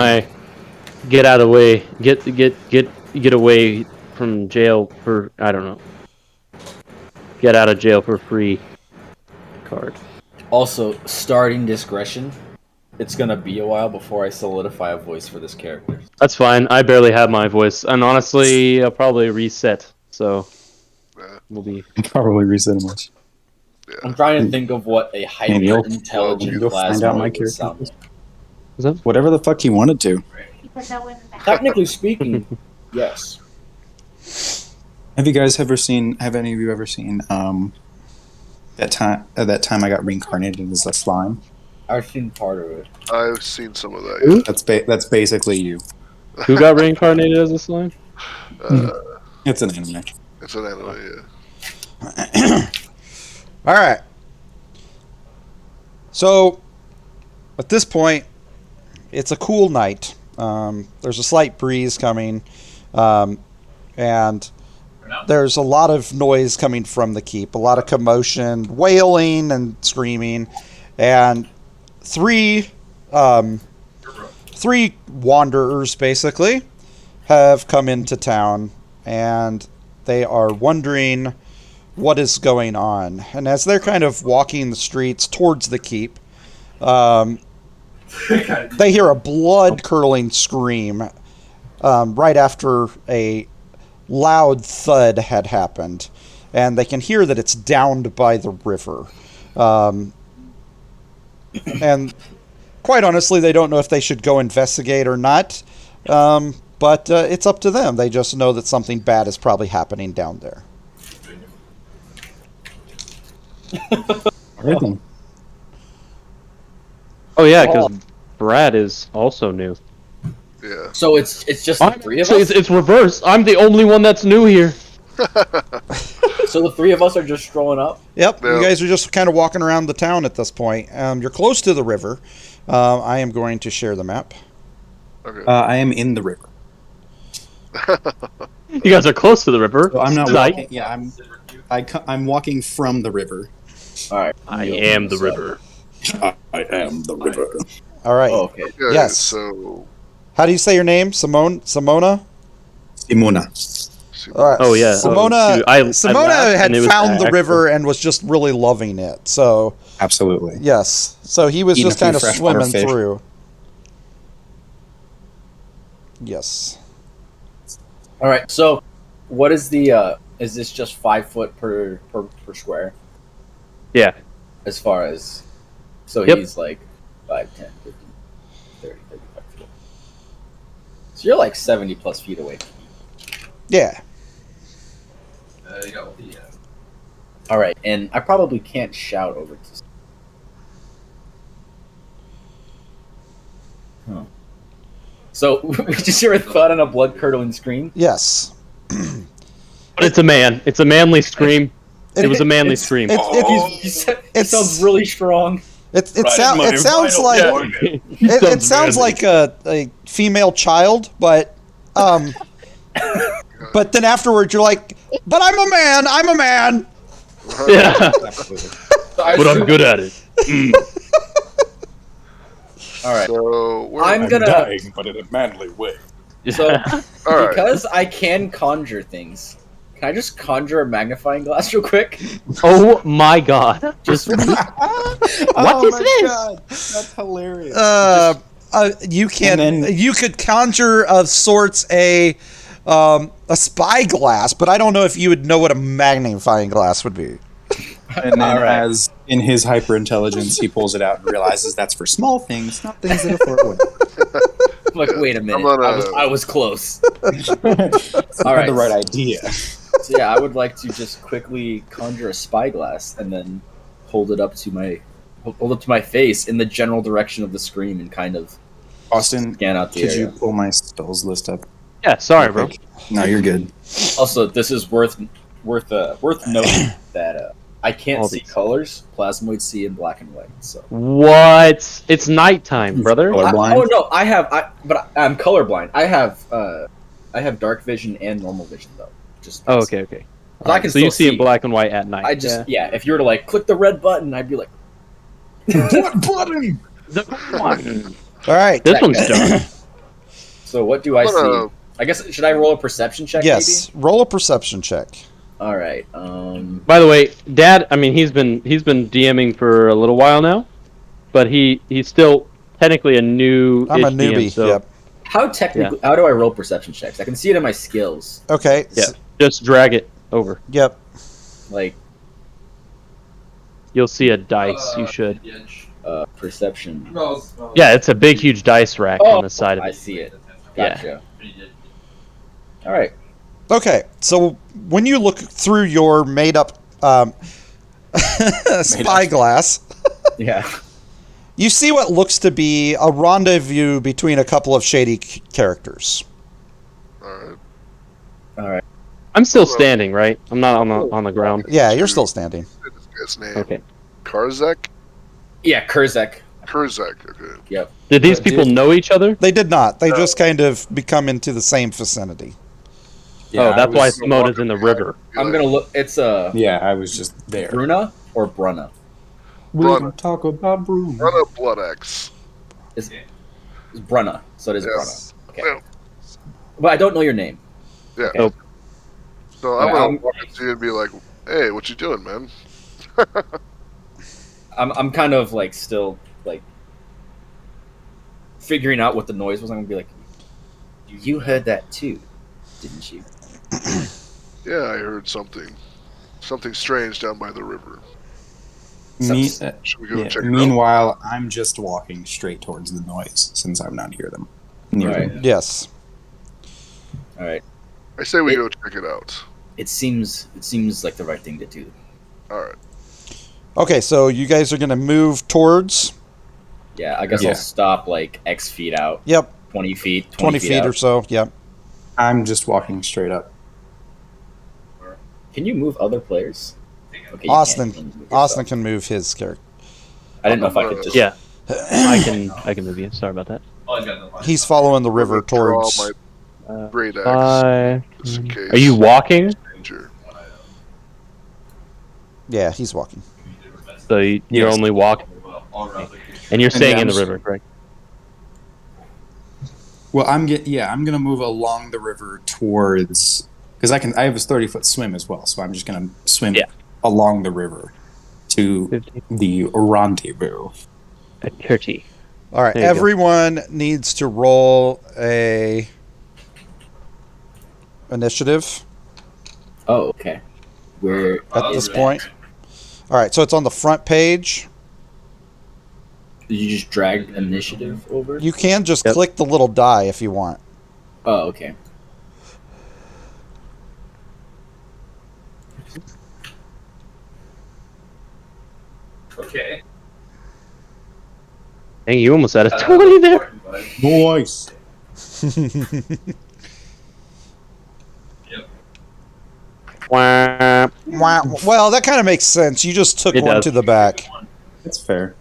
I get out of the way. Get away from jail for I don't know. Get out of jail for free card. Also, starting discretion. It's gonna be a while before I solidify a voice for this character. That's fine. I barely have my voice, and honestly, I'll probably reset. So we'll be probably reset much. Yeah. I'm trying to think of what a hyper-intelligent plasmoid would sound like. Is that whatever the fuck he wanted to? Technically speaking, yes. Have any of you ever seen that time I got reincarnated as a slime? I've seen part of it. I've seen some of that. Yeah. That's basically you. Who got reincarnated as a slime? It's an anime. It's an anime, yeah. All right. So, at this point, it's a cool night. There's a slight breeze coming, and there's a lot of noise coming from the keep. A lot of commotion, wailing and screaming, and three wanderers basically have come into town, and they are wondering what is going on. And as they're kind of walking the streets towards the keep, they hear a blood-curdling scream right after a loud thud had happened, and they can hear that it's downed by the river. And quite honestly, they don't know if they should go investigate or not, but it's up to them. They just know that something bad is probably happening down there. Everything. Oh yeah, because Brad is also new. Yeah. So it's just the three of us? It's reversed. I'm the only one that's new here. So the three of us are just strolling up? Yep, you guys are just kind of walking around the town at this point. You're close to the river. I am going to share the map. Okay. I am in the river. You guys are close to the river. So I'm not walking. Yeah, I'm walking from the river. All right. I am the river. I am the river. All right. Oh, okay. Yes. So. How do you say your name? Simona? Simona. All right. Oh yeah. Simona. Simona had found the river and was just really loving it. So. Absolutely. Yes. So he was just kind of swimming through. Yes. All right. So, what is the? Is this just 5 foot per square? Yeah. As far as, so yep. He's like 5, 10, 15, 30, 35 feet. So you're like 70 plus feet away. Yeah. All right, and I probably can't shout over to. Huh. So, we just hear a thud and a blood-curdling scream? Yes. But it's a man. It's a manly scream. It was a manly scream. It sounds really strong. It sounds like a female child, but but then afterwards you're like, but I'm a man. Yeah. But I'm good at it. All right. So I'm dying, but in a manly way. So because I can conjure things, can I just conjure a magnifying glass real quick? Oh my god! Just what is this? God. That's hilarious. You can. You could conjure of sorts a spyglass, but I don't know if you would know what a magnifying glass would be. And then, as in his hyperintelligence, he pulls it out and realizes that's for small things, not things that are far away. I'm like, wait a minute, I was close. All right, the right idea. So yeah, I would like to just quickly conjure a spyglass and then hold it up to my face in the general direction of the scream and kind of Austin, scan out the area. Could you pull my spells list up? Yeah, sorry, bro. No, you're good. Also, this is worth noting that I can't see colors. Plasmoids see in black and white. So what? It's nighttime, brother. Colorblind? No, but I'm colorblind. I have dark vision and normal vision though. Okay. I can so you see in black and white at night. If you were to like click the red button, I'd be like, what button? The one. All right. This one's dark. So what do I I'm gonna- see? I guess should I roll a perception check? Yes. Roll a perception check. Maybe? All right. By the way, Dad, I mean he's been DMing for a little while now, but he's still technically a new I'm a DM, newbie. so Yep. How do I roll perception checks? I can see it in my skills. Okay. yeah, just drag it over. Yep. Like You'll see a dice. You should. perception. Yeah, it's a big, huge dice rack on the side of I it. see it. Yeah. Gotcha. All right. Okay. So when you look through your made-up spyglass, Yeah. you see what looks to be a rendezvous between a couple of shady characters. Alright. All right. I'm still standing, right? I'm not on the ground. Yeah, you're still standing. This guy's name. Okay. Karzak? Yeah, Kurzek. Kurzak, okay. Yep. Did these people know each other? They did not. They just kind of become into the same vicinity. Oh, that's why why. Simota's in the river. I'm gonna look. It's Yeah, I was just there. Bruna or Brunna. We Bruna. don't talk about Bruno. Run a blood X. It's Brunna. So it is Yes. Brunna. Okay. Yeah. But I don't know your name. Yeah. Nope. So I'm Alright, gonna walk into you and be like, "Hey, what you doing, man?" I'm kind of like still like figuring out what the noise was. I'm gonna be like, you heard that too, didn't you? Yeah, I heard something strange down by the river. Should we go check it out? Meanwhile, I'm just walking straight towards the noise since I'm not near them. Near Alright. them. Yes. All right. I say we go check it out. It seems like the right thing to do. All right. Okay, so you guys are going to move towards. Yeah, I guess Yeah. I'll stop like X feet out. Yep, 20 feet. 20 feet out. or so. Yep. I'm just walking straight up. Can you move other players? Okay, you Austin. can't. You can move Austin yourself. can move his character. I didn't know if I could just. Yeah, I can move you. Sorry about that. He's following the river I'm gonna draw towards. my great axe Bye. just in case. Are you walking? Danger. Yeah, he's walking. So you're Yes. only walking, and you're staying in the I'm- river, correct? Well, I'm gonna move along the river towards because I have a 30-foot swim as well, so I'm just gonna swim Yeah. along the river to 50. the rendezvous. At 30. All right, There you go. everyone needs to roll a initiative Oh, okay. Where at is this that? point. All right, so it's on the front page. Did you just drag initiative over? You can just Yep. click the little die if you want. Oh, okay. Okay. Dang, you almost had a 20 there. Nice. Wah. Wow. Well, that kind of makes sense. You just took It one does. to the back. That's fair.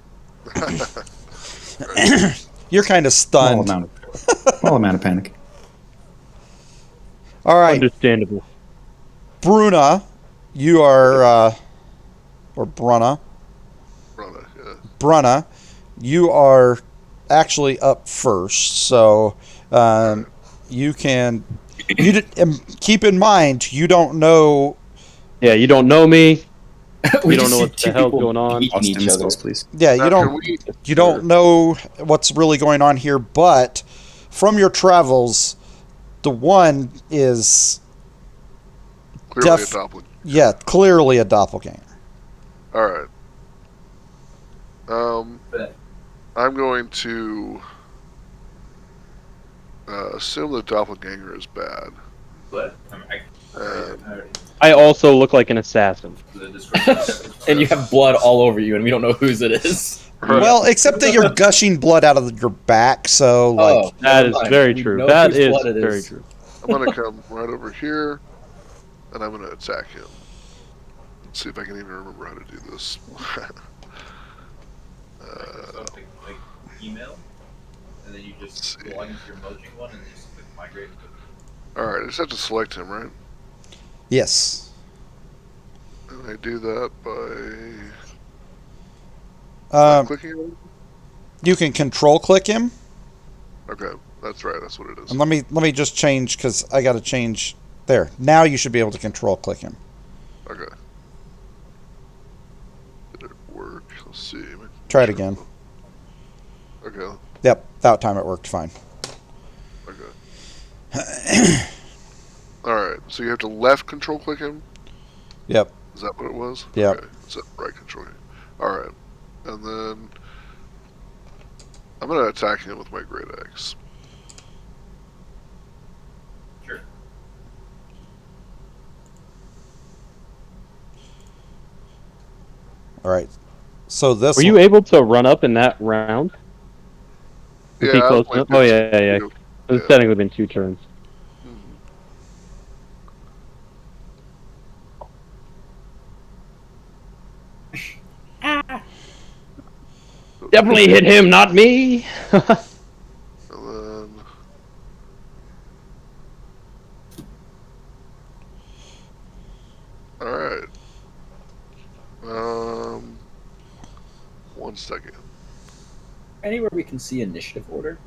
You're kind of Small stunned. amount of panic. All right, Understandable. Bruna, you are, or Brunna. Brother, yeah. Brunna, you are actually up first, so you can. Keep in mind, you don't know. Yeah, you don't know me. We You don't just know see what two the hell's people going on. beating each Austin, other. space, please. Yeah, Now, you can don't. we- You don't know what's really going on here, but from your travels, the one is Clearly Def- a doppelganger. clearly a doppelganger. All right. I'm going to assume the doppelganger is bad. But I also look like an assassin. And you have blood all over you, and we don't know whose it is. Well, except that you're gushing blood out of your back, so like Oh, That never is mind. very We true. know That whose is blood it very is. true. I'm going to come right over here, and I'm going to attack him. Let's see if I can even remember how to do this. something like email, and then you just log into your Mojang one and just click migrate. Alright, I just have to select him, right? yes. And I do that by Um, clicking on him? you can control click him. Okay. That's right. That's what it is. And let me just change because I got to change there. Now you should be able to control click him. Okay. Did it work? Let's see. Try it again. Okay. Yep, that time it worked fine. Okay. All right. So you have to left control click him. Yep. Is that what it was? Yep. Okay. Is that right control? All right. And then I'm gonna attack him with my great axe. Sure. All right. So this. Were you able to run up in that round? Was he Yeah, close enough? Oh yeah. It was Yeah. technically been 2 turns. Mhm. Definitely hit him, not me. And then all right. 1 second. Anywhere we can see initiative order?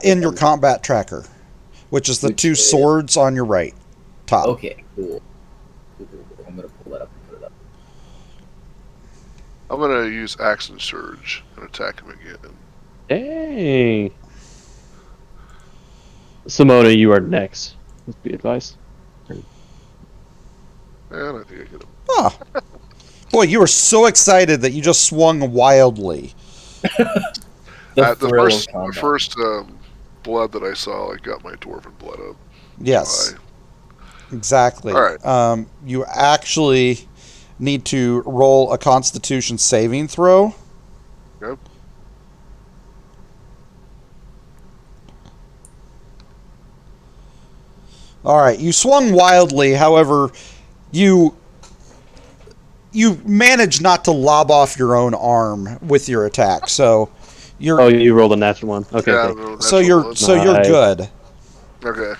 In your combat tracker, which is the Which 2 is- swords on your right top. Okay, cool. I'm gonna pull that up and put it up. I'm gonna use axe and surge and attack him again. Dang. Simona, you are next. Let's be advised. And I think I hit him. Ah. Boy, you were so excited that you just swung wildly. The thrill of The combat. first blood that I saw, I got my dwarven blood up. Yes. I- Exactly. All right. You actually need to roll a Constitution saving throw. Yep. All right. You swung wildly. However, you managed not to lob off your own arm with your attack. So you're Oh, you rolled a natural one. Okay. Yeah, okay. no, so natural you're one. so you're Nice. good. Okay.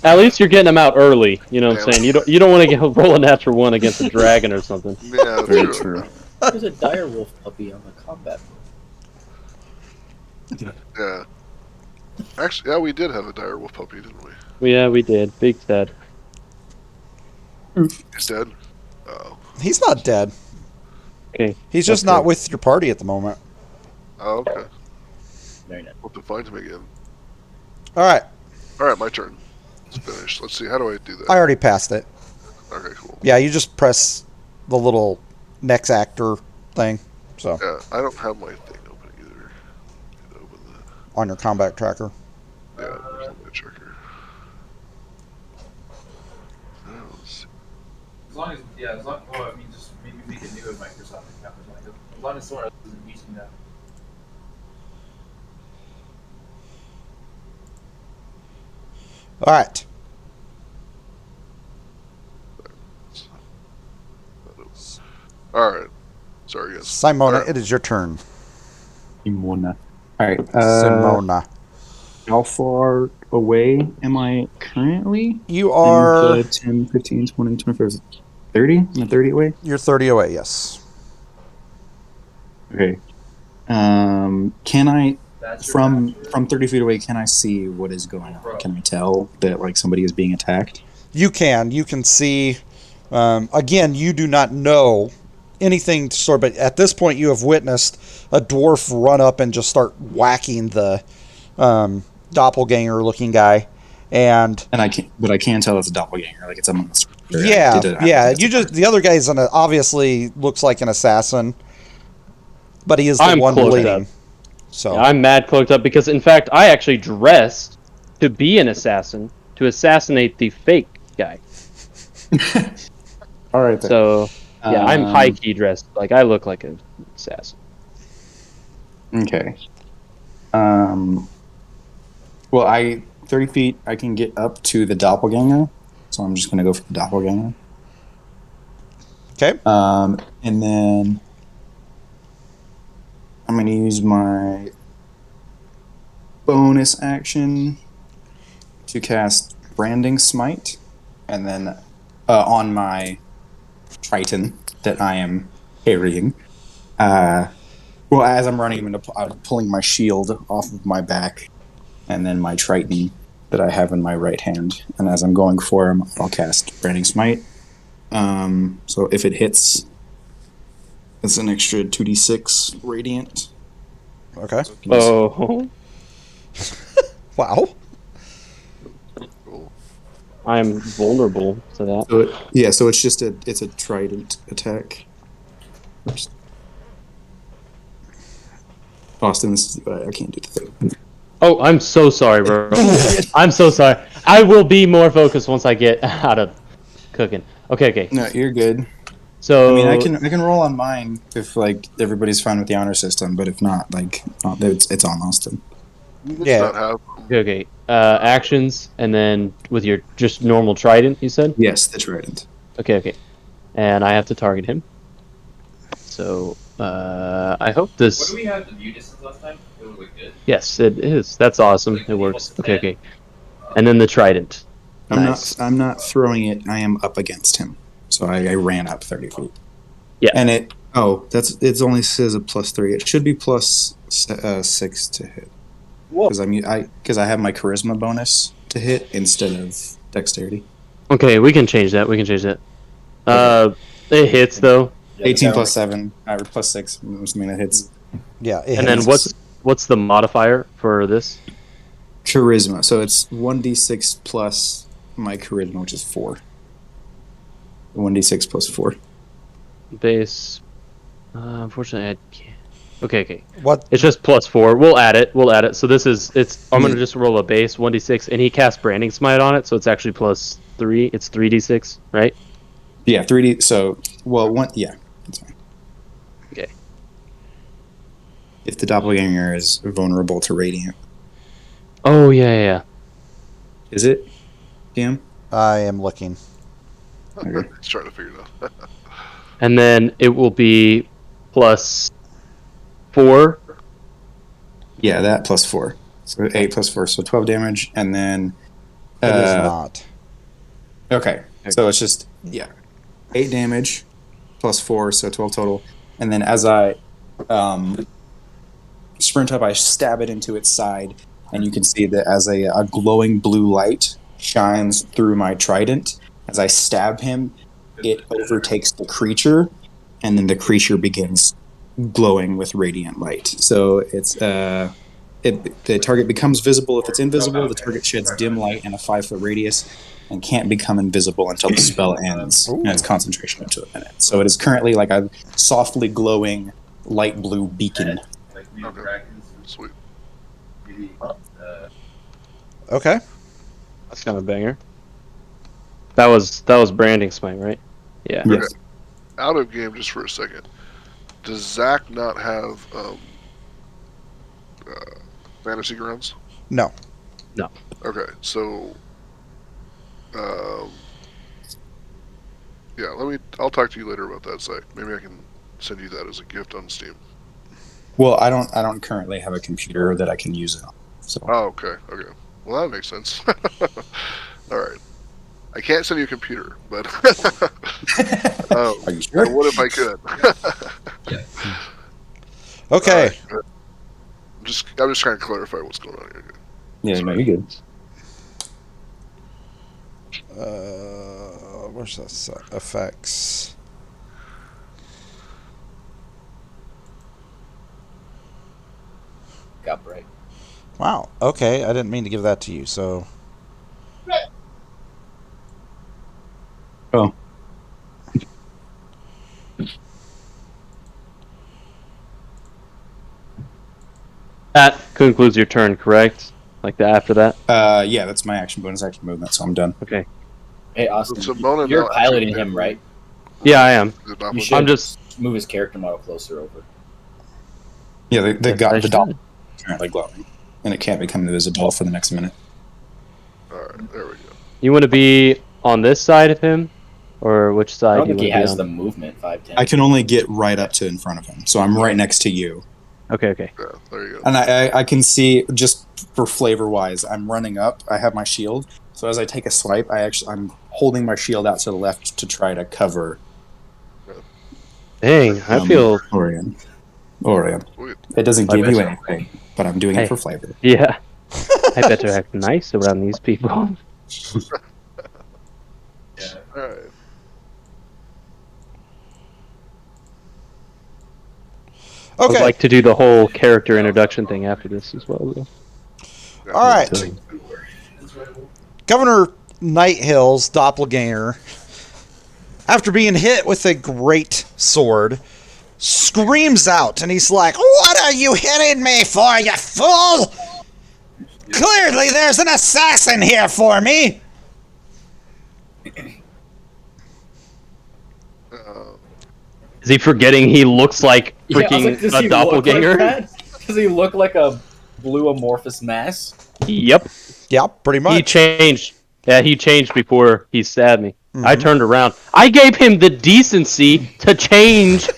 At least you're getting them out early. You know what I'm Damn. saying? You don't want to roll a natural one against a dragon or something. Yeah, Very true. true. There's a direwolf puppy on the combat board. Yeah. Actually, yeah, we did have a direwolf puppy, didn't we? Yeah, we did. Big sad. He's dead. Oh. He's not dead. Okay. He's just That's not good. with your party at the moment. Oh, okay. Very nice. We'll have to find him again. All right. All right, my turn. It's finished. Let's see. How do I do that? I already passed it. Okay, cool. Yeah, you just press the little next actor thing. So Yeah, I don't have my thing open either. Can open that. on your combat tracker. Yeah, there's my checker. Now, let's see. As long as well, I mean, just maybe make a new Microsoft account or something. As long as someone else isn't using that. All right. All right. Sorry, guys. Simona, All right. it is your turn. Simona. All right. Simona. How far away am I currently? You are 10, 15, 20, 25, 30? Am I 30 away? you're 30 away, yes. Okay. Can I That's your from master. from 30 feet away? Can I see what is going on? Can I tell that like somebody is being attacked? You can see again, you do not know anything to sort, but at this point you have witnessed a dwarf run up and just start whacking the doppelganger looking guy. And And I can tell it's a doppelganger. Like it's a monster. yeah. You just the other guy's obviously looks like an assassin, but he is the I'm one cloaked bleeding. up. So Yeah, I'm mad cloaked up because, in fact, I actually dressed to be an assassin to assassinate the fake guy. All right. Then. So, yeah, I'm high key dressed. Like, I look like an assassin. Okay. Well, 30 feet. I can get up to the doppelganger, so I'm just gonna go for the doppelganger. okay. And then I'm going to use my bonus action to cast Branding Smite, and then on my Triton that I am carrying. Well, as I'm running, I'm pulling my shield off of my back, and then my trident that I have in my right hand. And as I'm going for him, I'll cast Branding Smite. So if it hits, it's an extra 2d6 radiant. Okay. Oh, Wow. Cool. I'm vulnerable to that. So it's just it's a trident attack. Austin, I can't do the thing. Oh, I'm so sorry, bro. I'm so sorry. I will be more focused once I get out of cooking. Okay. No, you're good. So I mean, I can roll on mine if like everybody's fine with the honor system, but if not, like it's on Austin. Let's Yeah. not have. Okay. Actions, and then with your just normal trident, you said? Yes, the trident. Okay. And I have to target him. So, I hope What this... do we have the view distance last time? It was like good. Yes, it is. That's awesome. It works. Okay. And then the trident. Nice. I'm not throwing it. I am up against him, so I ran up 30 feet. Yeah. And it only says a +3. It should be plus 6 to hit. Because I have my charisma bonus to hit instead of dexterity. Okay, we can change that. It hits, though. 18 plus 7, or plus 6. I mean, it hits. Yeah. And then what's the modifier for this? Charisma. So it's 1d6 plus my charisma, which is 4. 1d6 plus 4. Base. Unfortunately, I can't. Okay. What? It's just +4. We'll add it. So I'm gonna just roll a base 1d6, and he casts Branding Smite on it, so it's actually +3. It's 3d6, right? Yeah, 3d. So, yeah, that's fine. Okay. If the doppelganger is vulnerable to radiant. Oh yeah. Is it? DM? I am looking. Okay. He's trying to figure it out. And then it will be +4. Yeah, that plus 4. So 8 plus 4, so 12 damage, and then... It is not. Okay, so it's just, 8 damage plus 4, so 12 total. And then as I sprint up, I stab it into its side, and you can see that as a glowing blue light shines through my trident. As I stab him, it overtakes the creature, and then the creature begins glowing with radiant light. So it's the target becomes visible if it's invisible. The target sheds dim light in a 5-foot radius and can't become invisible until the spell ends and its concentration up to a minute. So it is currently like a softly glowing light blue beacon. Like we Okay. dragons. Sweet. Maybe. Okay. That's kind of a banger. That was Branding Smite, right? Yeah. Yes. Out of game just for a second. Does Zach not have fantasy grounds? No. Okay, so I'll talk to you later about that site. Maybe I can send you that as a gift on Steam. Well, I don't currently have a computer that I can use it on. So Oh, okay. Well, that makes sense. All right. I can't send you a computer, but are you sure? what if I could? Okay. All right. I'm just trying to clarify what's going on here. Yeah, no, you're good. Where's the effects? Got right. Wow. Okay, I didn't mean to give that to you. So Oh. That concludes your turn, correct? Like after that? Yeah, that's my action bonus action movement, so I'm done. Okay. Hey, Austin, So Mona you're now piloting actually- him, right? Yeah, I am. The doppelganger. You should I'm just. move his character model closer over. Yeah, the I doll should. is currently glowing, and it can't become invisible for the next minute. All right, there we go. You want to be on this side of him, or which I side don't do you think he want to be has on? the movement 5'10". I can only get right up to in front of him, so I'm right next to you. Okay. Yeah, there you go. And I can see, just for flavor wise, I'm running up. I have my shield, so as I take a swipe, I'm holding my shield out to the left to try to cover. Dang, I feel Orion. Orion. Sweet. It doesn't give bet you you. anything, but I'm doing Hey. it for flavor. Yeah. I better act nice around these people. Yeah. All right. I would Okay. like to do the whole character introduction thing after this as well. Though. Yeah. All right. Governor Nighthill's doppelganger, after being hit with a great sword, screams out, and he's like, "What are you hitting me for, you fool? Clearly there's an assassin here for me!" Is he forgetting he looks like Yeah, I was freaking like, does a he doppelganger? look like that? Does he look like a blue amorphous mass? Yep. Yeah, pretty He much. changed. Yeah, he changed before he stabbed me. I Mhm. turned around. I gave him the decency to change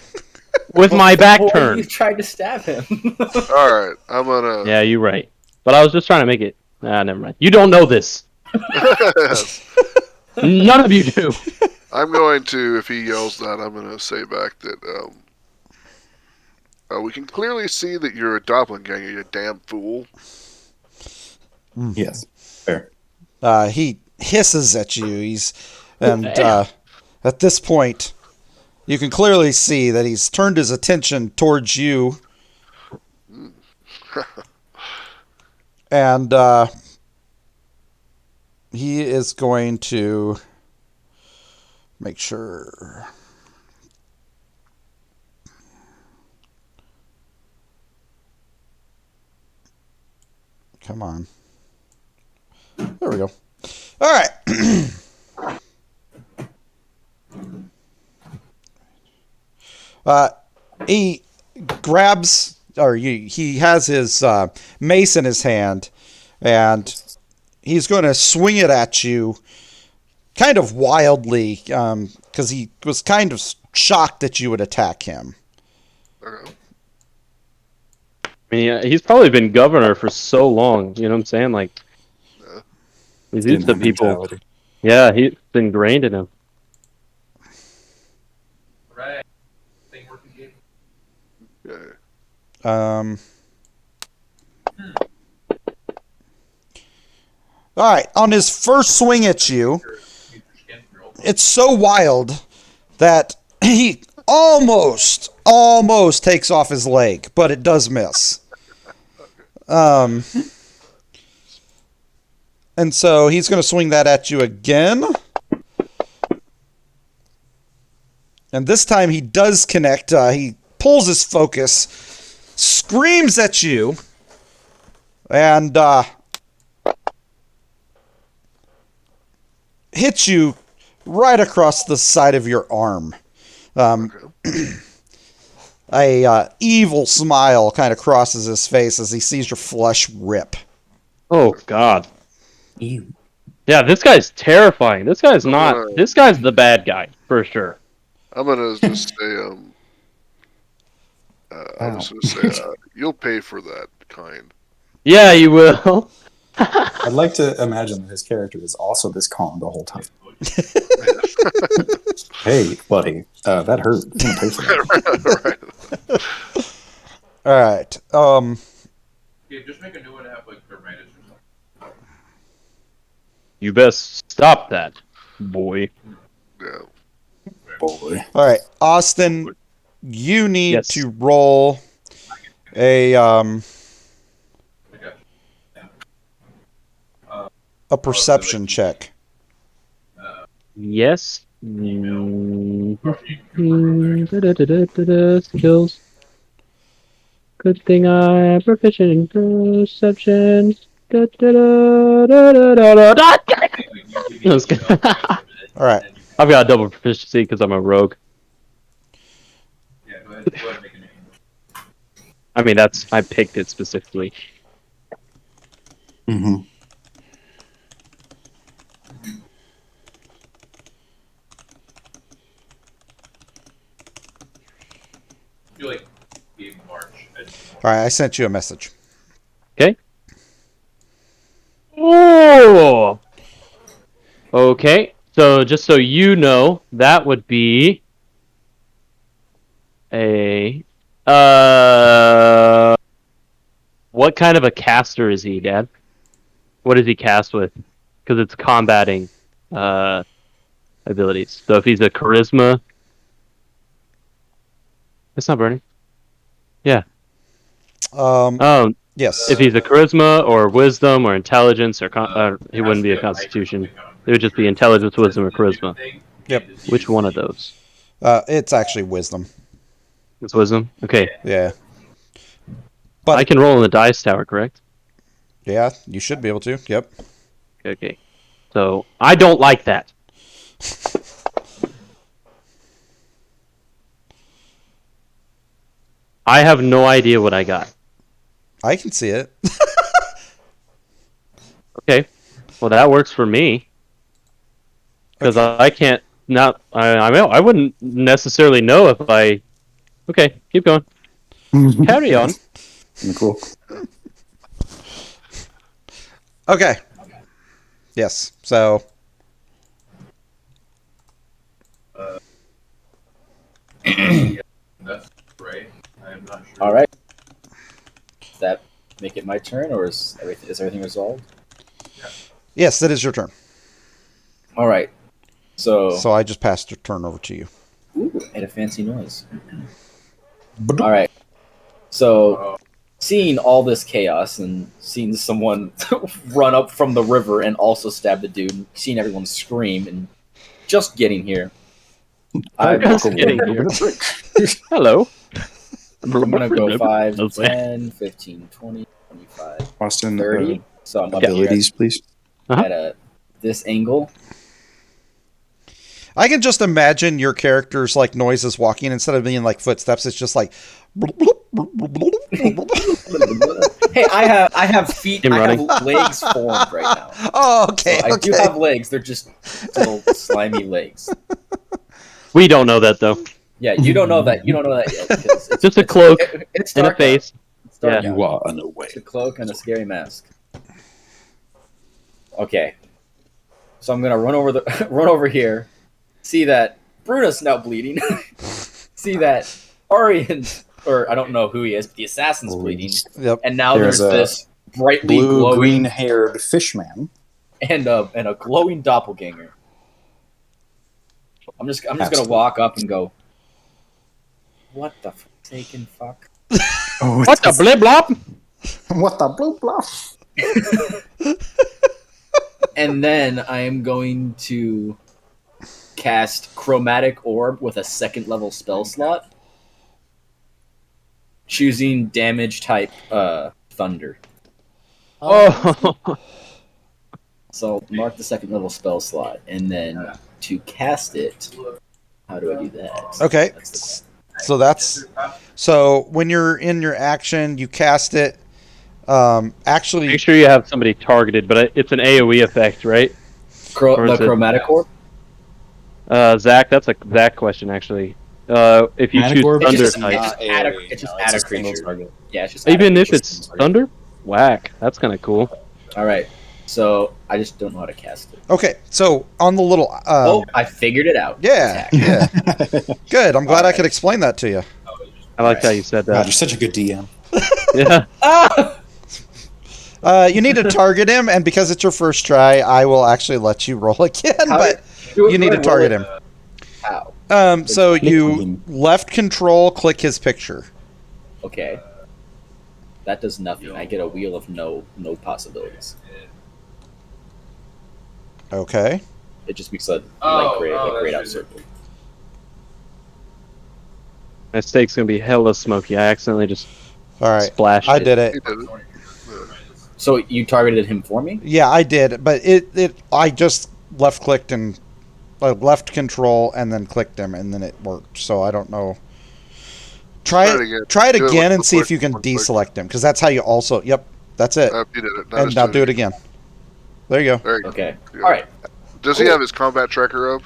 with my back Boy, you turned. tried to stab him. All right. I'm gonna. Yeah, you're right. But I was just trying to make it. Never mind. You don't know this. None of you do. I'm going to, if he yells that, I'm going to say back that we can clearly see that you're a doppelganger, you damn fool. Yes. Fair. He hisses at you. At this point, you can clearly see that he's turned his attention towards you. And he is going to make sure. Come on. There we go. All right. He grabs, or he has his mace in his hand, and he's going to swing it at you kind of wildly, because he was kind of shocked that you would attack him. Okay. I mean, yeah, he's probably been governor for so long. You know what I'm saying? Like, he's used to people. Mentality. Yeah, he's ingrained in him. Right. Thing working good. Yeah. All right, on his first swing at you, it's so wild that he almost takes off his leg, but it does miss. And so he's going to swing that at you again. And this time he does connect. He pulls his focus, screams at you, and hits you right across the side of your arm. A evil smile kind of crosses his face as he sees your flesh rip. Oh God. Ew. Yeah, this guy's terrifying. This guy's not. This guy's the bad guy for sure. I'm going to just say, I'm just going to say, you'll pay for that, kind. Yeah, you will. I'd like to imagine that his character is also this calm the whole time. Hey, buddy, that hurt. I'm gonna pay for that. Right. All right. Yeah, just make a new one and have like dermatitis or something. You best stop that, boy. Yeah. Boy. All right, Austin, you need Yes. to roll a perception check. Yes. Skills. Good thing I'm proficient in perception. That's good. All right. I've got a double proficiency because I'm a rogue. Yeah, go ahead and make a new one. I mean, I picked it specifically. Mm-hmm. Do like game March. All right, I sent you a message. Okay. Oh. Okay. So just so you know, that would be a What kind of a caster is he, Dad? What does he cast with? Because it's combating abilities. So if he's a charisma, it's not burning. Yeah. Yes. If he's a charisma or wisdom or intelligence or he wouldn't be a constitution. It would just be intelligence, wisdom, or charisma. Yep. Which one of those? It's actually wisdom. It's wisdom. Okay. Yeah. But I can roll in the dice tower, correct? Yeah, you should be able to. Yep. Okay. So I don't like that. I have no idea what I got. I can see it. Okay. Well, that works for me. Because I can't not. I wouldn't necessarily know if I. Okay, keep going. Carry on. Cool. Okay. Yes. So. That's right. I'm not sure. All right. Does that make it my turn, or is everything resolved? Yes, that is your turn. All right. So I just passed your turn over to you. Ooh, made a fancy noise. All right. So, seeing all this chaos and seeing someone run up from the river and also stab the dude, and seeing everyone scream, and just getting here, I'm Just getting here. Hello. gonna go 5, 10, 15, 20, 25, Austin, 30. So I'm up here abilities, please. at this angle. I can just imagine your character's like noises walking instead of being like footsteps. It's just like. Hey, I have feet. Him I running. have legs formed right now. Oh, okay. So I do have legs. They're just little slimy legs. We don't know that though. Yeah, you don't know that. You don't know that yet. 'Cause it's Just a cloak It's and a dark face. out. It's dark Yeah. out. You are unaware. It's a cloak and a scary mask. Okay, so I'm gonna run over here. See that Bruno's now bleeding. See that Arian, or I don't know who he is, but the assassin's bleeding. Yep. And now There's there's a this brightly Blue, glowing green-haired fishman. and a glowing doppelganger. I'm just gonna walk up and go, what the forsaken fuck? Oh, What the blip blop? What the blue blah? And then I am going to cast Chromatic Orb with a second level spell slot, choosing damage type Thunder. Oh. So mark the second level spell slot, and then to cast it, how do I do that? Okay. That's the- So when you're in your action, you cast it. Actually, Make sure you have somebody targeted, but it's an AoE effect, right? Or the is it- Chromatic Orb. Zach, that's a Zach question actually. If you Chromatic choose orb is thunder just type, not add a- it's just add a single creature. target. Yeah, it's just add a even if creature. it's thunder, whack. That's kind of cool. All right. So I just don't know how to cast it. okay. So on the little. Oh, I figured it out. Yeah. Attack. Yeah. Good. I'm glad I Alright. could explain that to you. I like how you said God, that. you're such a good DM. Yeah. Ah! You need to target him, and because it's your first try, I will actually let you roll again. How But do you I need to roll target it? him. How? So you him. left control, click his picture. Okay. That does nothing. I get a wheel of no possibilities. Okay. It just makes a Oh, grayed that's out good. circle. My steak's gonna be hella smoky. I accidentally just All right. splashed I it. did He it. did it. So you targeted him for me? Yeah, I did. But I just left clicked and left control and then clicked him, and then it worked. So I don't know. Try Try it it. again. Try it Do it again with and the see if click, you can one click. deselect him, because that's how you also. Yep. That's it. He did it. And now do it again. There you go. There you go. Okay. Yeah. All right. Does he have his combat tracker up?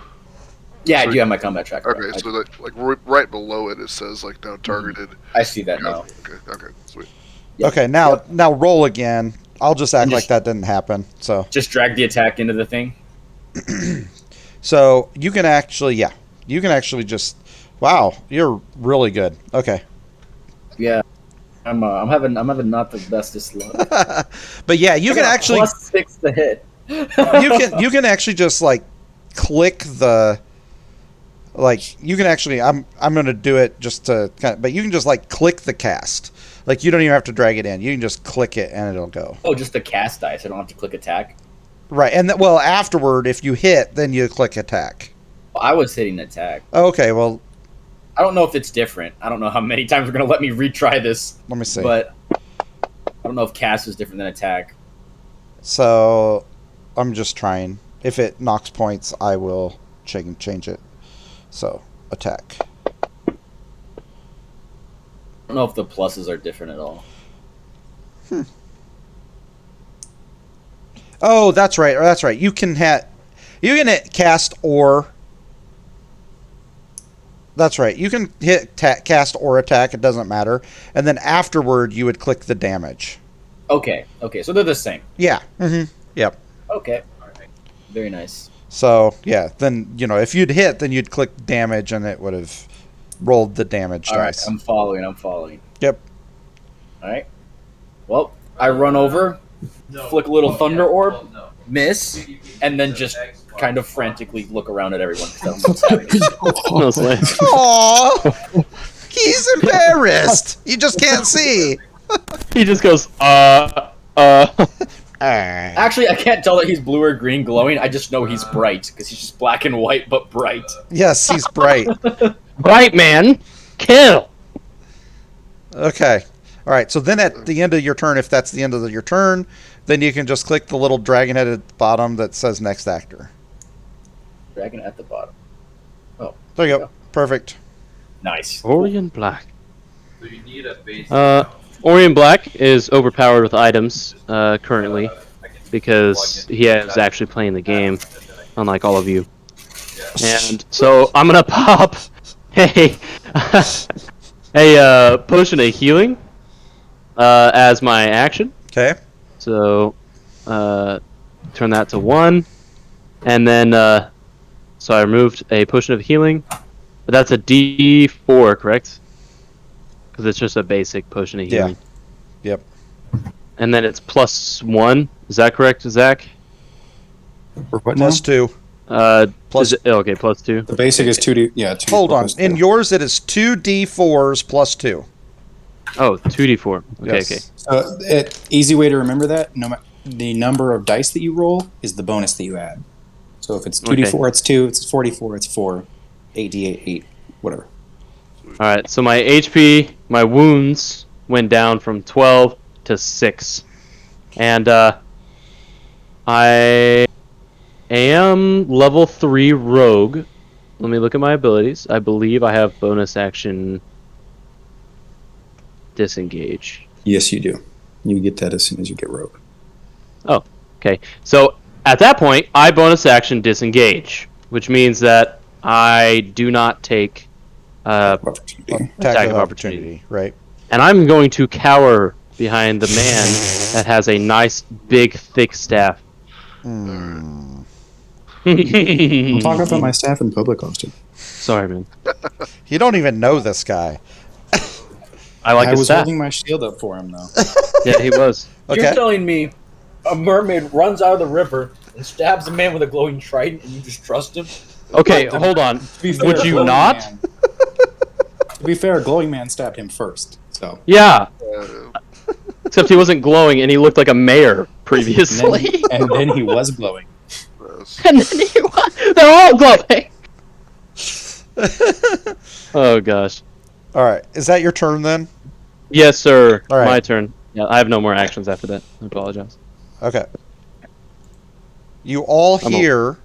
Yeah, So I do have my combat tracker. Okay, I, so that, like right below it, it says like now targeted. I see that now. Okay, sweet. Yep. Okay. Now roll again. I'll just act And like just- that didn't happen. Just drag the attack into the thing. So you can actually, just. Wow, you're really good. Okay. Yeah, I'm having not the bestest luck. But yeah, you I can got a actually +6 to hit. you can actually just like click the you can actually I'm gonna do it just to but you can just like click the cast. Like you don't even have to drag it in. You can just click it and it'll go. Oh, just the cast dice. I don't have to click attack. Right, and well afterward, if you hit, then you click attack. I was hitting attack. Okay, well I don't know if it's different. I don't know how many times we're gonna let me retry this. let me see. But I don't know if cast is different than attack. So I'm just trying. If it knocks points, I will change it. So attack. I don't know if the pluses are different at all. Oh, that's right. That's right. You can hit cast or. That's right. You can hit cast or attack. It doesn't matter. And then afterward, you would click the damage. Okay, so they're the same. Yeah. Mm-hmm. Yep. Okay, very nice. So yeah, then if you'd hit, then you'd click damage, and it would have rolled the damage All right, dice. I'm following. Yep. All right. Well, I run over, flick a little thunder orb, miss, and then just kind of frantically look around at everyone. Mostly. Aww. He's embarrassed. You just can't see. He just goes, Actually, I can't tell that he's blue or green glowing. I just know he's bright because he's just black and white, but bright. Yes, he's bright. Bright man, kill. Okay. All right. So then at the end of your turn, if that's the end of your turn, then you can just click the little dragon head at the bottom that says next actor. Dragon at the bottom. Oh. There you go. Perfect. Nice. Orion Black. So you need a base. Orion Black is overpowered with items currently because he is actually playing the game, unlike all of you. And so I'm gonna pop a potion of healing as my action. Okay. So turn that to 1, and then so I removed a potion of healing, but that's a D4, correct? Because it's just a basic potion of healing. Yeah. Yep. And then it's +1. Is that correct, Zach? For what now? +2. Plus. Okay, +2. The basic is 2D. Yeah. 2D Hold on. plus two. In yours, it is 2d4s +2. Oh, 2d4. Okay, Yes. okay. So, easy way to remember that: the number of dice that you roll is the bonus that you add. So if it's 2d4, it's 2. If it's 44, it's 4. 8d8, 8, whatever. All right. So my HP, my wounds went down from 12 to 6, and I am level 3 rogue. Let me look at my abilities. I believe I have bonus action disengage. Yes, you do. You get that as soon as you get rogue. Oh, okay. So at that point, I bonus action disengage, which means that I do not take Opportunity. Attack of opportunity. Right. and I'm going to cower behind the man that has a nice, big, thick staff. Don't talk about my staff in public, Austin. Sorry, man. You don't even know this guy. I like I his was staff. holding my shield up for him, though. Yeah, he was. Okay. You're telling me a mermaid runs out of the river and stabs a man with a glowing trident, and you just trust him? Okay, hold on. To be fair, Would you Glowing not? Man- to be fair, Glowing Man stabbed him first. So Yeah, Uh, except he wasn't glowing and he looked like a mayor previously. and then he was glowing. yes. And then he was. They're all glowing. Oh, gosh. All right. Is that your turn then? Yes, sir. All right. My turn. Yeah, I have no more actions after that. I apologize. Okay. You all I'm hear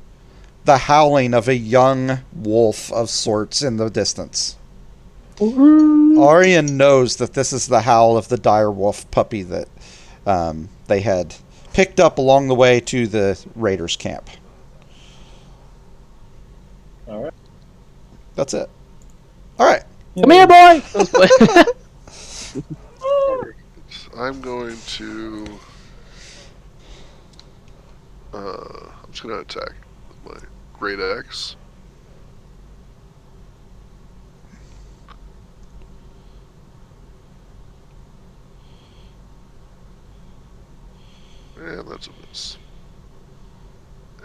the howling of a young wolf of sorts in the distance. Arian knows that this is the howl of the dire wolf puppy that they had picked up along the way to the raiders' camp. All right. That's it. All right. Come here, boy. I'm going to. I'm just going to attack with my great axe. that's a miss.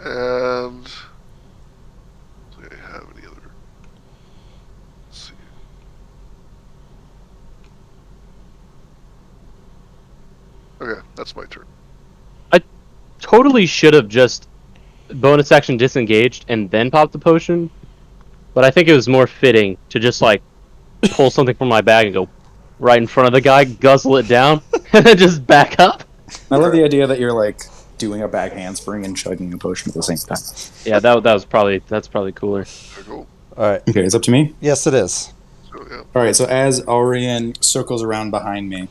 And do I have any other? Let's see. Okay, that's my turn. Totally should have just bonus action disengaged and then popped the potion, but I think it was more fitting to just like pull something from my bag and go right in front of the guy, guzzle it down, and then just back up. I love the idea that you're like doing a back handspring and chugging a potion at the same time. Yeah, that's probably cooler. There you go. All right. Okay, it's up to me. Yes, it is. So, yeah. All right, so as Aurian circles around behind me,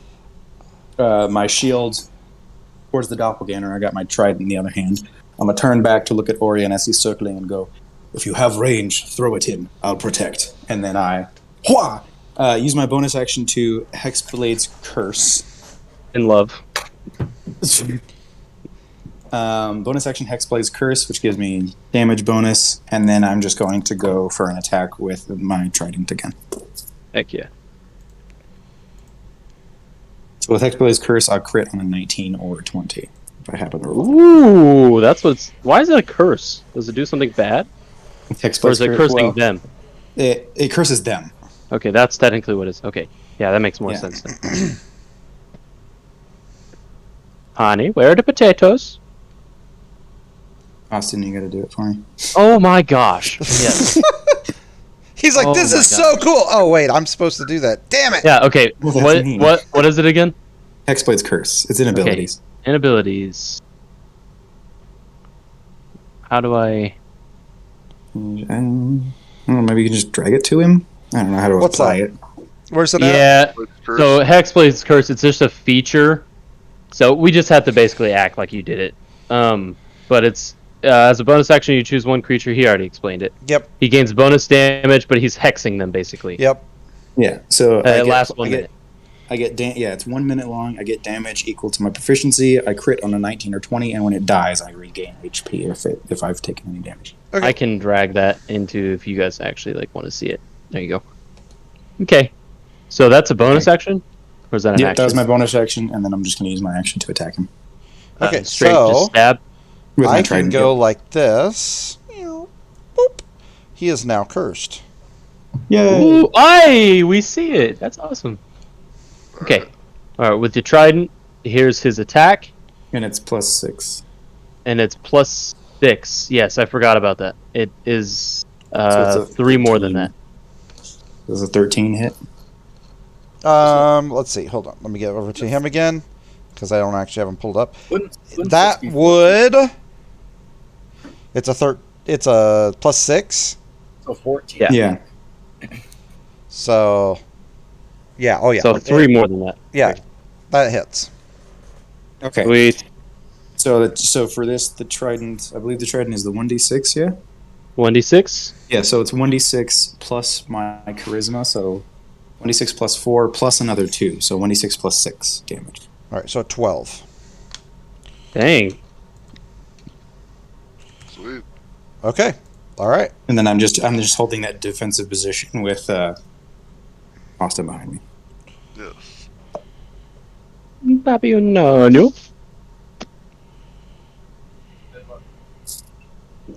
my shield towards the doppelganger, I got my trident in the other hand. I'm going to turn back to look at Aurian as he's circling and go, if you have range, throw it in. I'll protect. And then I use my bonus action to Hexblade's Curse. In love. Bonus action Hexblade's Curse, which gives me damage bonus. And then I'm just going to go for an attack with my trident again. Heck yeah. So with Hexblade's Curse, I'll crit on a 19 or a 20 if I happen to roll. Ooh, that's what's. Why is it a curse? Does it do something bad? Hexblade's Or is it Curse, cursing well, them? It curses them. Okay, that's technically what it is. Okay. Yeah, that makes more Yeah. sense then. Honey, where are the potatoes? Austin, you gotta do it for me. Oh my gosh. Yes. He's like, Oh this my is so cool. Oh, wait, I'm supposed to do that. Damn it. Yeah, okay. Well, that's mean. What is it again? Hexblade's Curse. It's in abilities. Inabilities. How do I... I don't know, maybe you can just drag it to him? I don't know how to What's apply that? it. Where's it at? Yeah, But first, so Hexblade's Curse, it's just a feature. So we just have to basically act like you did it. But it's... as a bonus action, you choose one creature. He already explained it. Yep. He gains bonus damage, but he's hexing them, basically. Yep. Yeah, so It lasts 1 minute. it's 1 minute long. I get damage equal to my proficiency. I crit on a 19 or 20, and when it dies, I regain HP if I've taken any damage. Okay. I can drag that into if you guys actually like want to see it. There you go. Okay. So that's a bonus action? Or is that an Yeah, action? that was my bonus action, and then I'm just going to use my action to attack him. Okay, straight so- just stab. With my I can trident, go yeah. like this. Boop. He is now cursed. Yay! Ooh, aye! We see it. That's awesome. Okay. Alright, with your trident, here's his attack, And it's +6. and it's +6. Yes, I forgot about that. It is So it's a 3 more than 13. that. Does a 13 hit? Let's see. Hold on. Let me get over to him again because I don't actually have him pulled up. Wouldn't That 60 would. It's a +6. So 14. Yeah. Yeah. So. Yeah. Oh yeah. So 3 more than that. Yeah. That hits. Okay. Sweet. So for this, the trident, I believe the trident is the 1d6, yeah? 1d6? Yeah, so it's 1d6 plus my charisma, so 1d6 plus 4 plus another 2, so 1d6 plus 6 damage. All right. So 12. Dang. sweet. Okay. All right. And then I'm just holding that defensive position with Austin behind me. Yes. Papi, no.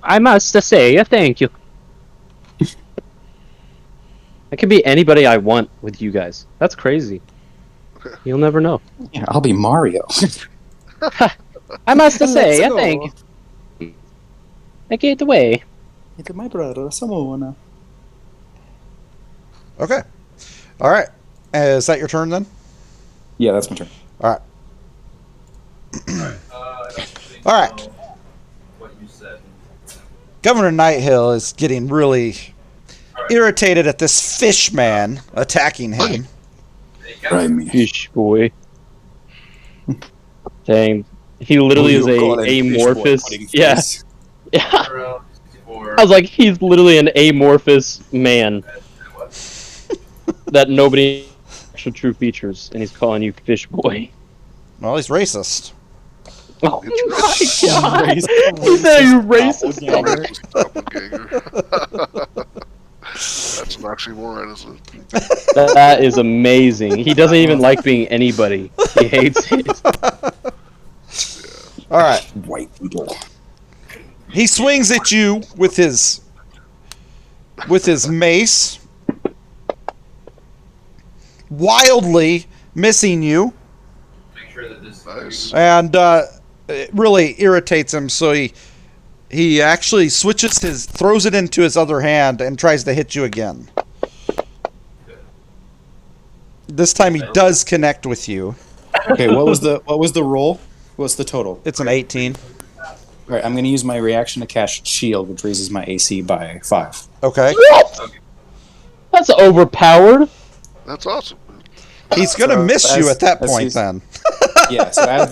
I must say thank you. I can be anybody I want with you guys. That's crazy. You'll never know. Yeah, I'll be Mario. I must say Let's go. thank you. I gave it away. It's my brother, Samoana. Okay. All right. Is that your turn then? Yeah, that's my turn. All right. I don't think All right. know what you said. Governor Nighthill is getting really irritated at this fish man attacking him. Hey, guys, Try me. Fish boy. Dang. He literally is a amorphous. Yeah. Yeah. around for I was like, he's literally an amorphous man that nobody actual true features, and he's calling you fish boy. Well, he's racist. Oh It's my god! Racist. He said you racist. Doppelganger. That's actually more innocent. That is amazing. He doesn't even like being anybody. He hates it. All right. White people. He swings at you with his mace, wildly missing you, Make sure that this. Nice. and it really irritates him. So he actually throws it into his other hand and tries to hit you again. This time he does connect with you. Okay, what was the roll? What's the total? It's an 18. All right, I'm going to use my reaction to cast shield, which raises my AC by 5. Okay. What? That's overpowered. That's awesome. He's gonna So, miss you at that as point he's- then. Yeah. So as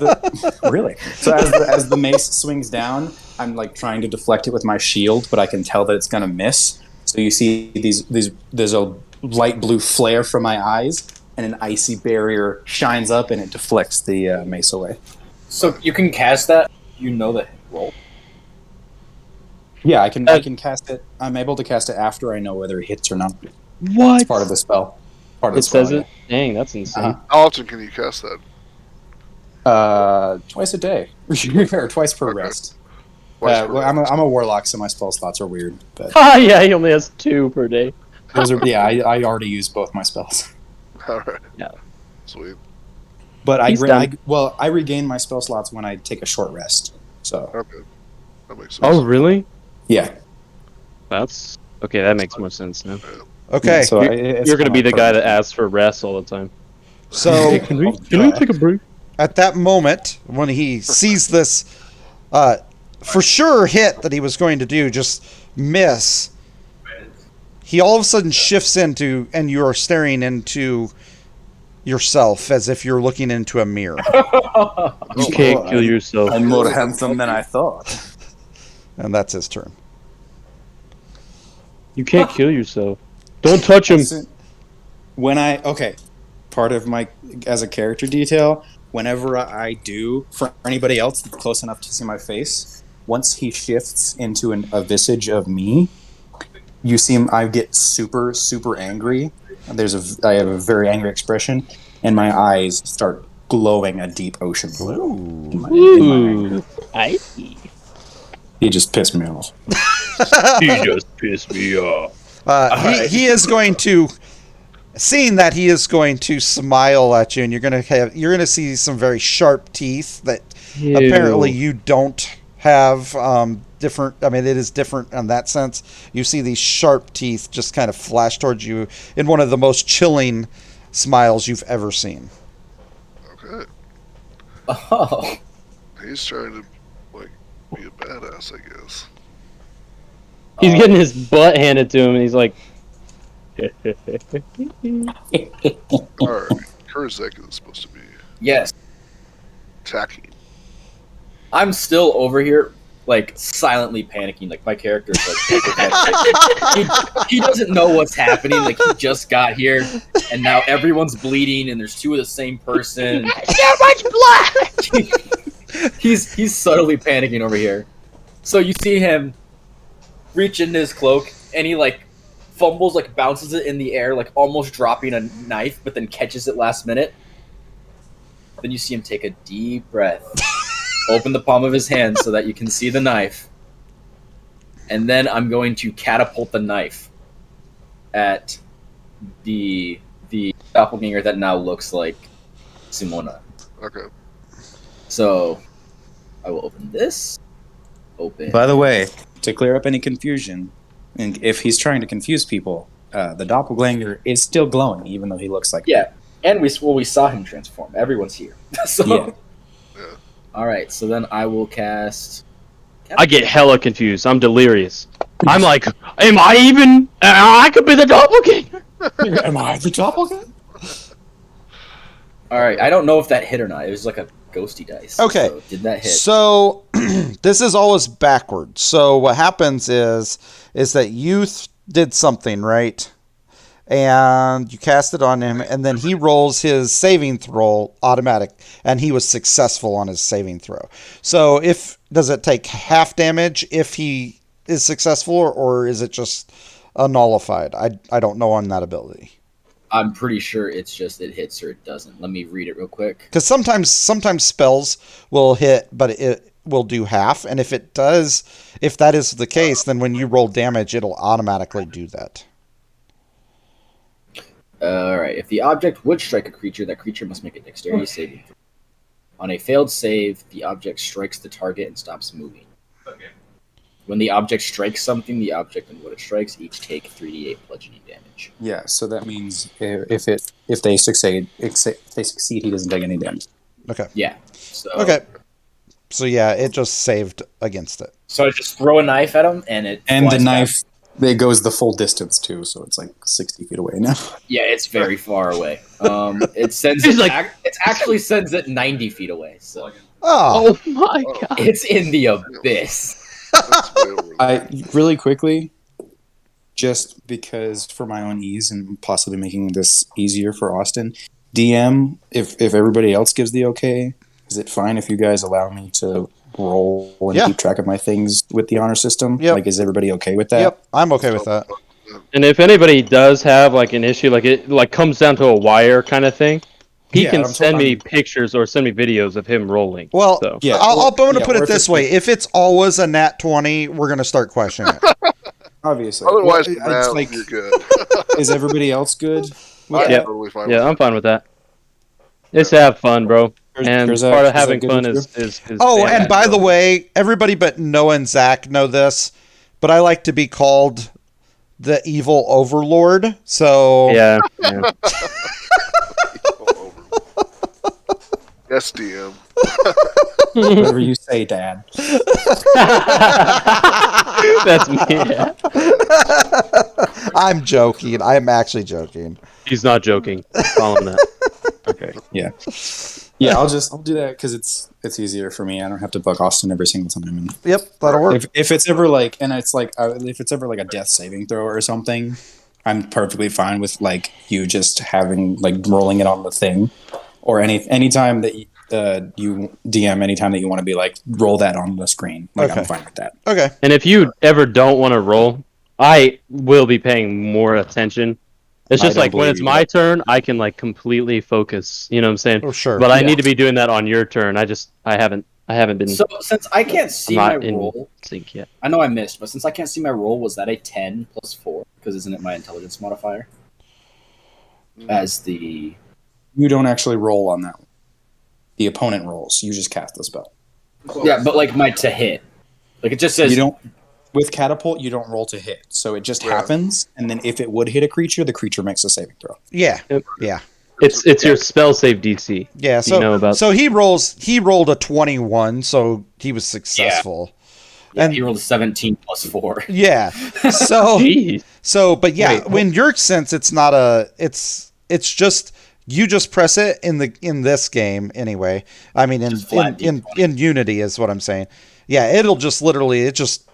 the mace swings down, I'm like trying to deflect it with my shield, but I can tell that it's going to miss. So you see there's a light blue flare from my eyes, and an icy barrier shines up, and it deflects the mace away. So you can cast that. You know the roll. Yeah, I can cast it. I'm able to cast it after I know whether it hits or not. What? It's part of the spell. Part of the It spell, says it. Dang, that's insane. Uh-huh. How often can you cast that? Twice a day, or twice per Okay. rest. Twice per Well, I'm a warlock, so my spell slots are weird. But Ah, yeah, he only has 2 per day. those are I already used both my spells. All right. Yeah. Sweet. But He's done. I regain my spell slots when I take a short rest. So Okay. That makes sense. Oh, really? yeah, That's okay. That makes more sense now. Okay. So You're gonna be the guy that asks for rest all the time. So Can we take a break? at that moment, when he sees this for sure hit that he was going to do just miss, he all of a sudden shifts into, and you are staring into yourself as if you're looking into a mirror. You can't kill yourself. I'm more handsome than I thought. And that's his turn. You can't kill yourself. Don't touch him. Part of my as a character detail, whenever I do for anybody else that's close enough to see my face, once he shifts into a visage of me, you see him. I get super angry. I have a very angry expression, and my eyes start glowing a deep ocean blue. In my anger. Ooh, icy. He just pissed me off. He just pissed me off. He is going to, seeing that, he is going to smile at you, and you're gonna see some very sharp teeth that apparently you don't have. Different. I mean, it is different in that sense. You see these sharp teeth just kind of flash towards you in one of the most chilling smiles you've ever seen. Okay. Oh. He's trying to be a badass, I guess. He's getting his butt handed to him, and he's like, Alright. Kurzek is supposed to be Yes. attacking. I'm still over here, like, silently panicking. Like, my character is, he doesn't know what's happening. Like, he just got here, and now everyone's bleeding, and there's 2 of the same person. so much blood. He's subtly panicking over here. So you see him reach into his cloak, and he, like, fumbles, like, bounces it in the air, like, almost dropping a knife, but then catches it last minute. Then you see him take a deep breath. Open the palm of his hand so that you can see the knife. And then I'm going to catapult the knife at the doppelganger that now looks like Simona. Okay. So I will open this. Open. By the way, to clear up any confusion, and if he's trying to confuse people, the doppelganger is still glowing, even though he looks like Yeah, and we saw him transform. Everyone's here. So Yeah. all right. So then I will cast. I get hella confused. I'm delirious. I'm like, am I even? I could be the doppelganger. Am I the doppelganger? All right. I don't know if that hit or not. It was like a ghosty dice. Okay. So did that hit? So this is always backwards. So what happens is that you did something, right? And you cast it on him, and then he rolls his saving throw automatic, and he was successful on his saving throw. So does it take half damage if he is successful, or is it just nullified? I don't know on that ability. I'm pretty sure it's just it hits or it doesn't. Let me read it real quick. Because sometimes spells will hit, but will do half, and if that is the case, then when you roll damage, it'll automatically do that. Alright, if the object would strike a creature, that creature must make a dexterity saving throw. On a failed save, the object strikes the target and stops moving. Okay. When the object strikes something, the object and what it strikes each take 3d8 bludgeoning damage. Yeah, so that means if they succeed, he doesn't take any damage. Okay. Yeah. So, Okay. So yeah, it just saved against it. So I just throw a knife at him, and it And the flies knife, it goes the full distance too, so it's like 60 feet away now. back. Yeah, it's very far away. It sends He's it. like- It actually sends it 90 feet away. So Oh, Oh my god. it's in the abyss. That's way over there. I really quickly, just because for my own ease and possibly making this easier for Austin, DM, if everybody else gives the okay, is it fine if you guys allow me to roll and Yeah. keep track of my things with the honor system? Yep. Like, is everybody okay with that? yep, I'm okay with that. And if anybody does have like an issue, like it like comes down to a wire kind of thing, he Yeah, can I'm send me talking- pictures or send me videos of him rolling. Well, So. Yeah, I'm going to put or it if this it's- way: if it's always a nat 20, we're going to start questioning it. Obviously. Otherwise, Well, it's now like, you're good. is everybody else good? with I'm Yeah. that? totally fine Yeah, with I'm fine with that. Just have fun, bro. And Is that- part of is that having good fun with is Oh, family. and by the way, everybody but Noah and Zach know this, but I like to be called the evil overlord. So yeah, yeah. it. Yes, DM. Whatever you say, Dad. That's me. Yeah. I'm joking. I'm actually joking. He's not joking. Call him that. Okay. Yeah, I'll do that because it's easier for me. I don't have to bug Austin every single time. And Yep, that'll work. if it's ever like, and it's like, if it's ever like a death saving throw or something, I'm perfectly fine with like you just having like rolling it on the thing, or anytime that you DM anytime that you want to be like roll that on the screen. Like Okay. I'm fine with that. Okay. And if you ever don't want to roll, I will be paying more attention. It's I just don't like when believe it's you, my but- turn, I can like completely focus. You know what I'm saying? Oh, sure. But I Yeah. need to be doing that on your turn. I haven't been. So since I can't see I'm my not in roll, sync yet. I know I missed, but since I can't see my roll, was that a 10 plus 4? Because isn't it my intelligence modifier? As the You don't actually roll on that one. The opponent rolls. You just cast the spell. yeah, but like my to hit, like it just says You don't. With catapult, you don't roll to hit, so it just Yeah. happens. And then if it would hit a creature, the creature makes a saving throw. Yeah. Yep. Yeah. It's your spell save DC. Yeah. You know about- So he rolled a 21, so he was successful. and he rolled a 17 plus 4. Yeah. So Jeez. but yeah, Wait, in your sense, it's not it's just you just press it in this game anyway. I mean, Just flat in D20. Unity is what I'm saying. Yeah, it'll just literally it just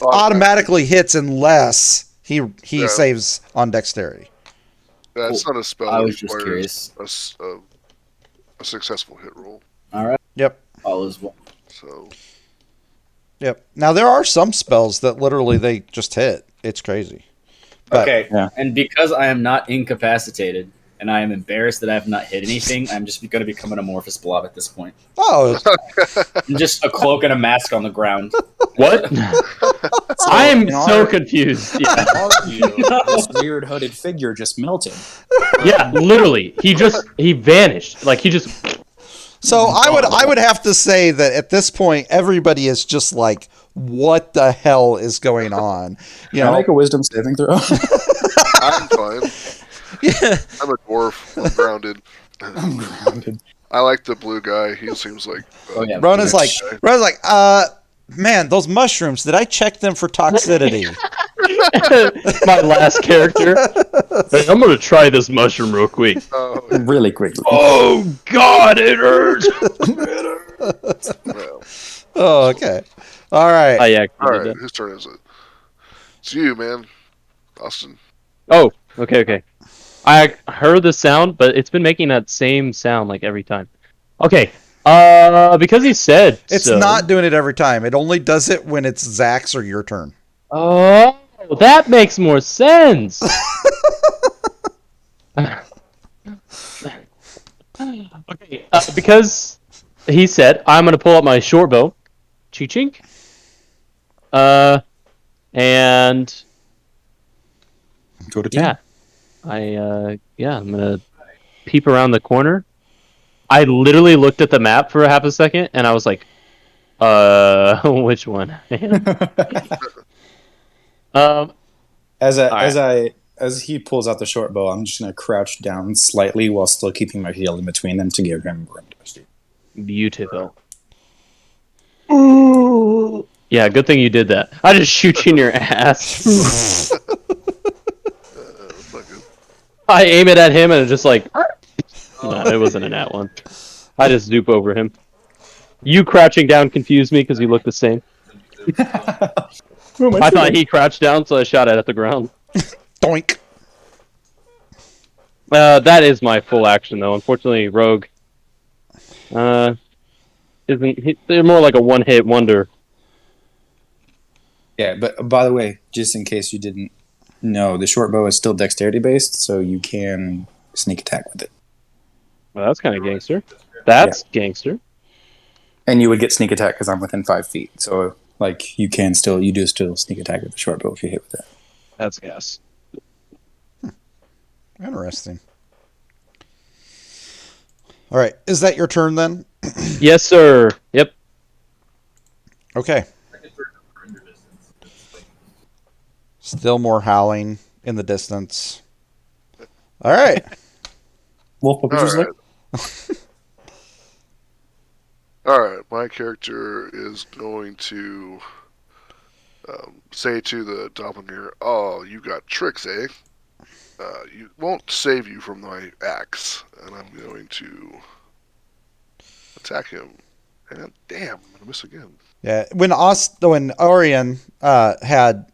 automatically hits unless he Yeah. saves on dexterity. Yeah, it's not a spell. I that was just requires curious. a successful hit roll. All right, Yep. all is well. So Yep. Now there are some spells that literally they just hit. It's crazy. But- Okay, yeah. and because I am not incapacitated, and I am embarrassed that I have not hit anything, I'm just going to become an amorphous blob at this point. Oh, I'm just a cloak and a mask on the ground. What? I am in so our- confused. Yeah. This weird hooded figure just melted. Yeah, literally. He vanished. Like he just so I would have to say that at this point everybody is just like, what the hell is going on? You Can I know, make a wisdom saving throw? I'm fine. yeah. I'm a dwarf. I'm grounded. I'm grounded. I like the blue guy. He seems like Oh yeah, Rona's like, man, those mushrooms. Did I check them for toxicity? my last character. Hey, I'm gonna try this mushroom real quick. oh, Really quickly. Oh God, it hurts. well. Oh, okay. All right. I actually All did right, that. whose turn is it? It's you, man. Austin. Oh, okay. I heard the sound, but it's been making that same sound like every time. Okay. Because he said It's so. not doing it every time. It only does it when it's Zach's or your turn. Oh, that makes more sense. Okay, because he said I'm gonna pull up my short bow Chink. And Go to 10. yeah, I'm gonna peep around the corner. I literally looked at the map for a half a second, and I was like, which one? As he pulls out the short bow, I'm just gonna crouch down slightly while still keeping my shield in between them to give him room to shoot. Beautiful. Yeah, good thing you did that. I just shoot you in your ass. Fucking I aim it at him, and it's just like, no, it wasn't an at one. I just zoop over him. You crouching down confused me because you look the same. I thought he crouched down, so I shot at the ground. Doink. That is my full action, though. Unfortunately, Rogue they're more like a one-hit wonder. Yeah, but by the way, just in case you didn't know, the short bow is still dexterity based, so you can sneak attack with it. Well, that's kind of gangster. That's gangster. And you would get sneak attack because I'm within 5 feet. So like you do still sneak attack with the short bow if you hit with that. That's gas. Interesting. All right, is that your turn then? Yes, sir. Yep. Okay. Still more howling in the distance. All right. Wolf, what would you Alright. like? Alright, my character is going to say to the doppelganger, "Oh, you got tricks, eh? You won't save you from my axe." And I'm going to attack him. And damn, I'm going to miss again. Yeah, when Orion had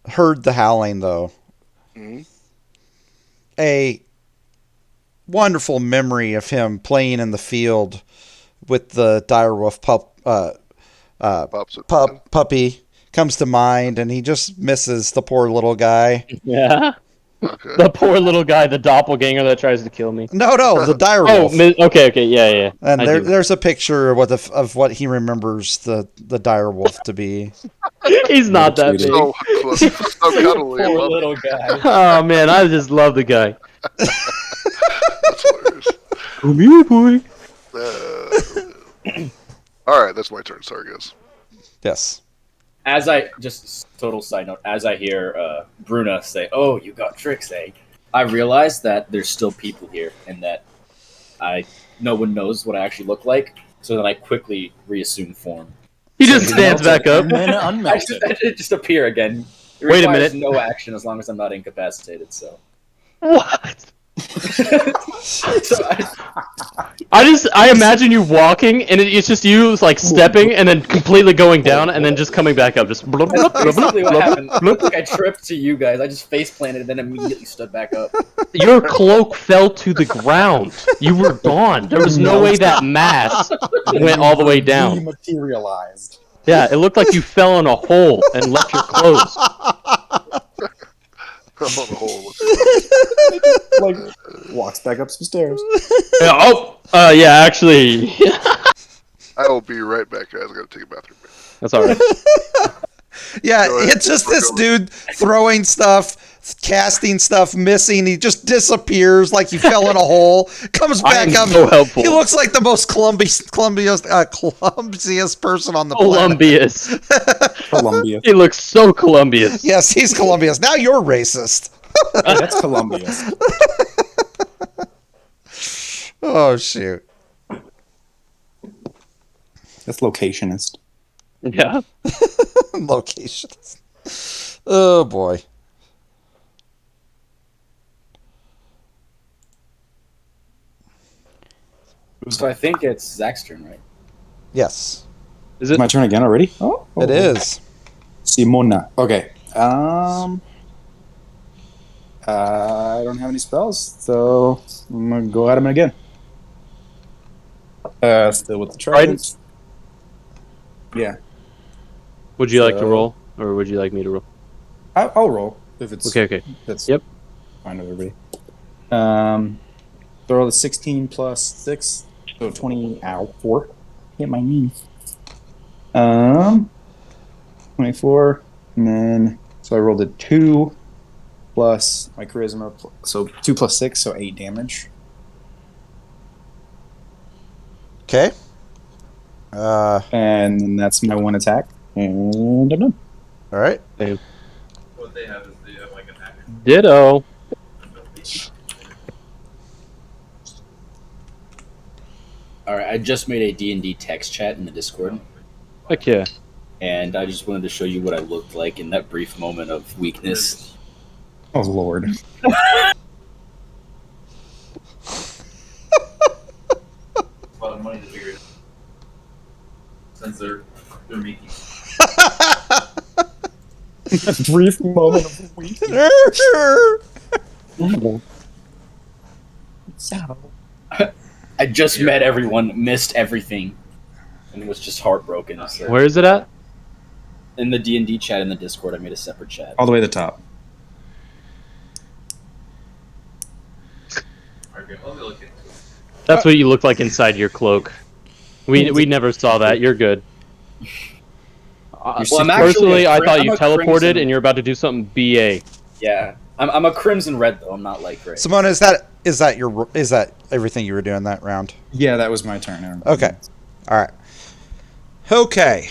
heard the howling, though, Mhm. a wonderful memory of him playing in the field with the direwolf Pops it. puppy comes to mind, and he just misses the poor little guy. Yeah. Okay. The poor little guy, the doppelganger that tries to kill me. No, the Oh, direwolf. okay, yeah. And I do. there's a picture of what he remembers the direwolf to be. He's not that big. So close. So cuddly. I Poor love it. little guy. Oh man, I just love the guy. That's hilarious. Come here, boy. Alright, that's my turn. Sorry, guys. Yes. As I just total side note, as I hear Bruna say, "Oh, you got tricks, eh?" I realize that there's still people here, and that no one knows what I actually look like. So then I quickly reassume form. He just stands back up. And then I unmelted. just appear again. It Wait a requires minute. No action as long as I'm not incapacitated. So, What? so I imagine you walking, and it's just you like stepping, and then completely going down, and then just coming back up. Just blub, blub, that's blub, blub, basically what blub, happened. blub. Like I tripped to you guys. I just face planted and then immediately stood back up. Your cloak fell to the ground. You were gone. There was no way that mass went all the way down. Dematerialized. Yeah, it looked like you fell in a hole and left your clothes. I'm on the hole. Like walks back up some stairs. Yeah, actually, I will be right back, guys. I gotta take a bathroom break. that's all right. Yeah, Go ahead. it's just this dude throwing stuff, casting stuff, missing. He just disappears like he fell in a hole. Comes I back am up. so helpful. He looks like the most clumsiest person on the planet. Columbius. Columbia. He looks so Columbius. Yes, he's Columbius. Now you're racist. That's Columbia. Oh shoot. That's locationist. Yeah. Locations. Oh boy. So I think it's Zach's turn, right? Yes, Is it? My turn again already? Oh, it is. Simona. Okay. I don't have any spells, so I'm gonna go at him again. Still with the trident. Yeah, Would you like to So- roll, or would you like me to roll? I'll roll if it's Okay. That's Yep. fine with everybody. So roll the 16 plus 6, so 20. Ow, 4. Hit my knee. 24, and then so I rolled a 2 plus my charisma, so 2 plus 6, so 8 damage. Okay. And then that's my one attack, and I'm done. All right. What they have is they have like an hacker. Ditto. All right, I just made a D&D text chat in the Discord, Heck yeah. and I just wanted to show you what I looked like in that brief moment of weakness. Oh Lord! A lot of money to figure it out. Since they're making. A brief moment of weakness. So. I just met everyone, missed everything, and was just heartbroken. So Where is it at? in the D&D chat in the Discord, I made a separate chat. All the way to the top. Okay, I'll look into it. That's what you look like inside your cloak. We never saw that. You're good. Well, I'm actually Personally, I thought I'm you a teleported crimson. and you're about to do something BA. Yeah, I'm a crimson red though. I'm not like gray. Simona, is that everything you were doing that round? Yeah, that was my turn. Okay. All right. Okay.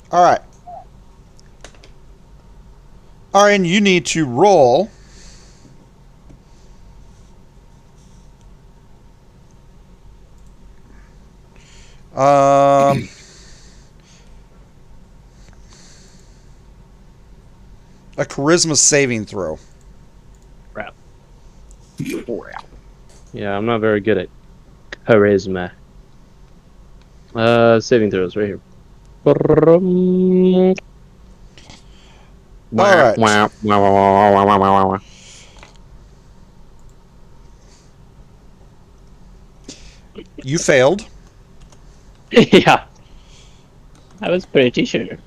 All right. Arian, you need to roll. A charisma saving throw. Crap. Yeah, I'm not very good at charisma. Saving throws right here. All right. You failed. Yeah. I was pretty sure.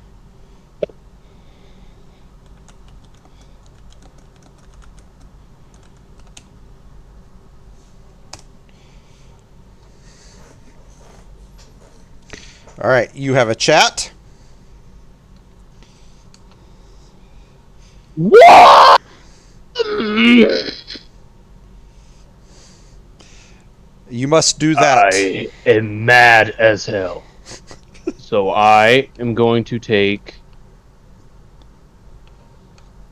All right. You have a chat. What? You must do that. I am mad as hell. So I am going to take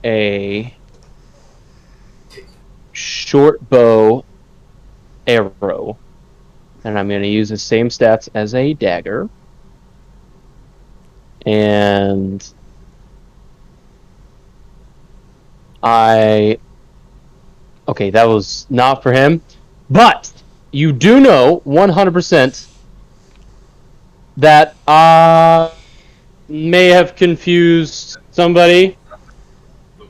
a short bow arrow, and I'm going to use the same stats as a dagger. And okay, that was not for him, but you do know 100% that I may have confused somebody,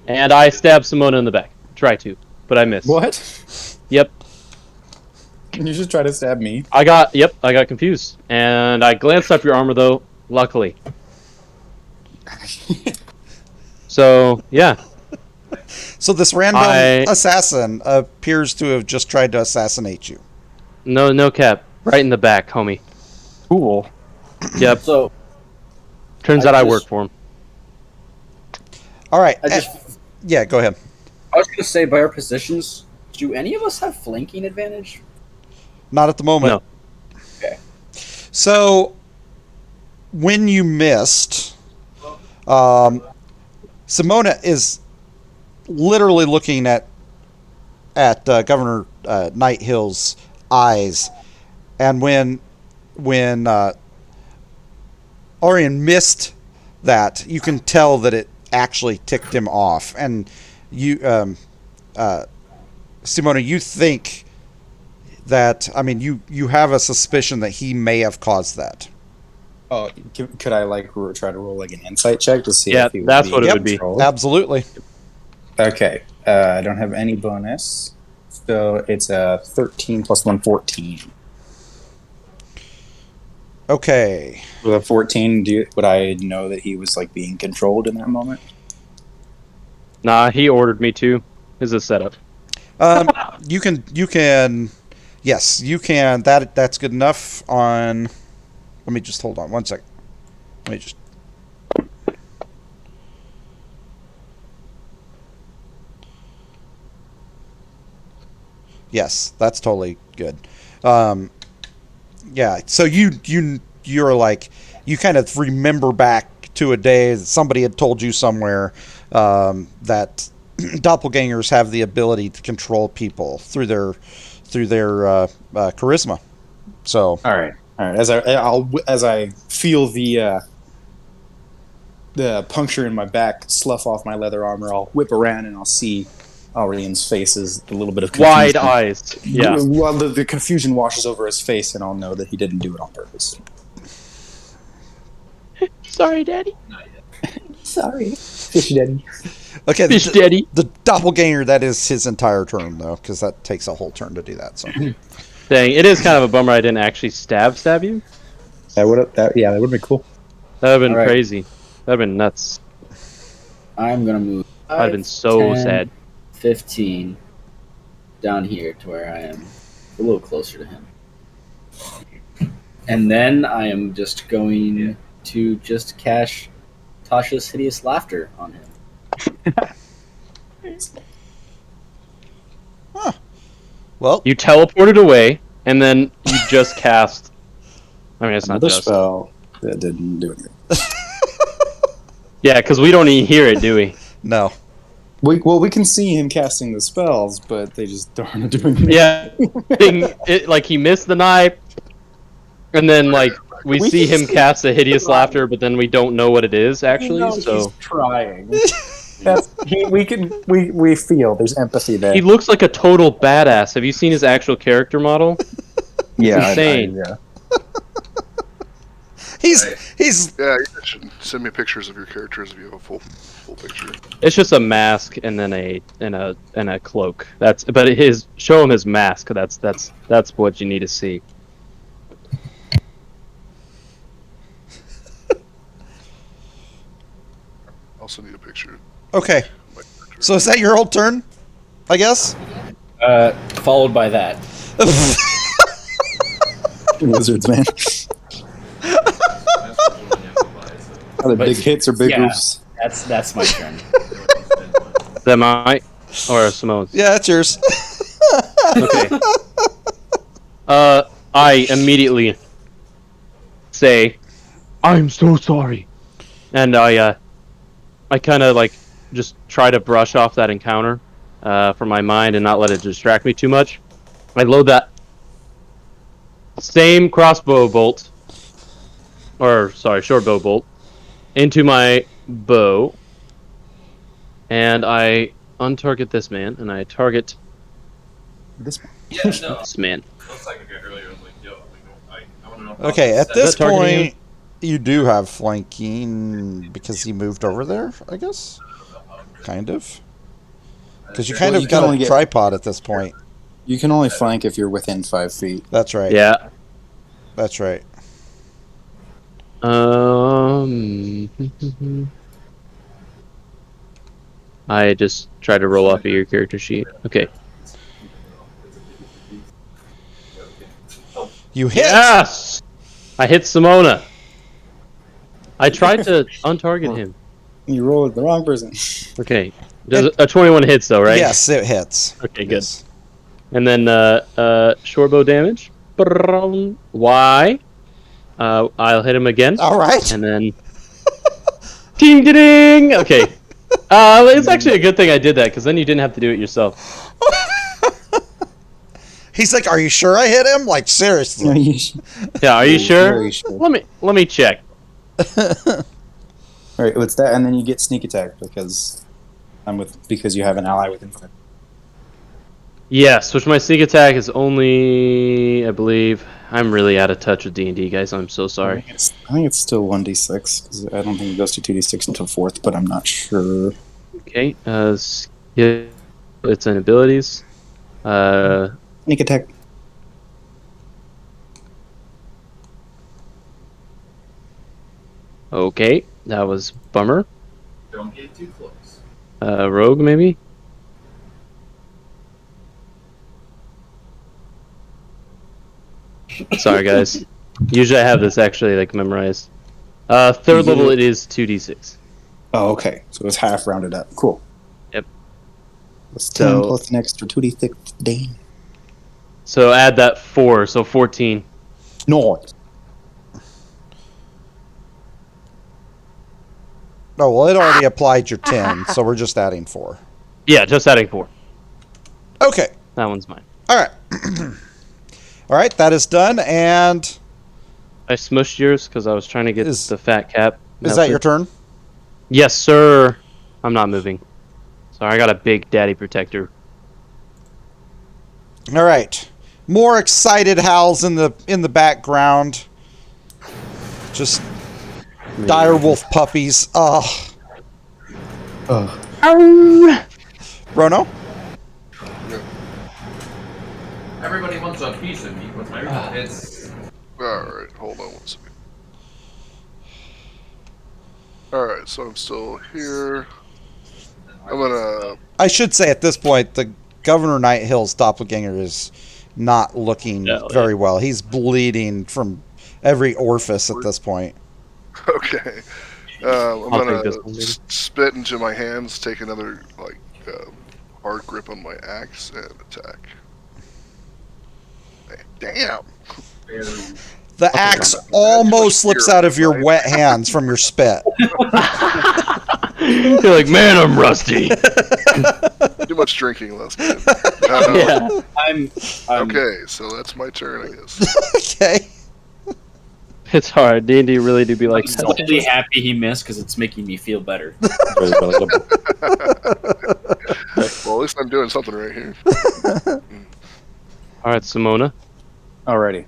and I stabbed Simona in the back. Try to, but I missed. What? Yep. You just try to stab me. I got confused, and I glanced up your armor though. Luckily. So yeah. So this random assassin appears to have just tried to assassinate you. No cap. Right in the back, homie. Cool. Yep. So Turns out I work for him. All right. I Go ahead. was gonna say, by our positions, do any of us have flanking advantage? Not at the moment. No. Okay. So when you missed, Simona is literally looking at Governor Nighthill's eyes, and when Orion missed that, you can tell that it actually ticked him off, and you, Simona, you think that, I mean, you have a suspicion that he may have caused that. Oh, could I try to roll like an insight check to see? Yeah, if he would that's be what it in would be. control? Absolutely. Okay, I don't have any bonus, so it's a 13 plus 1, 14. Okay. With a 14, would I know that he was like being controlled in that moment? Nah, he ordered me to. Is a setup. You can, yes, you can. That's good enough on. Let me just hold on 1 second. Let me just. Yes, that's totally good. Yeah, so you're like you kind of remember back to a day that somebody had told you somewhere that doppelgangers have the ability to control people through their charisma. So All right. As I feel the puncture in my back slough off my leather armor, I'll whip around and I'll see Aurian's face is a little bit of confusion. Wide eyes. Yeah. Well, the confusion washes over his face, and I'll know that he didn't do it on purpose. Sorry, Daddy. Sorry, fish daddy. okay, Fish Daddy. the doppelganger, that is his entire turn though, because that takes a whole turn to do that. So Dang, it is kind of a bummer I didn't actually stab you. That would have been cool. That would have been All right. crazy. That would have been nuts. I'm gonna move. I'd have been so 10, sad. 15 down here to where I am a little closer to him. And then I am just going to just cash Tasha's hideous laughter on him. well, You teleported away, and then you just cast. I mean, it's not Another just. spell that didn't do anything. Yeah, because we don't even hear it, do we? no. We can see him casting the spells, but they just aren't doing anything. Yeah, like he missed the knife, and then like we see him cast a hideous laughter, but then we don't know what it is actually. So he's trying. We feel there's empathy there. he looks like a total badass. Have you seen his actual character model? yeah, insane. yeah. He's Yeah, you should send me pictures of your characters if you have a full picture. It's just a mask and then a cloak. Show him his mask. That's what you need to see. I also need a picture. okay. So is that your whole turn? I guess. Followed by that. Wizards, man. Are they big hits or big yeah. roofs? That's my turn. Is that mine or Simone's? Yeah, it's yours. Okay. I immediately say, "I'm so sorry," and I kind of like just try to brush off that encounter from my mind and not let it distract me too much. I load that same crossbow bolt, or sorry, short bow bolt, into my bow, and I untarget this man, and I target This Yeah, no. this man. Looks like a guy earlier. I was like, yo, I want to know. If Okay, at this targeting point, you do have flanking because he moved over there, I guess? Kind of. Because you kind Well, of you can got only a get- tripod at this point. You can only flank if you're within 5 feet. That's right. Yeah. That's right. I just try to roll off of your character sheet. Okay. You hit! Yes! I hit Simona. I tried to untarget him. You rolled the wrong person. Okay. Does a 21 hits though, right? Yes, it hits. Okay, good. Yes. And then short bow damage. Y. I'll hit him again. All right. And then ding ding ding. Okay. It's actually a good thing I did that because then you didn't have to do it yourself. He's like, "Are you sure I hit him?" Like, seriously. Yeah, are you sure? Very sure. Let me check. Alright, what's that? And then you get sneak attack because you have an ally within 5. Yes, which my sneak attack is only, I believe. I'm really out of touch with D&D, guys. I'm so sorry. I think it's still 1d6 because I don't think it goes to 2d6 until 4th, but I'm not sure. Okay. Skill, it's in abilities. Sneak attack. Okay, that was bummer. Don't get too close. Rogue, maybe? Sorry, guys. Usually I have this actually, like, memorized. Third level, it is 2d6. Oh, okay. So it's half rounded up. Cool. Yep. Plus 10 So- plus an extra 2d6 dang. So add that 4, so 14. No. Oh, well, it already applied your 10, so we're just adding 4. Yeah, just adding 4. Okay. That one's mine. All right. All right, that is done, and I smushed yours because I was trying to get Is- the fat cap. is that your turn? Yes, sir. I'm not moving. Sorry, I got a big daddy protector. All right. More excited howls in the background. Just dire wolf puppies. Oh, Rono? Everybody wants a piece of me. What's my result? It's Alright, hold on one second. Alright, so I'm still here. I'm gonna... I should say at this point, the Governor Nighthill's doppelganger is not looking very well. He's bleeding from every orifice at this point. Okay. I'm I'll take this gonna one, baby. spit into my hands, take another, hard grip on my axe, and attack. Damn! The axe almost slips out of your wet hands from your spit. You're like, man, I'm rusty. Too much drinking last night. Yeah. I'm Okay, so that's my turn, I guess. Okay. It's hard. D&D really do be like that. slightly happy he missed because it's making me feel better. Well, at least I'm doing something right here. All right, Simona. Alrighty.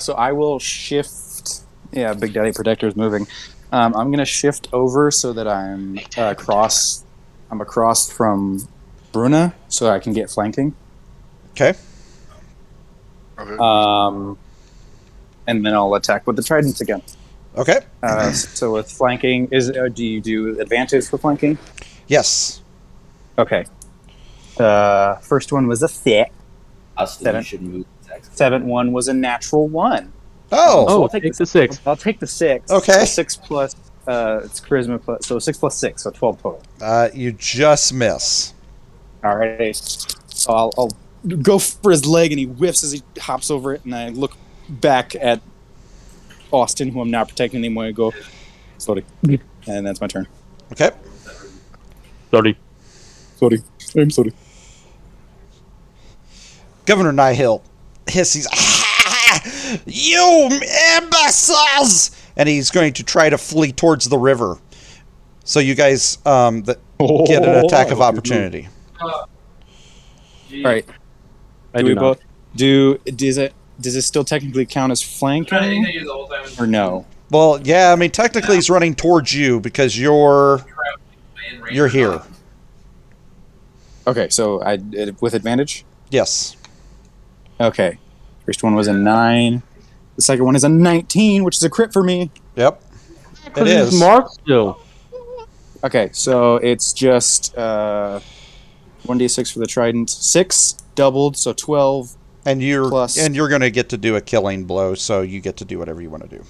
So I will shift. Yeah, Big Daddy Protector is moving. I'm going to shift over so that I'm across. I'm across from Bruna, so I can get flanking. Okay. Okay. And then I'll attack with the tridents again. Okay. So with flanking, do you do advantage for flanking? Yes. Okay. First one was a 6. Austin, you should move. Seventh one was a natural 1. Oh. Oh, I'll take take the 6. I'll take the 6. Okay. So 6 plus it's charisma plus, so 6 plus 6, so 12 total. You just miss. All right. So I'll go for his leg, and he whiffs as he hops over it, and I look back at Austin, who I'm not protecting anymore, and go, sorry. And that's my turn. Okay. Sorry. Sorry. I'm sorry. Governor Nighthill hisses, "Ah, you imbeciles!" And he's going to try to flee towards the river. So you guys get an attack of opportunity. All right. I do not. Does it still technically count as flanking you the whole time. or no? Well, yeah, I mean, technically he's running towards you because you're here. Okay, so with advantage. Yes. Okay. First one was a 9. The second one is a 19, which is a crit for me. Yep. It is. Mark still. Okay, so it's just 1d6 for the trident. 6 doubled, so 12. And you're Plus- going to get to do a killing blow, so you get to do whatever you want to do.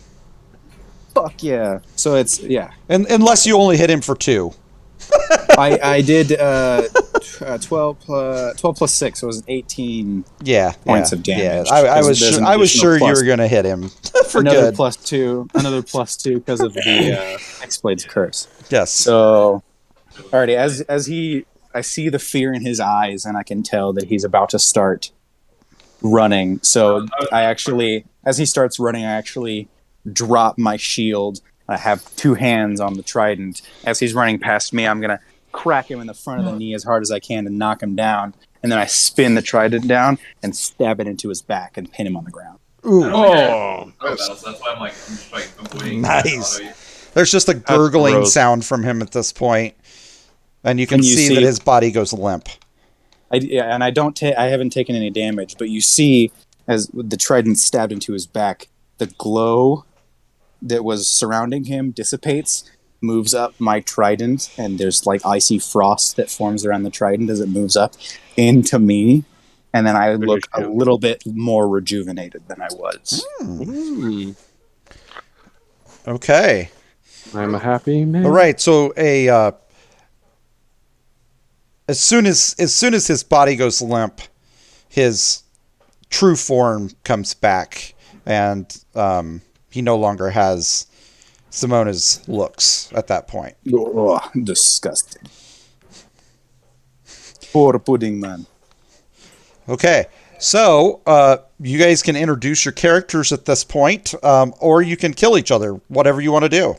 Fuck yeah. So it's, yeah. And unless you only hit him for 2. I did 12 plus 6, so it was 18 points of damage. Yeah, I was There's an I was additional sure you plus- were going to hit him for another good. another plus 2 because of the X-Blade's curse. Yes. So, alrighty, I see the fear in his eyes, and I can tell that he's about to start running. So as he starts running, I actually drop my shield. I have 2 hands on the trident. As he's running past me, I'm going to crack him in the front of the knee as hard as I can to knock him down. And then I spin the trident down and stab it into his back and pin him on the ground. Ooh. Oh. So that's why I'm just like avoiding. Nice. There's just a gurgling gross. sound from him at this point, and you can And you see see- that his body goes limp. I haven't taken any damage, but you see as the trident stabbed into his back, the glow that was surrounding him dissipates, moves up my trident, and there's like icy frost that forms around the trident as it moves up into me, and then I look a little bit more rejuvenated than I was. Okay. I'm a happy man. All right. So as soon as his body goes limp, his true form comes back, and he no longer has Simona's looks at that point. Oh, disgusting. Poor pudding man. Okay, so you guys can introduce your characters at this point, or you can kill each other, whatever you want to do.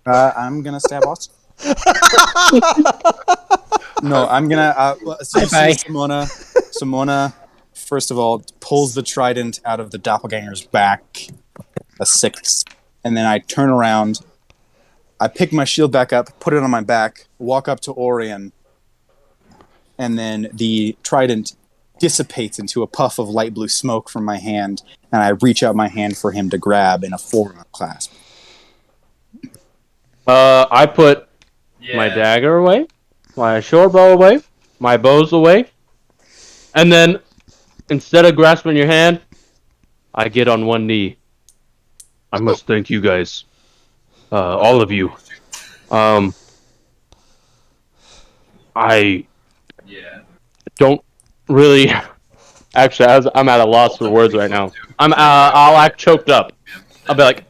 I'm gonna stab Austin. No, I'm gonna. So Simona, first of all, pulls the trident out of the doppelganger's back, a 6, and then I turn around. I pick my shield back up, put it on my back, walk up to Orion, and then the trident dissipates into a puff of light blue smoke from my hand, and I reach out my hand for him to grab in a forearm clasp. I put my dagger away, my short bow away, my bows away, and then instead of grasping your hand, I get on one knee. I must thank you guys, all of you. I don't really. Actually, I'm at a loss for words right now. I'll act choked up. I'll be like,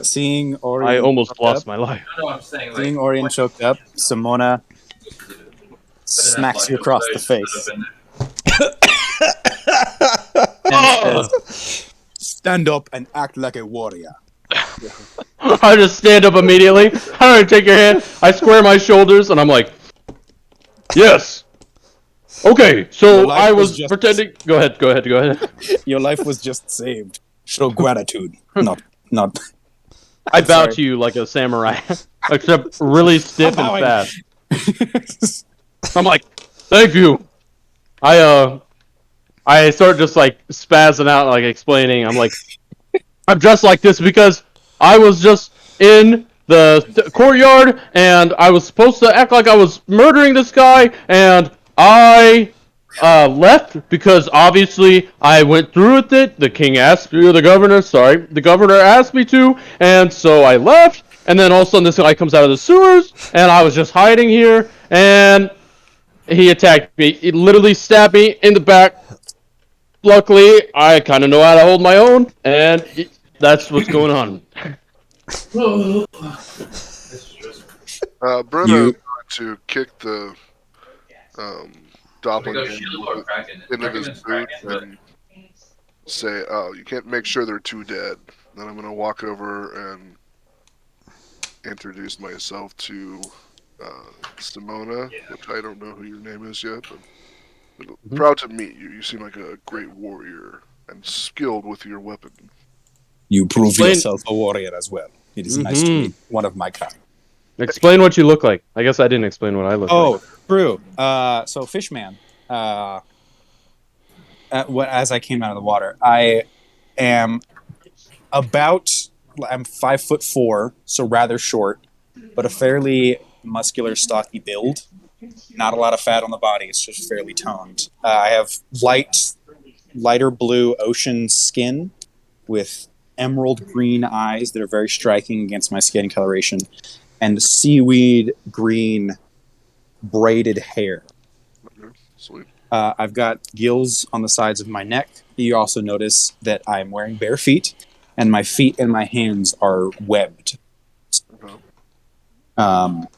Seeing Orion, I almost lost my life. seeing Orion choked up, Simona smacks you across the face. And says, "Stand up and act like a warrior." I just stand up immediately. I don't take your hand. I square my shoulders and I'm like, yes. Okay, so I was pretending. Go ahead. Your life was just saved. Show gratitude, not. I bow to you like a samurai, except really stiff and fast. I'm like, thank you. I start just like spazzing out, like explaining. I'm like, I'm dressed like this because I was just in the courtyard and I was supposed to act like I was murdering this guy, and I left because obviously I went through with it. The king asked me, the governor asked me to, and so I left. And then all of a sudden this guy comes out of the sewers, and I was just hiding here, and he attacked me. He literally stabbed me in the back. Luckily, I kind of know how to hold my own, and that's what's going on. Brenna is going to kick the doppelganger into his boot and say, "Oh, you can't make sure they're two dead." Then I'm going to walk over and introduce myself to Simona, which I don't know who your name is yet, but proud to meet you. You seem like a great warrior and skilled with your weapon. You prove yourself a warrior as well. It is nice to meet one of my kind. Explain what you look like. I guess I didn't explain what I look like. Oh, true. So Fishman, as I came out of the water, I'm 5'4", so rather short, but a fairly muscular, stocky build. Not a lot of fat on the body. It's just fairly toned. I have lighter blue ocean skin with emerald green eyes that are very striking against my skin coloration, and seaweed green braided hair. Okay, sweet. I've got gills on the sides of my neck. You also notice that I'm wearing bare feet, and my feet and my hands are webbed. Okay. Kind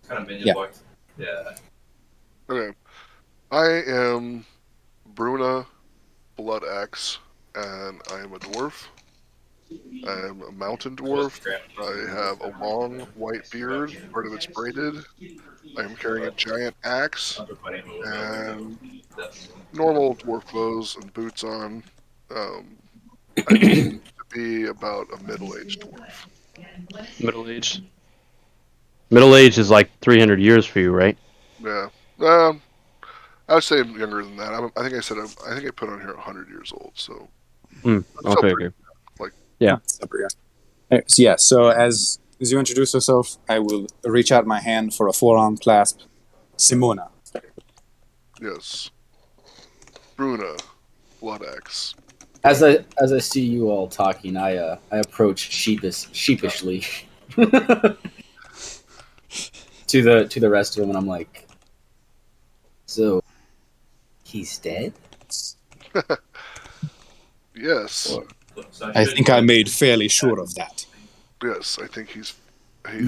of minion boy. Yeah. Okay. I am Bruna Bloodaxe, and I am a dwarf. I am a mountain dwarf. I have a long white beard, part of it's braided. I am carrying a giant axe and normal dwarf clothes and boots on. I need to be about a middle-aged dwarf. Middle-aged? Middle-aged is like 300 years for you, right? Yeah. I would say younger than that. I think I put on here 100 years old. So Okay, okay. Yeah. Supper, yeah. So as you introduce yourself, I will reach out my hand for a forearm clasp. Simona. Yes. Bruna. Blood Axe. As I see you all talking, I approach sheepishly to the rest of them, and I'm like, "So he's dead?" Yes. Or, I think I made fairly sure of that. Yes, I think he's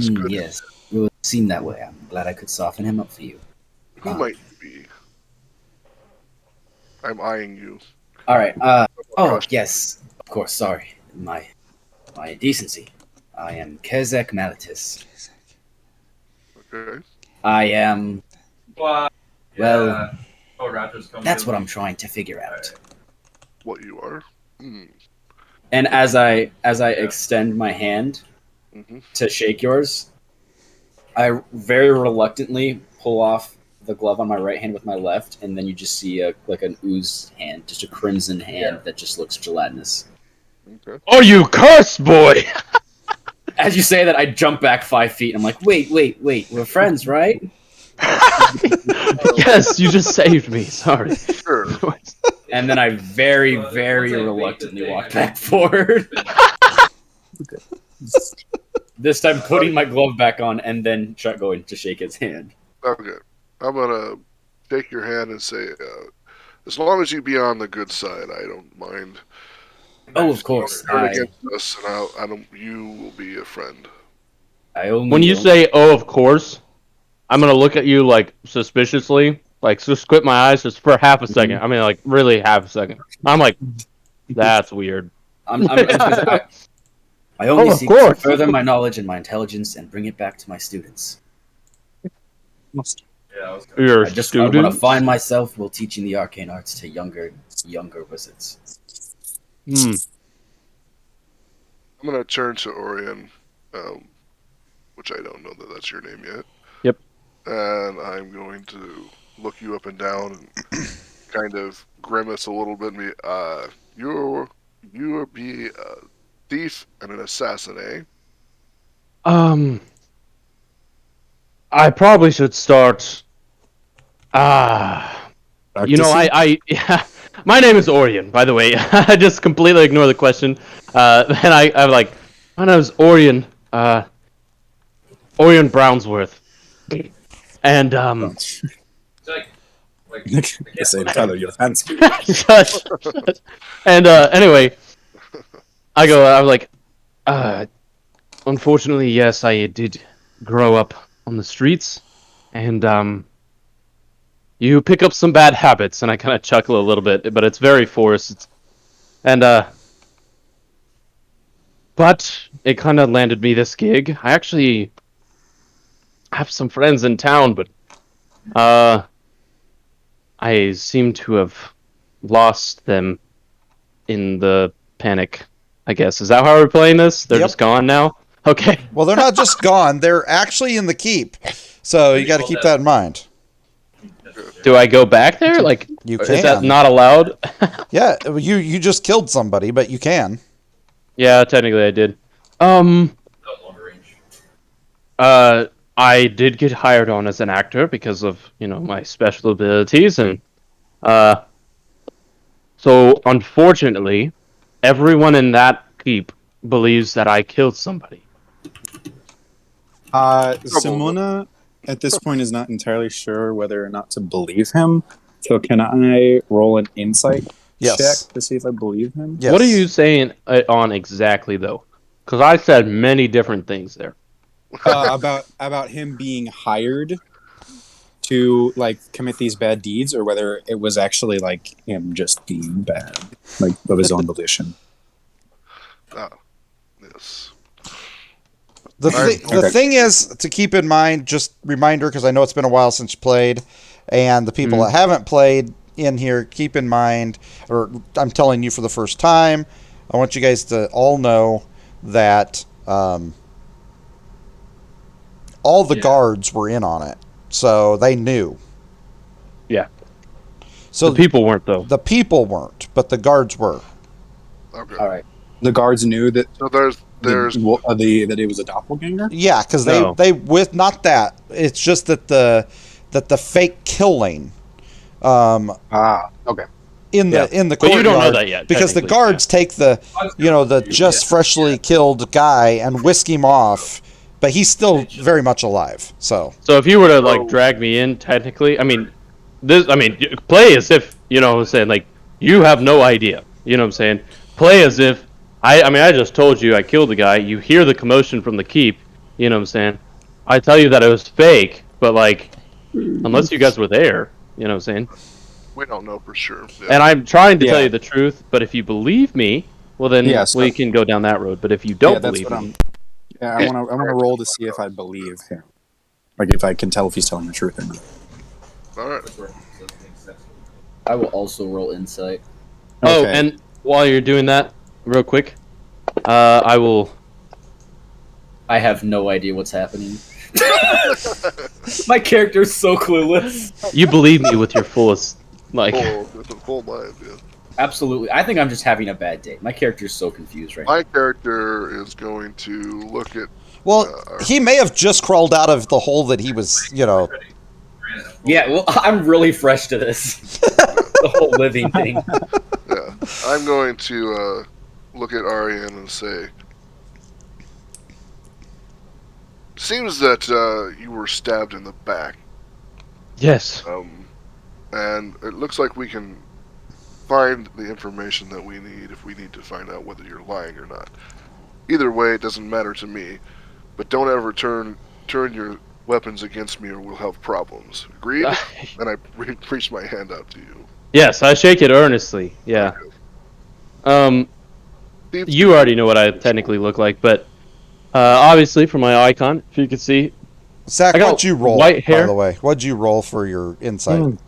good. yes, it would seem that way. I'm glad I could soften him up for you. Who might be? I'm eyeing you. All right. Oh Gosh. yes, of course. Sorry, my decency. I am Kezek Malitus. Okay. I am. Well, Well, oh, Raptors coming that's in. what I'm trying to figure out. What you are? And as I extend my hand Mm-hmm. to shake yours, I very reluctantly pull off the glove on my right hand with my left, and then you just see like an ooze hand, just a crimson hand that just looks gelatinous. Okay. Oh, you cursed boy! As you say that, I jump back 5 feet. And I'm like, wait, we're friends, right? Yes, you just saved me. Sorry. Sure. And then I very, very reluctantly walk back forward. This time, putting my glove back on, and then going to shake his hand. Okay. I'm gonna take your hand and say, as long as you be on the good side, I don't mind. Oh, of course. Turn against us, and I don't. You will be a friend. I only When you say, "Oh, of course," I'm gonna look at you like suspiciously, like just squint my eyes just for half a second. I mean, like really half a second. I'm like, that's weird. I only Oh, of seek to course. further my knowledge and my intelligence and bring it back to my students. Yeah, I was You're I a just want student. to find myself while teaching the arcane arts to younger wizards. Hmm. I'm gonna turn to Orion, which I don't know that that's your name yet. Yep. And I'm going to look you up and down and kind of grimace a little bit. And be, you be a thief and an assassin, eh? I probably should start. You know, yeah. My name is Orion, by the way. I just completely ignore the question. And I'm like, my name is Orion. Orion Brownsworth. And It's like The same color, your fancy. shush. And anyway, I'm like, unfortunately, yes, I did grow up on the streets, and you pick up some bad habits, and I kind of chuckle a little bit, but it's very forced. And but it kind of landed me this gig. I actually have some friends in town, but I seem to have lost them in the panic, I guess. Is that how we're playing this? They're Yep. just gone now? Okay. Well, they're not just gone; they're actually in the keep. So you got to keep that in mind. Do I go back there? Like, You is that can. not allowed? Yeah, you just killed somebody, but you can. Yeah, technically I did. I did get hired on as an actor because of, my special abilities, and so unfortunately, everyone in that keep believes that I killed somebody. Simona, at this point, is not entirely sure whether or not to believe him. So can I roll an insight Yes. check to see if I believe him? Yes. What are you saying on exactly, though? Because I said many different things there. About him being hired to commit these bad deeds, or whether it was actually him just being bad, of his own volition. Yes. The thing is to keep in mind, just reminder, because I know it's been a while since you played, and the people that haven't played in here, keep in mind, or I'm telling you for the first time, I want you guys to all know that all the guards were in on it, so they knew. Yeah. So The people weren't, though. The people weren't, but the guards were. Okay. All right. The guards knew that So there's that it was a doppelganger. Yeah, because No. they with not that. It's just that the fake killing Okay. in the Yeah. in the But you courtyard, don't know that yet, because the technically, guards take the the just freshly killed guy and whisk him off, but he's still very much alive. So So if you were to like Oh. drag me in, technically, play as if what I'm saying, like you have no idea. You know what I'm saying? Play as if I just told you I killed the guy. You hear the commotion from the keep. You know what I'm saying? I tell you that it was fake, but like unless you guys were there, you know what I'm saying? we don't know for sure. Yeah. And I'm trying to tell Yeah. you the truth, but if you believe me, well then Yeah, so- we can go down that road. But if you don't Yeah, that's believe what me, Yeah, I want to roll to see if I believe him, like if I can tell if he's telling the truth or not. All right. I will also roll insight. Oh, Okay. and while you're doing that, real quick, I will. I have no idea what's happening. My character's so clueless. You believe me with your fullest, like. With a full mind. Yeah. Absolutely. I think I'm just having a bad day. My character's so confused right now. My character is going to look at. he may have just crawled out of the hole that he was. Yeah, well, I'm really fresh to this. The whole living thing. Yeah, I'm going to look at Ariane and say, seems that you were stabbed in the back, Yes. and it looks like we can find the information that we need if we need to find out whether you're lying or not. Either way, it doesn't matter to me, but don't ever turn your weapons against me or we'll have problems. Agreed? And I reach my hand out to you. Yes, I shake it earnestly. Yeah. You already know what I technically look like, but obviously from my icon, if you can see, Zach, I got what'd you roll? white hair. By the way, what'd you roll for your insight?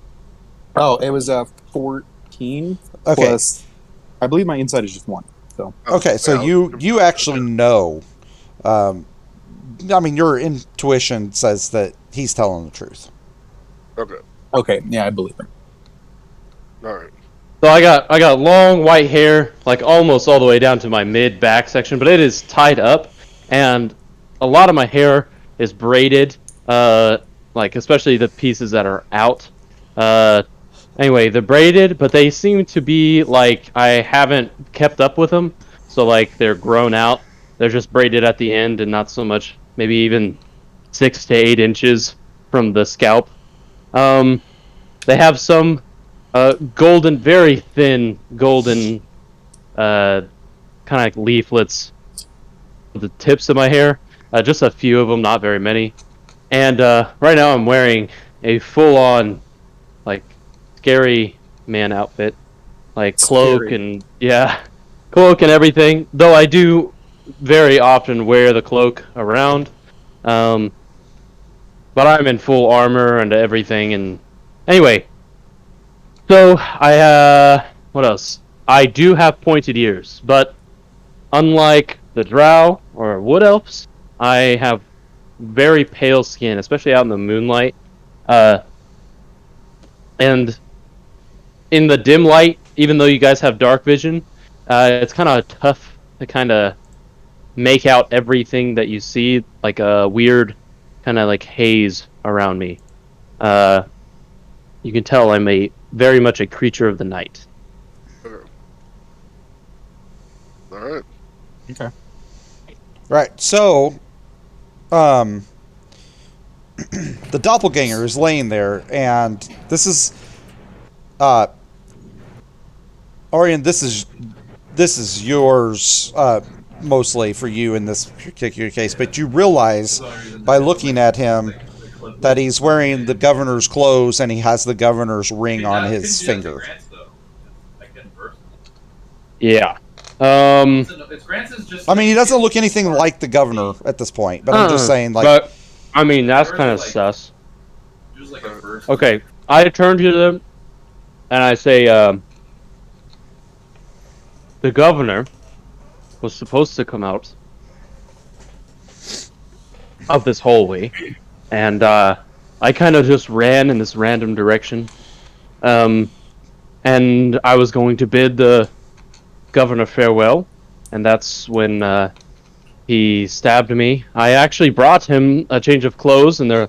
Oh, it was 14 Okay. plus. I believe my insight is just 1. So Okay, so you actually know. Your intuition says that he's telling the truth. Okay. yeah, I believe him. All right. So I got long white hair, like almost all the way down to my mid back section, but it is tied up, and a lot of my hair is braided, like especially the pieces that are out. Anyway, they're braided, but they seem to be like I haven't kept up with them, so like they're grown out. They're just braided at the end and not so much, maybe even 6 to 8 inches from the scalp. They have some golden, very thin golden, kind of like leaflets at the tips of my hair. Just a few of them, not very many. And right now I'm wearing a full-on, like, scary man outfit. Like, cloak and everything. Though I do very often wear the cloak around. But I'm in full armor and everything. And anyway, so what else? I do have pointed ears, but unlike the drow or wood elves, I have very pale skin, especially out in the moonlight. And in the dim light, even though you guys have dark vision, it's kind of tough to kind of make out everything that you see, like a weird kind of like haze around me. You can tell I'm very much a creature of the night. Okay. All right. Okay. Right. So, the doppelganger is laying there, and this is, Orion. This is yours, mostly for you in this particular case. But you realize by looking at him that he's wearing the governor's clothes and he has the governor's ring on his finger. Yeah. He doesn't look anything like the governor at this point, but I'm just saying, like. But, that's kind of sus. Okay, I turn to them, and I say, the governor was supposed to come out of this hallway, and I kind of just ran in this random direction, and I was going to bid the Governor farewell, and that's when he stabbed me. I actually brought him a change of clothes, and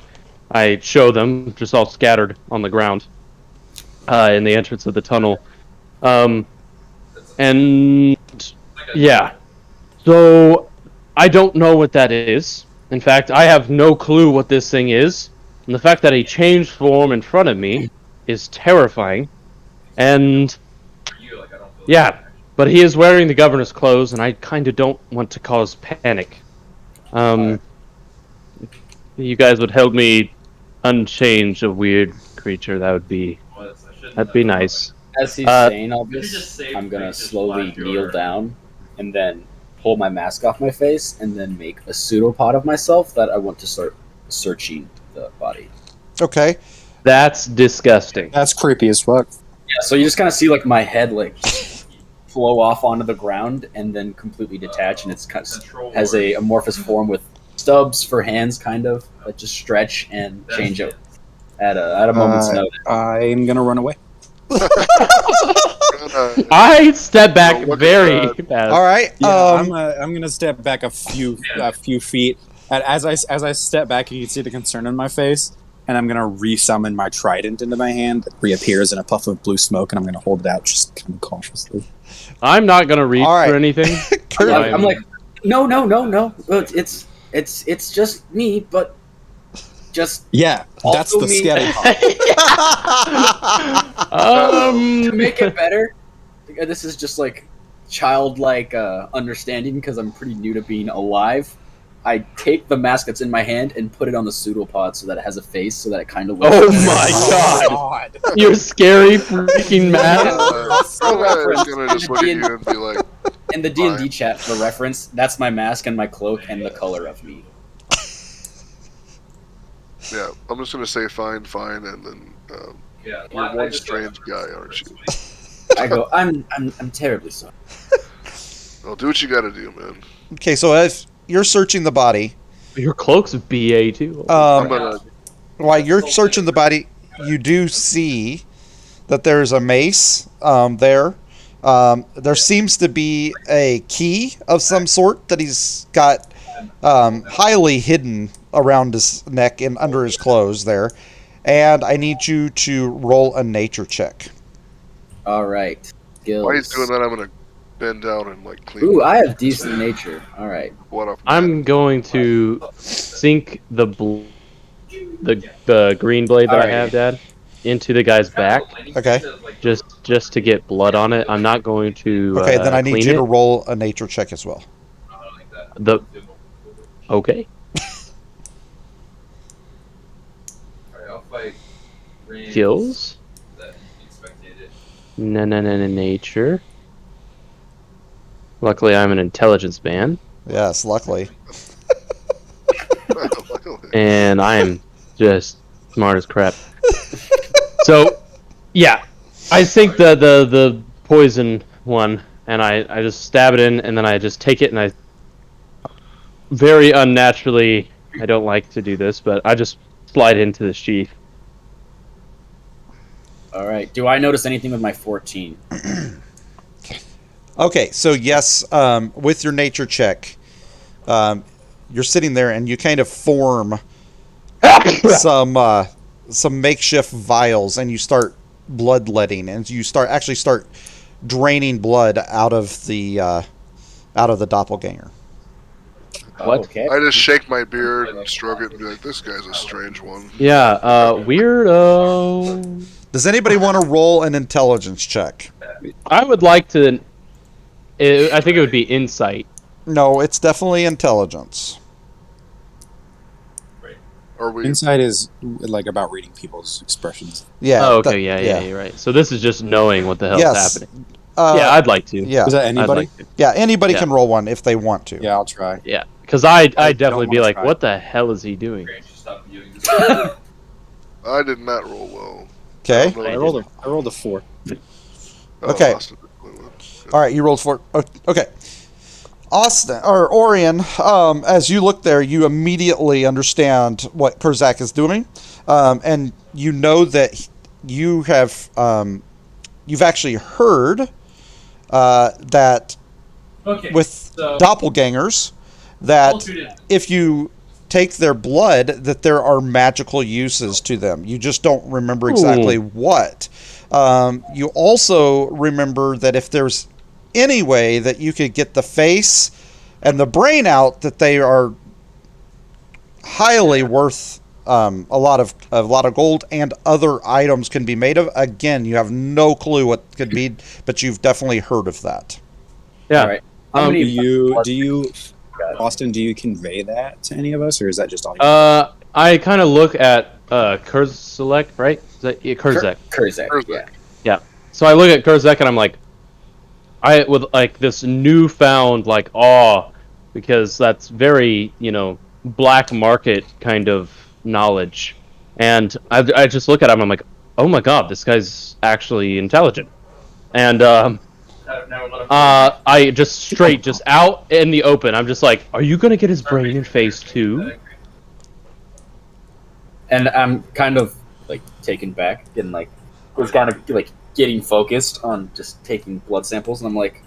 I show them just all scattered on the ground in the entrance of the tunnel. And yeah, so I don't know what that is. In fact, I have no clue what this thing is. And the fact that he changed form in front of me is terrifying. And yeah, but he is wearing the governor's clothes, and I kind of don't want to cause panic. You guys would help me unchange a weird creature. That'd be nice. As he's saying all this, I'm gonna slowly kneel down and then pull my mask off my face and then make a pseudopod of myself that I want to start searching the body. Okay. That's disgusting. That's creepy as fuck. Yeah, so you just kind of see like my head like flow off onto the ground and then completely detach, and it's kind of has a amorphous form with stubs for hands, kind of that just stretch and change out at a moment's notice. I'm gonna run away. I step back Look at very that. fast. All right. Yeah, I'm gonna step back a few feet. And as I step back, you can see the concern in my face, and I'm gonna resummon my trident into my hand. It reappears in a puff of blue smoke, and I'm gonna hold it out just kind of cautiously. I'm not gonna reach All right. for anything. I'm like, no. It's just me, but just Yeah, that's Also the me. scary part. to make it better. This is just like childlike understanding because I'm pretty new to being alive. I take the mask that's in my hand and put it on the pseudopod so that it has a face, so that it kind of looks. Oh my god! Your scary freaking mask. Somebody's gonna just look at you and be like, In the D&D chat, for reference, that's my mask and my cloak and the color of me. yeah, I'm just gonna say fine, and then you're one strange guy, aren't you? I go, I'm terribly sorry. Well, do what you gotta do, man. Okay, so if you're searching the body, Your cloak's BA too. I'm gonna. while you're searching the body, you do see that there's a mace there. There seems to be a key of some sort that he's got highly hidden around his neck and under his clothes there. And I need you to roll a nature check. All right. Skills. While he's doing that, I'm gonna bend down and like clean. Ooh, I have decent nature. All right. What up? I'm going to sink the green blade that I have, Dad, into the guy's back, Okay. just to get blood on it. I'm not going to. Okay, then I need clean you it. to roll a nature check as well. Okay. Skills. No, nature. Luckily, I'm an intelligence man, Yes, luckily. and I am just smart as crap. So, yeah, I sink the poison one, and I just stab it in, and then I just take it, and I very unnaturally, I don't like to do this, but I just slide into the sheath. All right. Do I notice anything with my 14? Okay, so yes, with your nature check, you're sitting there and you kind of form some makeshift vials, and you start bloodletting, and you start draining blood out of the doppelganger. What? Okay. I just shake my beard and stroke it and be like, "This guy's a strange one." Yeah, weirdo. Does anybody want to roll an intelligence check? I would like to. I think it would be insight. No, it's definitely intelligence. Are we? Insight is like about reading people's expressions. Yeah. Oh, okay, yeah, you're right. So this is just knowing what the hell's Yes. happening. Uh, Yeah, I'd like to. yeah. Is that I'd anybody? like to. Yeah, anybody Yeah. can roll one if they want to. Yeah, I'll try. Yeah, because I'd don't definitely be wanna like, try. what the hell is he doing? I did not roll well. Okay. I rolled a 4. Okay. Austin did really well. All right, you rolled 4. Okay. Austin or Orion, as you look there, you immediately understand what Kurzak is doing, and you know that you have you've actually heard that Okay. with so doppelgangers, I'll that tune in. if you take their blood, that there are magical uses to them. You just don't remember exactly what. You also remember that if there's any way that you could get the face and the brain out, that they are highly worth a lot of gold, and other items can be made of. Again, you have no clue what could be, but you've definitely heard of that. Yeah. All right. How Do many? you, Austin? Do you convey that to any of us, or is that just all? I kind of look at Kurzek, right? Is that Kurzek? Kurzek. Kurzek. Yeah. Yeah. So I look at Kurzek and I'm like, with like this newfound like awe, because that's very, black market kind of knowledge, and I just look at him. I'm like, oh my god, this guy's actually intelligent, and Now let him I just straight just out in the open. I'm just like, are you gonna get his brain and face too? And I'm kind of like taken back and like was kind of like getting focused on just taking blood samples, and I'm like,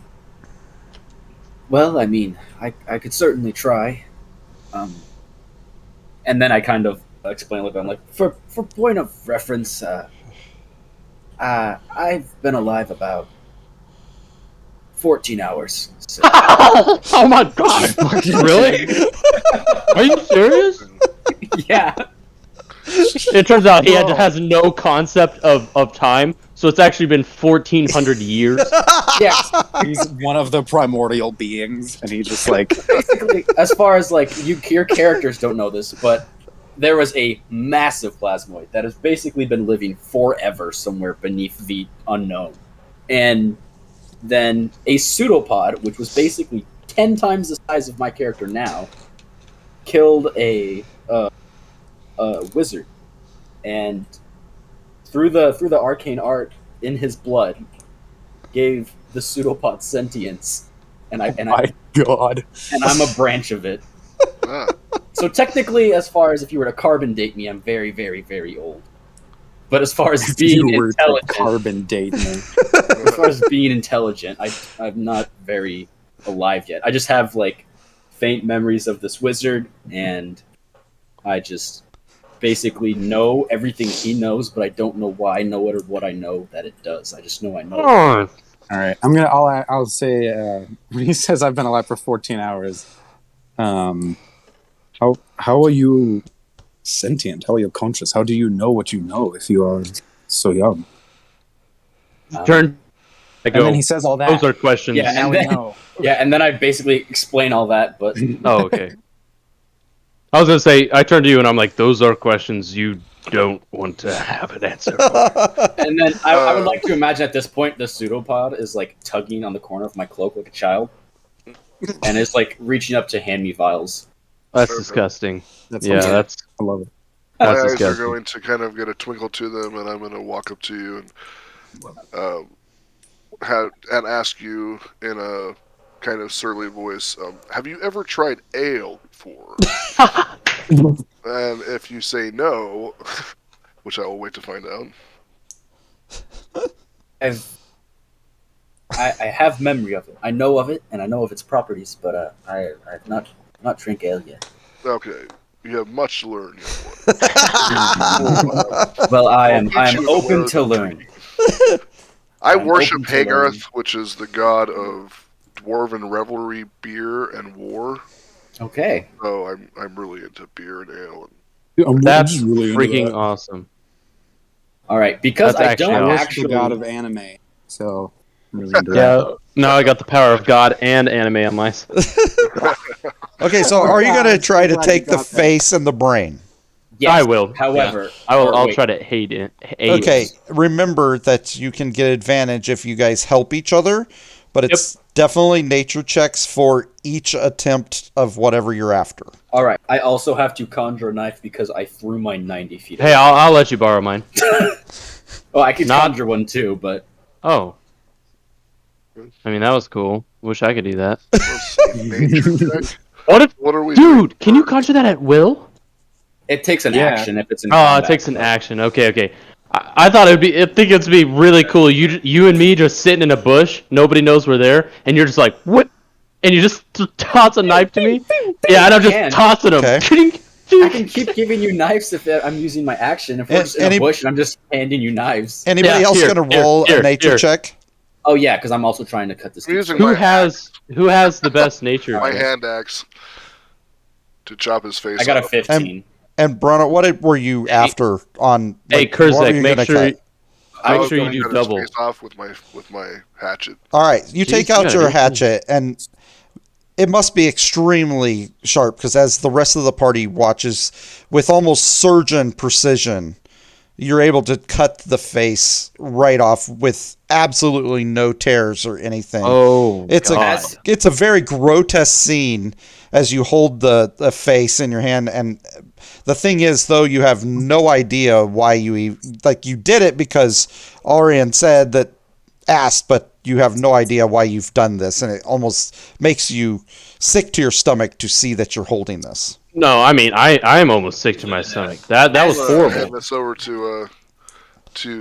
well, I mean, I could certainly try. And then I kind of explain a little bit. I'm like, for point of reference, I've been alive about 14 hours. So. Oh my god! Really? Are you serious? Yeah. It turns out he has no concept of time, so it's actually been 1,400 years. Yeah. He's one of the primordial beings, and he's just like, Basically, as far as like your characters don't know this, but there was a massive plasmoid that has basically been living forever somewhere beneath the unknown, and then a pseudopod, which was basically 10 times the size of my character now, killed a wizard, and through the arcane art in his blood, gave the pseudopod sentience, and my god. and I'm a branch of it. Ah, So technically, as far as if you were to carbon date me, I'm very, very, very old. But as far as being You were to intelligent, carbon date me. as far as being intelligent, I'm not very alive yet. I just have like faint memories of this wizard, and I just basically know everything he knows, but I don't know why I know it or what I know that it does. I just know I know it. All right, I'll say when he says I've been alive for 14 hours. How are you sentient? How are you conscious? How do you know what you know if you are so young? Turn. I And go. then he says all that. Those are questions. Yeah, now and we then- know. Yeah, and then I basically explain all that, but Oh, okay. I was gonna say, I turn to you and I'm like, those are questions you don't want to have an answer for. and then I would like to imagine at this point the pseudopod is like tugging on the corner of my cloak like a child, and is like reaching up to hand me vials. That's disgusting. That's Yeah, awesome. that's I love it. my that's eyes are disgusting. going to kind of get a twinkle to them, and I'm going to walk up to you and ask you in a kind of surly voice, have you ever tried ale before? And if you say no, which I will wait to find out. I have memory of it. I know of it, and I know of its properties, but I've not drank ale yet. Okay, you have much to learn. Well, I am I'll get you open aware to of the learn. treaty. I I'm worship open to learn. Hagarth, which is the god of dwarven revelry, beer, and war. Okay. So I'm really into beer and ale. That's really into freaking that. awesome. All right, because That's I actually don't awesome. I worship actually. the god of anime, so I'm really into that. Yeah. Now I got the power of God and anime on my side. Okay, so are you going to try to Glad take you the got that. face and the brain? Yes, I will. However, I'll wait. try to aid it. Okay, remember that you can get advantage if you guys help each other, but it's definitely nature checks for each attempt of whatever you're after. All right. I also have to conjure a knife because I threw mine 90 feet. Hey, I'll let you borrow mine. Oh, I could Not- conjure one too, but Oh. I mean, that was cool. Wish I could do that. Nature check? What are we doing Dude, can you first? conjure that at will? it takes an Yeah. action if it's in Oh, combat, it takes an but- action. Okay. I thought I think it'd be really cool. You and me just sitting in a bush, nobody knows we're there, and you're just like, what? And you just toss a knife to me. Yeah, and I'm just can. tossing them. Okay. I can keep giving you knives if I'm using my action. If we're just in a bush and I'm just handing you knives. Anybody Yeah, else here, going to roll a nature check? Oh yeah, because I'm also trying to cut this. I'm using Who my has the best nature? my hand axe to chop his face I got a off. 15. And Bruno, what were you after on? Hey, like, what were Kurzak, you make gonna sure cut? I was sure you gonna do cut double. his face off with my hatchet. All right, you Jeez, take you out gotta your do- hatchet, and it must be extremely sharp because as the rest of the party watches with almost surgeon precision, you're able to cut the face right off with absolutely no tears or anything. Oh, It's God. a very grotesque scene as you hold the face in your hand, and the thing is, though, you have no idea why you did it because Arian said that asked, but you have no idea why you've done this, and it almost makes you sick to your stomach to see that you're holding this. No, I mean I am almost sick to my stomach. That was Hand horrible. this over to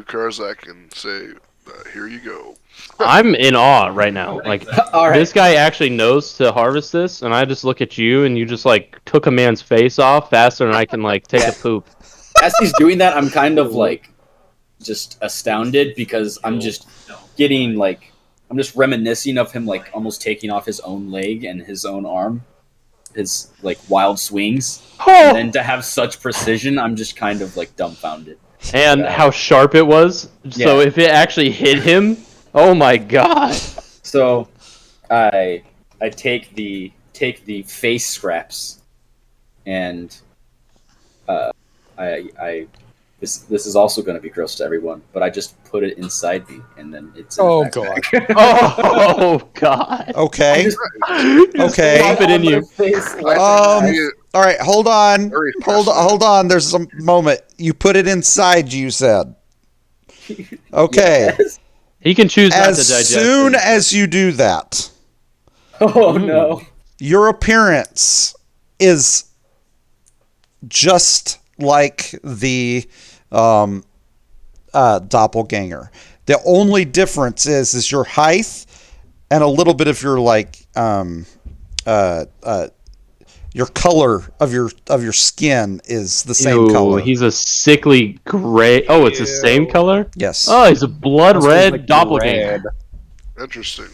Karzak and say, "Here you go." I'm in awe right now. Like All right. this guy actually knows to harvest this, and I just look at you, and you just like took a man's face off faster than I can like take a poop. As he's doing that, I'm kind of like just astounded because I'm just getting like I'm just reminiscing of him like almost taking off his own leg and his own arm, his like wild swings, and then to have such precision, I'm just kind of like dumbfounded. And how sharp it was. So Yeah. if it actually hit him, oh my God. So I take the face scraps and I this is also going to be gross to everyone, but I just put it inside me and then it's in Oh the god. backpack. Oh God. Okay. Just Okay. Pop it in you. All right, hold on. Very Hold on. There's a moment. You put it inside, you said. Okay. Yes. He can choose not to As digest soon it. as you do that, Oh no. your appearance is just like the doppelganger. The only difference is your height and a little bit of your your color of your skin is the same Ew, color. He's a sickly gray. Oh, it's the same color? Yes. Oh, he's a blood red Like doppelganger. red. Interesting.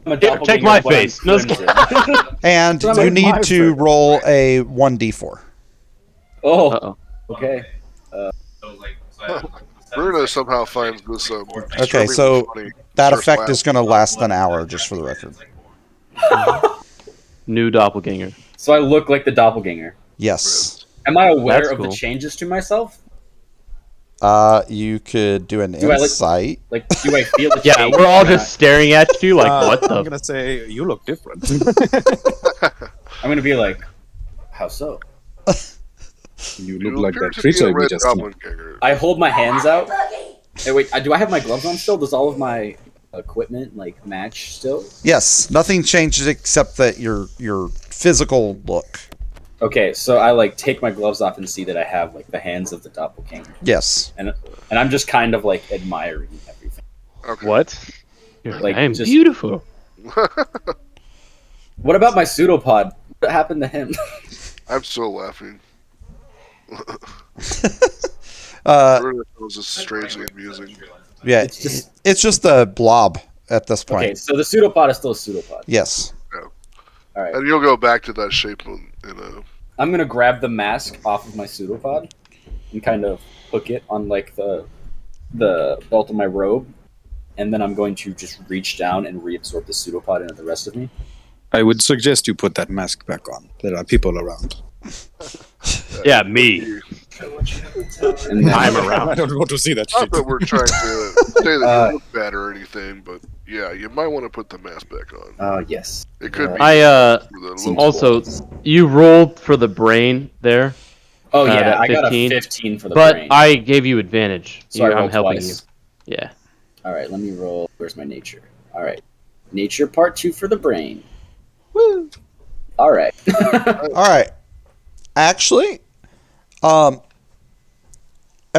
I'm a Here, take doppelganger, my but I'm face. No, crimson. And That's you like need my to favorite. roll a 1d4. Oh, Uh-oh. okay. So like, Bruno somehow finds this Okay, so disturbingly funny. that Starts effect laughing. is going to last an hour, just for the record. New doppelganger. So I look like the doppelganger. Yes. Am I aware That's of the cool. changes to myself? You could do an Do I look- insight. Like, do I feel the Yeah, change? we're all or just staring at you like, what I'm the? gonna say you look different. not? I'm gonna be like, how so? You You look like appear that to be a creature we red just goblin ganger. I hold my hands out. Hey, wait, do I have my gloves on still? Does all of my equipment like match still? Yes, nothing changes except that your physical look. Okay, so I like take my gloves off and see that I have like the hands of the doppelganger, Yes. and I'm just kind of like admiring everything. Okay. What? You're Like, I am just- beautiful. What about my pseudopod? What happened to him? I'm still laughing. Uh, Bruno was just strangely amusing. yeah, It's just- it's just a blob at this point. Okay, so the pseudopod is still a pseudopod. Yes. All right, And you'll go back to that shape in a. I'm gonna grab the mask off of my pseudopod and kind of hook it on like the belt of my robe, and then I'm going to just reach down and reabsorb the pseudopod into the rest of me. I would suggest you put that mask back on. There are people around. Yeah, me. And then, I'm around. I don't want to see that Not shit. that we're trying to say that you look bad or anything, but yeah, you might want to put the mask back on. yes. It could be. I for the Seems local- also you rolled for the brain there, Oh yeah, that I got a 15, 15 for the but brain. I gave you advantage. so I I'm rolled helping twice. you. Yeah. All right, let me roll. Where's my nature? All right, nature part 2 for the brain. Woo. All right. All right. Actually,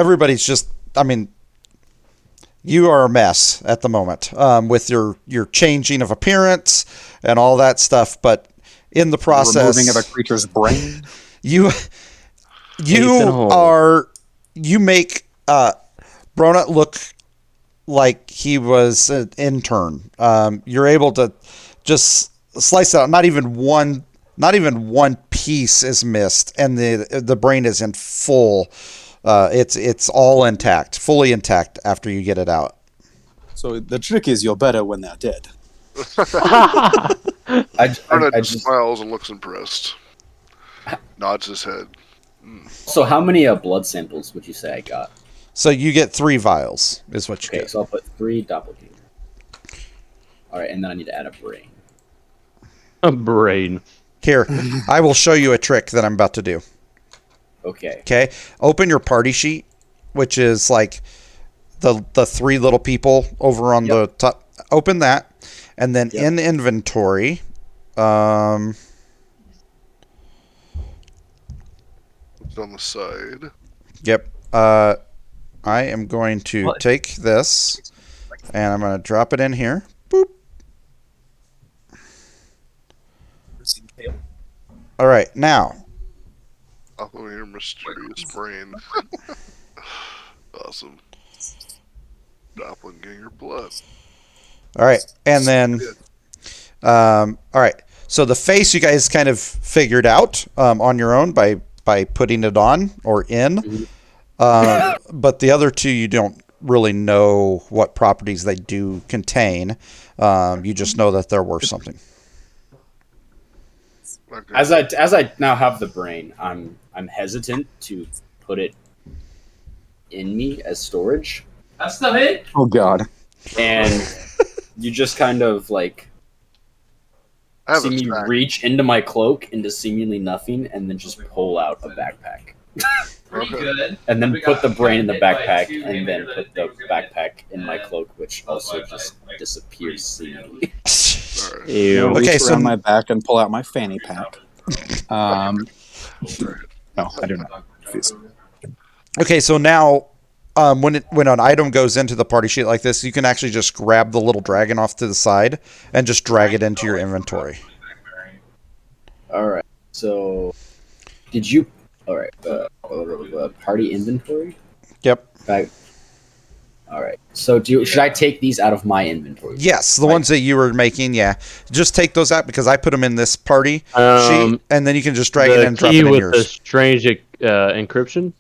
everybody's just, I mean, you are a mess at the moment with your changing of appearance and all that stuff. But in the process, removing of a creature's brain. you Ethan Hole. make Bronut look like he was an intern. You're able to just slice it out. Not even one piece is missed, and the brain is in full. It's all intact, fully intact after you get it out. So the trick is you're better when they're dead. I just. smiles and looks impressed. Nods his head. So how many blood samples would you say I got? So you get 3 vials, is what you Okay, get. so I'll put 3 doppelganger. All right, and then I need to add a brain. A brain. Here, I will show you a trick that I'm about to do. Okay. Okay, open your party sheet, which is like the 3 little people over on the top. Open that, and then in inventory, It's on the side. Yep. I am going to take this, and I'm going to drop it in here. Boop. All right, now. Doppelganger mysterious brain. Awesome. Doppelganger blood. All right, and then, all right. So the face you guys kind of figured out on your own by putting it on or in, but the other 2 you don't really know what properties they do contain. You just know that they're worth something. Okay. As I now have the brain, I'm hesitant to put it in me as storage, That's not it. Oh God. and you just kind of like I have see a me stack. reach into my cloak into seemingly nothing, and then just pull out a backpack, Pretty Okay. good. and then We put got the brain in the hit by backpack, 2 and then images put I the think was gonna hit. backpack in my And cloak, which that's also why I, just like, disappears seemingly. Alright. Ew. Reach Okay, so- around my back and pull out my fanny pack. No, I do not. Please. Okay, so now when an item goes into the party sheet like this, you can actually just grab the little dragon off to the side and just drag it into your inventory. All right. So, did you? All right. Party inventory. Yep. All right. So, should I take these out of my inventory? Yes, the ones that you were making, yeah. Just take those out because I put them in this party sheet, and then you can just drag it in and drop it key in with the yours. strange encryption.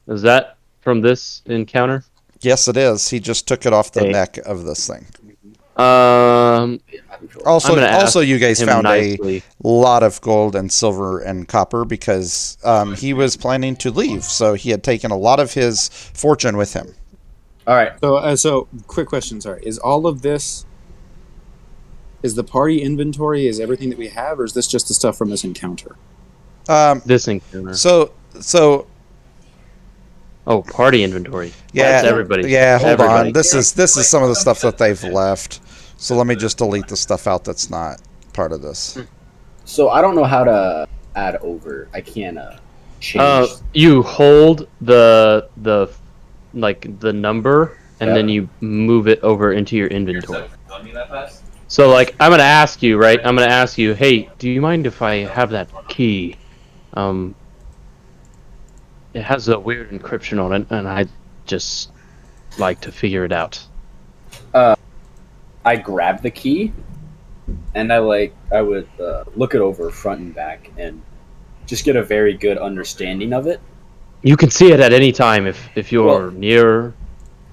Is that from this encounter? Yes, it is. He just took it off the Okay. neck of this thing. I'm gonna ask Also, you guys him found nicely. a lot of gold and silver and copper because he was planning to leave, so he had taken a lot of his fortune with him. All right. So quick question. Sorry, is all of this? Is the party inventory is everything that we have, or is this just the stuff from this encounter? This encounter. So Oh, party inventory. yeah, That's everybody. Yeah, hold Everybody. on. This is some of the stuff that they've left. So let me just delete the stuff out that's not part of this. So I don't know how to add over. I can't change. You hold the number, and Yeah. then you move it over into your inventory. You're telling me that fast? So, like, I'm gonna ask you, right? I'm gonna ask you, hey, do you mind if I have that key? It has a weird encryption on it, and I just like to figure it out. I grab the key, and I would look it over front and back, and just get a very good understanding of it. You can see it at any time if you're Well- near.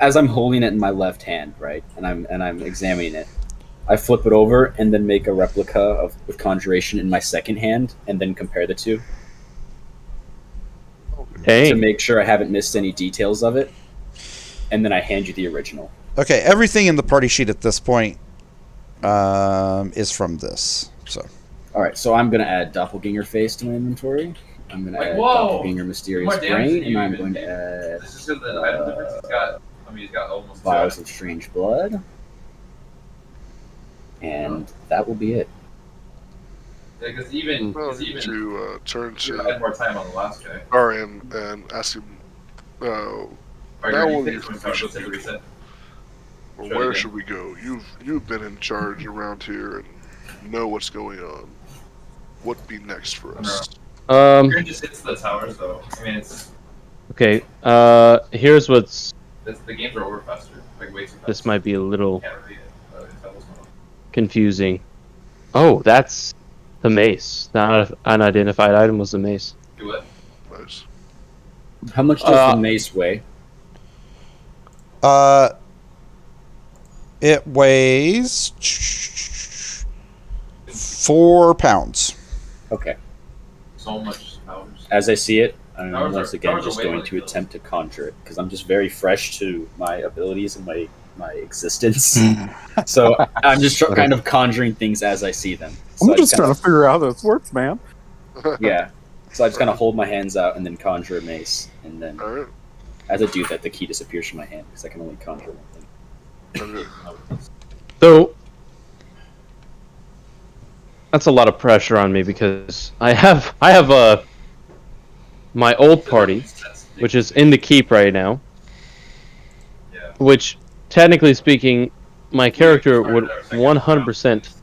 As I'm holding it in my left hand, right, and I'm examining it, I flip it over and then make a replica with conjuration in my second hand, and then compare the two Hey, to make sure I haven't missed any details of it, and then I hand you the original. Okay, everything in the party sheet at this point is from this. So All right, so I'm gonna add doppelganger face to my inventory. I'm gonna Like, add whoa! doppelganger mysterious More damage brain, than you and I'm even going to did. add This is because the item difference has got. I mean, he's got almost vials of strange blood, and that will be it. Because even Well, to turn you to had more time on the last guy. Arian and ask him, Now Alright, what do you you think think we should let's take a do? reset. Or Try where again. should we go? You've been in charge around here and know what's going on. What be next for us? Grid just hits the towers, though. I mean, it's Okay. Here's what's. the games are over faster, like way too fast. This might be a little Can't read it. Untitled Chapter. confusing. Oh, that's the mace. The unidentified item was the mace. Do what? Nice. How much does the mace weigh? It weighs 4 pounds. Okay. So much powers. As I see it, I'm Powers once are- again powers are just way going more to than attempt to conjure it because I'm just very fresh to my abilities and my existence. So I'm just kind of conjuring things as I see them. So I'm just trying to figure out how this works, man. Yeah. So I just kind of hold my hands out and then conjure a mace, and then All right. as I do that, the key disappears from my hand because I can only conjure one thing. Okay. So that's a lot of pressure on me because I have my old party, which is in the keep right now. Yeah. Which, technically speaking, my character would 100%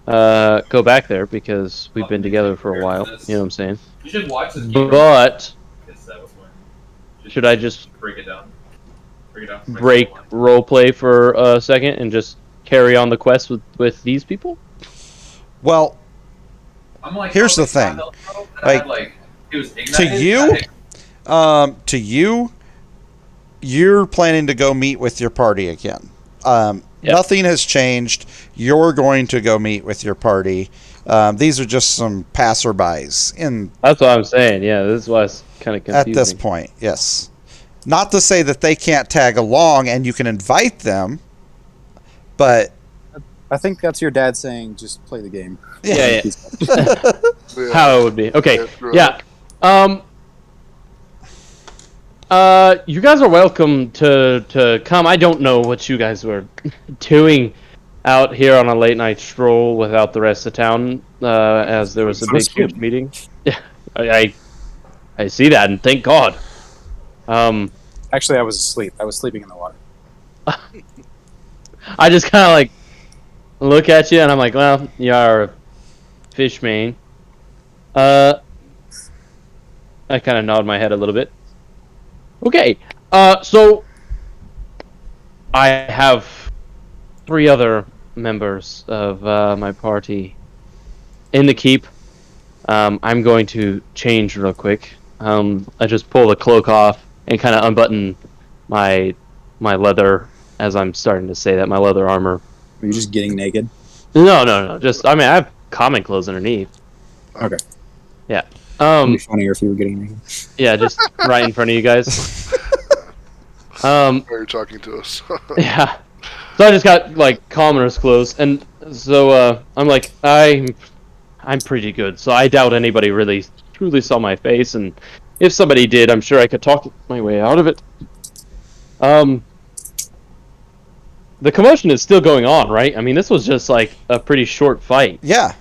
go back there because we've been together for a while. You know what I'm saying? You should watch this game. But That was when- should I just break it down? break roleplay for a second and just carry on the quest with these people? Well, I'm like, here's the thing. It was to you, you're planning to go meet with your party again. Yep. Nothing has changed. You're going to go meet with your party. These are just some passerbys That's what I'm saying. Yeah, this is why it's kind of confusing. at this point. Yes. Not to say that they can't tag along and you can invite them, but I think that's your dad saying, just play the game. Yeah. Yeah. How it would be. Okay. Right. Yeah. You guys are welcome to come. I don't know what you guys were doing out here on a late night stroll without the rest of town, as there was a big huge meeting. Yeah, I see that, and thank God. Actually, I was asleep. I was sleeping in the water. I just kind of like look at you, and I'm like, well, you are a fish main. I kind of nod my head a little bit. Okay, so I have 3 other members of my party in the keep. I'm going to change real quick. I just pull the cloak off and kind of unbutton my leather as I'm starting to say that, my leather armor. Are you just getting naked? No. Just, I mean, I have common clothes underneath. Okay. Yeah. It'd be funnier if you were getting naked. Yeah, just right in front of you guys. While you're talking to us. Yeah. So I just got like commoner's clothes, and so I'm like, I'm pretty good. So I doubt anybody really truly saw my face, and if somebody did, I'm sure I could talk my way out of it. The commotion is still going on, right? I mean, this was just like a pretty short fight. yeah.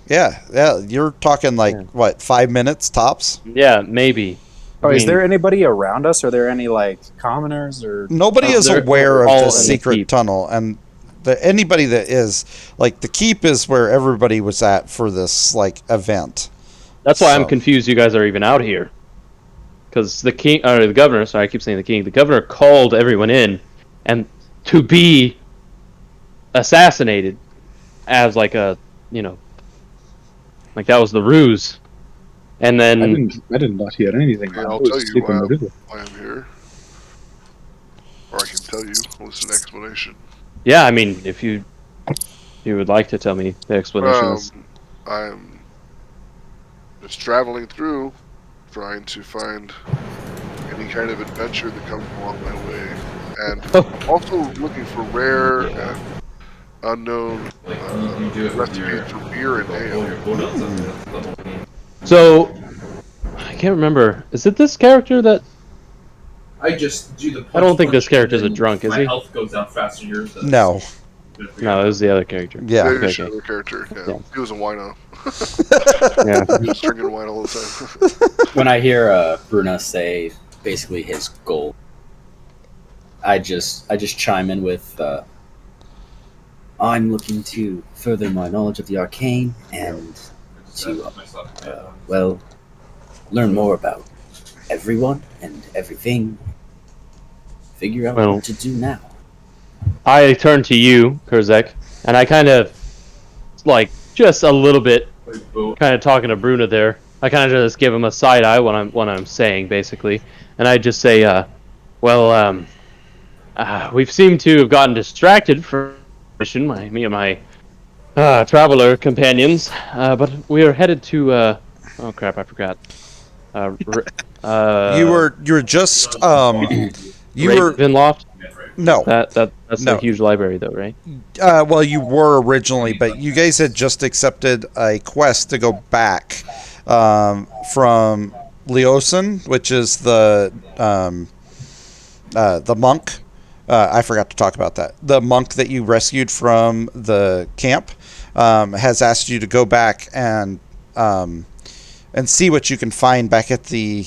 You're talking what, 5 minutes tops? Yeah, maybe. Oh, I is mean, there anybody around us? Are there any, like, commoners or... Nobody is they're aware of all in this the secret keep. tunnel, and anybody that is, like, the keep is where everybody was at for this, like, event. That's why I'm So- confused you guys are even out here. Because the king, or the governor, sorry, I keep saying the king, the governor called everyone in, and to be assassinated as like a, like that was the ruse. And then, I did not hear anything. Yeah, man. I'll I was tell you asleep in the river. why I'm here. Or I can tell you. What's an explanation? yeah, I mean, if you would like to tell me the explanations. I'm just traveling through, trying to find any kind of adventure that comes along my way, and also looking for rare and unknown You do it with recipes your for beer and ale. So, I can't remember. Is it this character that... I just do the. I don't think this punch, character's a and drunk, is my he? health goes down faster than yours does. No. No, it was the other character. Yeah. Maybe Okay, it's okay. another character. Yeah. Yeah. He was a wino. Yeah. He was drinking wine all the time. When I hear Bruna say basically his goal. I just chime in with, I'm looking to further my knowledge of the arcane and to, well, learn more about everyone and everything. Figure out Well- what to do now. I turn to you, Kurzek, and I kind of, like, just a little bit, kind of talking to Bruna there. I kind of just give him a side eye when I'm saying, basically, and I just say, we've seemed to have gotten distracted from mission, me and my traveler companions, but we are headed to. Oh crap! I forgot. You were just you were Ravenloft. no. That's No. a huge library, though, right? Well, you were originally, but you guys had just accepted a quest to go back from Leosin, which is the monk. I forgot to talk about that. The monk that you rescued from the camp has asked you to go back and see what you can find back at the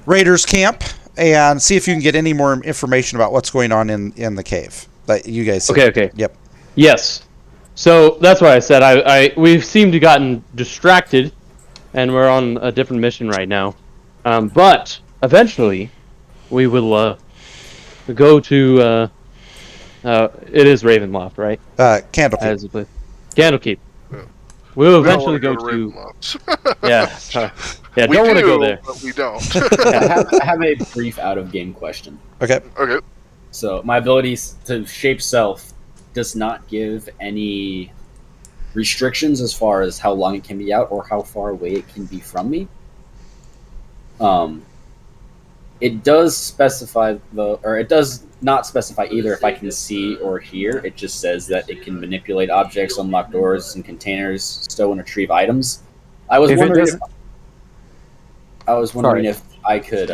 Raiders camp, and see if you can get any more information about what's going on in the cave that you guys said. Okay. Yep. Yes. So that's why I said we seem to gotten distracted, and we're on a different mission right now. But eventually, we will go to. It is Ravenloft, right? Candlekeep. As a place. Candlekeep. Yeah. We'll We don't eventually wanna go to. Ravenloft. Yeah. Yeah. We Don't want to do, go there. but we don't. I have a brief out-of-game question. Okay. Okay. So my abilities to shape self does not give any restrictions as far as how long it can be out or how far away it can be from me. It does specify it does not specify either if I can see or hear. It just says that it can manipulate objects, unlock doors and containers, stow and retrieve items. I was If it wondering doesn't- if I could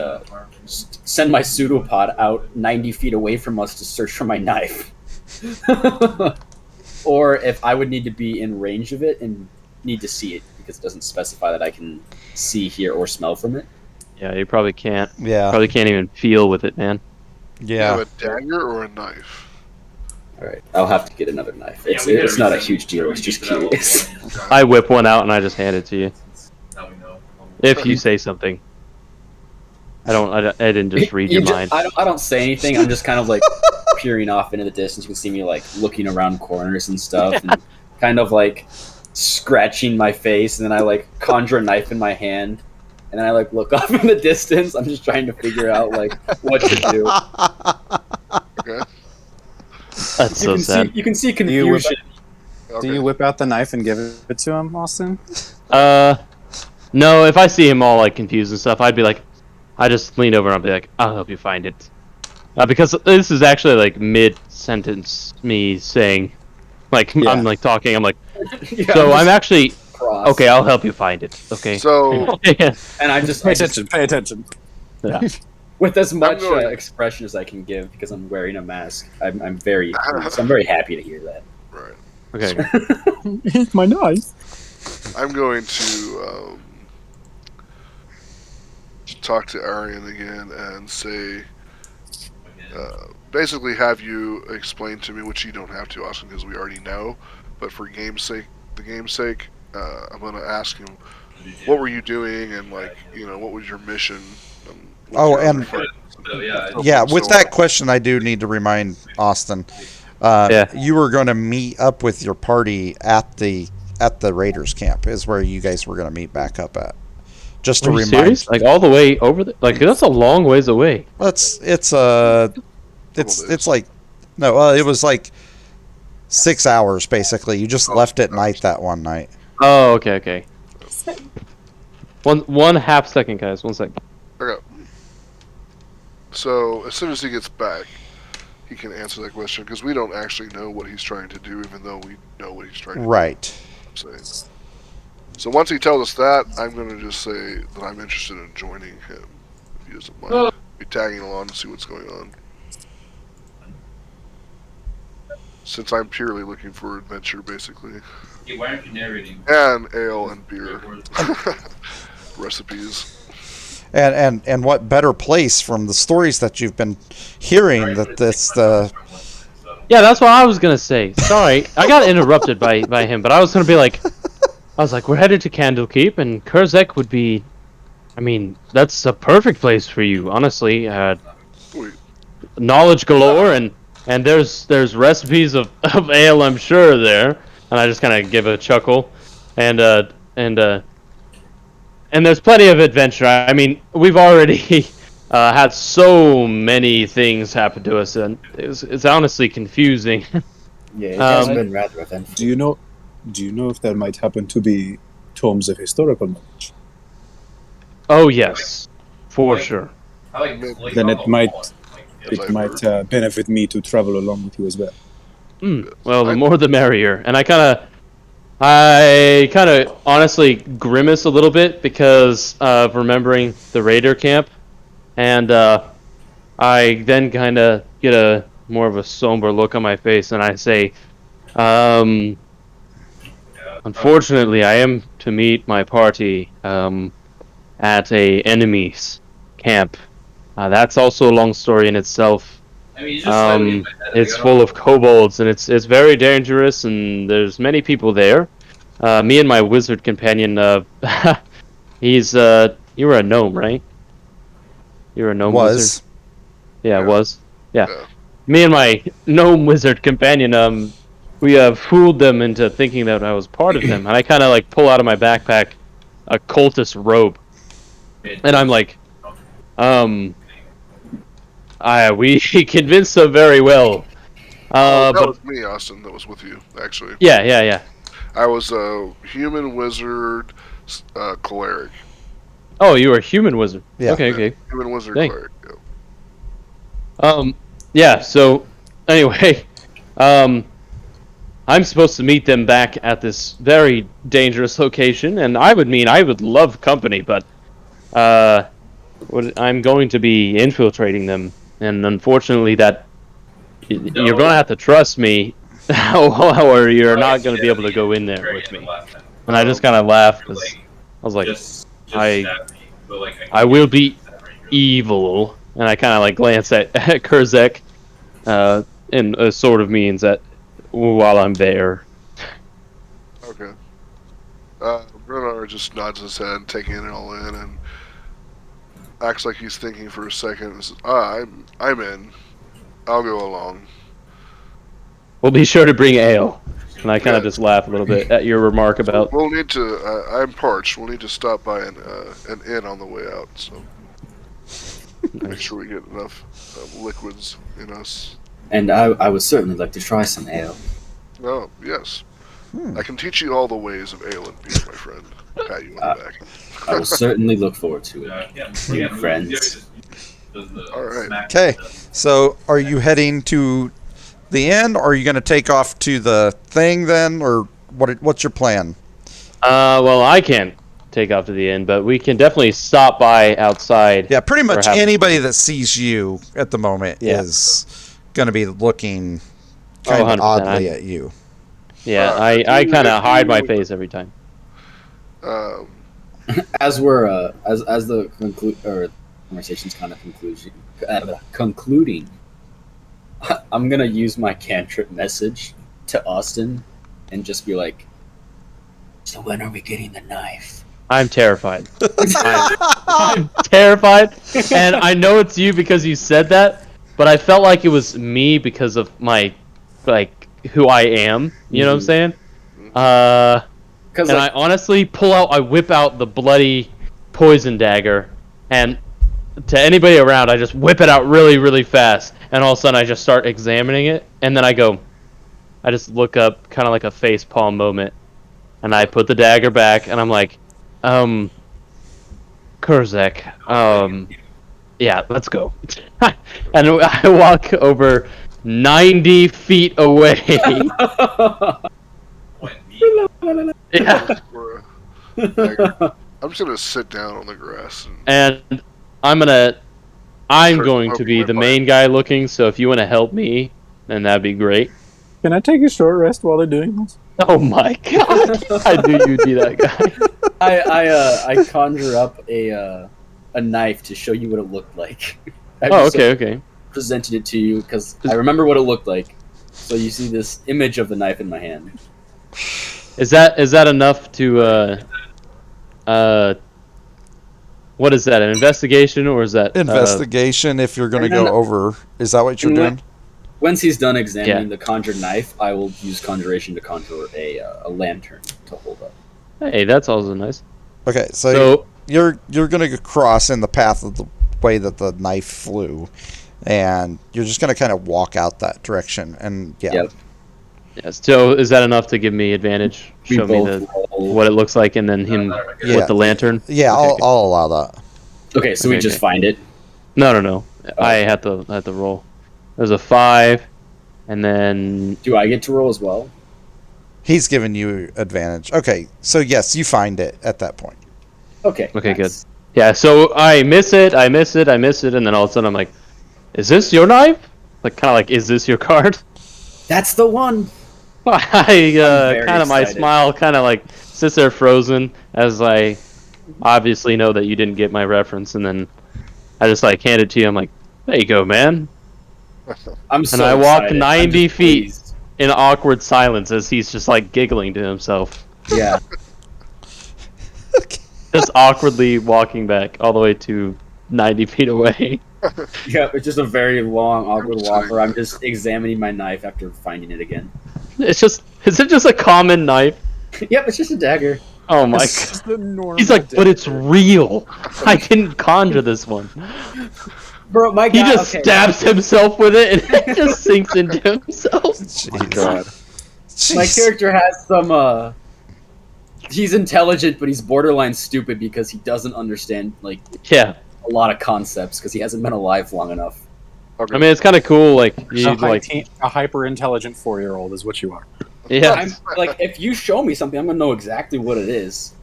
send my pseudopod out 90 feet away from us to search for my knife. Or if I would need to be in range of it and need to see it because it doesn't specify that I can see, hear, or smell from it. Yeah, you probably can't. Yeah. Probably can't even feel with it, man. You Yeah. have a dagger or a knife? Alright, I'll have to get another knife. It's we gotta not a research huge deal, it's just curious. I whip one out and I just hand it to you. Now we know. If you say something. I didn't just read your mind. I don't say anything, I'm just kind of like peering off into the distance. You can see me like looking around corners and stuff and kind of like scratching my face, and then I like conjure a knife in my hand. And then I like look off in the distance. I'm just trying to figure out like what to do. Okay. That's so sad. You can see you whip confusion. Okay. Do you whip out the knife and give it to him, Austin? No, if I see him all like confused and stuff, I'd be like, I just lean over and I'll be like, I'll help you find it. Because this is actually like mid-sentence me saying, like, Yeah. I'm like talking, I'm like, Yeah, so I'm just actually, cross. okay, I'll help you find it, okay? So And I just Pay attention. Pay attention. Yeah. with as much going- expression as I can give because I'm wearing a mask. I'm very happy to hear that. right. Okay. It's my knife. I'm going to talk to Arian again and say, basically have you explain to me, which you don't have to, Austin, because we already know, but for the game's sake, I'm going to ask him, what were you doing, and like, what was your mission? With Oh, your and- other friends, Yeah, so with on. that question, I do need to remind Austin. Yeah. You were going to meet up with your party at the Raiders camp. Is where you guys were going to meet back up at. Just to Are you remind. serious? Like all the way over the, like that's a long ways away. It's days. like no, it was like 6 hours basically. You just left at night that one night. Oh, okay. One half second, guys. 1 second. Okay. So as soon as he gets back, he can answer that question, because we don't actually know what he's trying to do, even though we know what he's trying to Right. say. So once he tells us that, I'm going to just say that I'm interested in joining him, if he doesn't mind. Be tagging along to see what's going on. Since I'm purely looking for adventure, basically. Hey, why aren't you narrating? And ale and beer. recipes. And what better place from the stories that you've been hearing that this the Yeah, that's what I was gonna say. Sorry, I got interrupted by him, but I was gonna be like, we're headed to Candlekeep, and Kurzek would be. I mean, that's a perfect place for you, honestly. Wait, Knowledge galore, and there's recipes of ale, I'm sure there. And I just kind of give a chuckle, and there's plenty of adventure. I mean, we've already had so many things happen to us, and it's honestly confusing. Yeah, it has Um, been rather eventful. Do you know if there might happen to be tomes of historical knowledge? Oh yes, for sure. Then it might benefit me to travel along with you as well. Well, the more the merrier. And I kind of honestly grimace a little bit because of remembering the raider camp, and I then kind of get a more of a somber look on my face, and I say, unfortunately, I am to meet my party at a enemy's camp. That's also a long story in itself. I mean, just It's full of kobolds, and it's very dangerous, and there's many people there. Me and my wizard companion, he's you were a gnome, right? You were a gnome wizard? Yeah, was. Yeah. Me and my gnome wizard companion, we fooled them into thinking that I was part of them, and I kind of like pull out of my backpack a cultist robe, and I'm like, we convinced them very well. that But was me, Austin. That was with you, actually. yeah. I was a human wizard, cleric. Oh, you were a human wizard. Yeah. Okay. Human wizard Dang. cleric. Yeah. Yeah. So, anyway, I'm supposed to meet them back at this very dangerous location, and I would love company, but I'm going to be infiltrating them, and unfortunately, you're going to have to trust me, or you're not going to be able to go in there with me. And I just kind of laughed because I was like, I will be evil, and I kind of like glance at Kurzek, in a sort of means that while I'm there. Okay. Bernard just nods his head, taking it all in, and acts like he's thinking for a second. And says, I'm in. I'll go along. We'll be sure to bring ale. And I kind of just laugh a little bit at your remark about. We'll need to. I'm parched. We'll need to stop by an inn on the way out. So make sure we get enough liquids in us. And I would certainly like to try some ale. Oh yes, I can teach you all the ways of ale and beer, my friend. Pat you on the back. I will certainly look forward to it, dear friends. All right. Okay, so are you heading to the inn, or are you going to take off to the thing then, or what's your plan? Well, I can't take off to the inn, but we can definitely stop by outside. Yeah, pretty much Perhaps. anybody that sees you at the moment Yeah. is going to be looking kind of 100%. oddly at you. Yeah, If I you- kind of if hide my you- face every time. As we're as the conversation's kind of concluding, I'm gonna use my cantrip message to Austin and just be like, "So when are we getting the knife?" I'm terrified. I'm terrified, and I know it's you because you said that, but I felt like it was me because of my, like, who I am. You know what I'm saying? Because And I honestly I whip out the bloody poison dagger, and to anybody around, I just whip it out really, really fast, and all of a sudden I just start examining it, and then I just look up, kind of like a face palm moment, and I put the dagger back, and I'm like, Kurzek, yeah, let's go. And I walk over 90 feet away. Yeah. I'm just gonna sit down on the grass and And I'm Sure, going to be the main guy looking, so if you want to help me, then that'd be great. Can I take a short rest while they're doing this? Oh my god, I knew you'd be that guy. I conjure up a knife to show you what it looked like. Oh, okay. Presented it to you because I remember what it looked like. So you see this image of the knife in my hand. Is that enough to what is that? An investigation or is that Investigation. If you're going to go over, is that what you're doing? Once he's done examining the conjured knife, I will use conjuration to conjure a lantern to hold up. Hey, that's also nice. Okay, so you're going to cross in the path of the way that the knife flew, and you're just going to kind of walk out that direction. And Yep. Yeah. So is that enough to give me advantage? Show me what it looks like, and then him with the lantern. Yeah, okay. I'll allow that. Okay, so we just find it. No. I had to roll. There's a 5, and then do I get to roll as well? He's giving you advantage. Okay, so yes, you find it at that point. Okay. Okay, nice. Good. Yeah, so I miss it, and then all of a sudden I'm like, "Is this your knife?" Like kind of like, "Is this your card?" That's the one. I kind of my smile kind of like sits there frozen as I obviously know that you didn't get my reference, and then I just like hand it to you. I'm like, "There you go, man." I'm so and I walk excited. 90 feet in awkward silence as he's just like giggling to himself. Yeah. Just awkwardly walking back all the way to 90 feet away. Yeah, it's just a very long, awkward walk where I'm just examining my knife after finding it again. Is it just a common knife? Yep, it's just a dagger. Oh my god. He's like, but it's real. I didn't conjure this one. Bro, my guy, he just stabs himself with it and it just sinks into himself. Oh my god. My character has some, he's intelligent, but he's borderline stupid because he doesn't understand, like, a lot of concepts because he hasn't been alive long enough. I mean, it's kind of cool, like, a hyper-intelligent 4-year-old is what you are. Yeah. Like, if you show me something, I'm gonna know exactly what it is.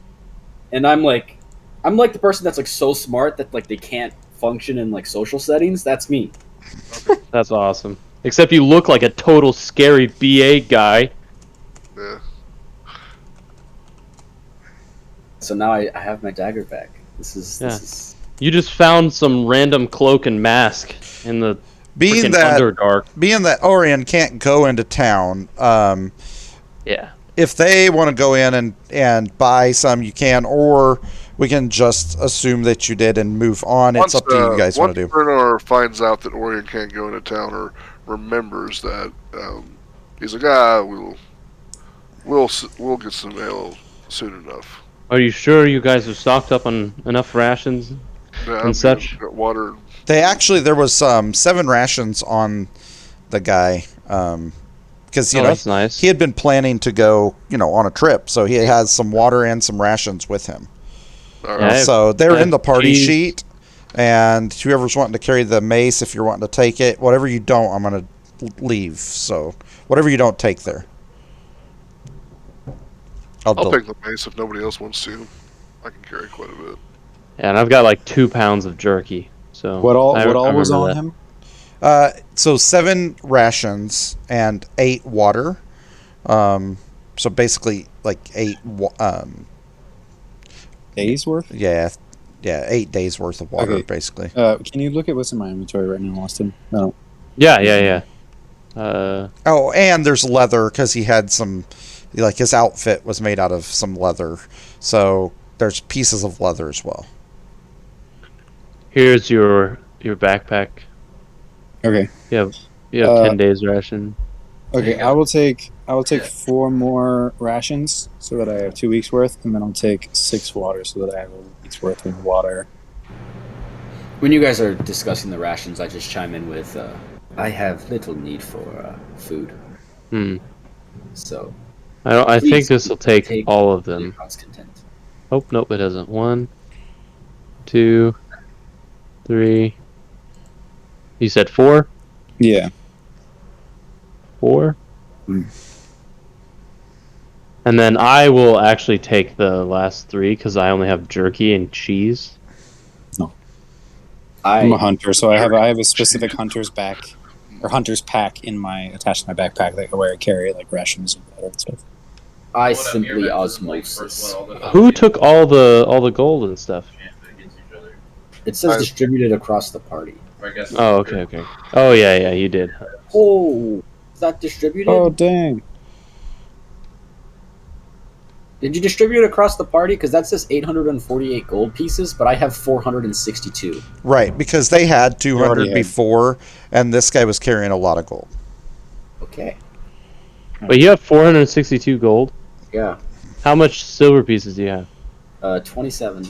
And I'm like the person that's, like, so smart that, like, they can't function in, like, social settings. That's me. That's awesome. Except you look like a total scary BA guy. Yeah. So now I have my dagger back. This is... You just found some random cloak and mask in the Underdark. Being that Orion can't go into town, yeah. If they want to go in and buy some, you can, or we can just assume that you did and move on. It's up to you guys what to do. Once Bernard finds out that Orion can't go into town or remembers that, he's like, we'll get some ale soon enough. Are you sure you guys are stocked up on enough rations and such? Got water. There was 7 rations on the guy. Because that's nice. He had been planning to go, on a trip, so he has some water and some rations with him. So they're in the party sheet, and whoever's wanting to carry the mace, if you're wanting to take it, whatever you don't, I'm going to leave. So whatever you don't take there. I'll take the mace if nobody else wants to. I can carry quite a bit. Yeah, and I've got like 2 pounds of jerky. So what all was on him? So 7 rations and 8 water. So basically like 8 days worth? Yeah, 8 days worth of water, basically. Can you look at what's in my inventory right now, Austin? No. Yeah. And there's leather because he had some, like his outfit was made out of some leather. So there's pieces of leather as well. Here's your backpack. Okay. You have 10 days ration. Okay, I will take 4 more rations so that I have 2 weeks worth, and then I'll take 6 water so that I have a week's worth of water. When you guys are discussing the rations, I just chime in with, I have little need for food. So, I think this will take all of them. Content. Oh, nope, it doesn't. 1, 2, 3. You said 4? Yeah. 4? And then I will actually take the last 3 because I only have jerky and cheese. No. I'm a hunter, so I have a specific hunter's pack attached to my backpack where I carry like rations and water and stuff. I simply osmosis. Who took all the gold and stuff? It says distributed across the party. Oh, okay. Oh, yeah, you did. Oh, is that distributed? Oh, dang. Did you distribute it across the party? Because that says 848 gold pieces, but I have 462. Right, because they had 200 already had- before, and this guy was carrying a lot of gold. Okay. But you have 462 gold? Yeah. How much silver pieces do you have? 27.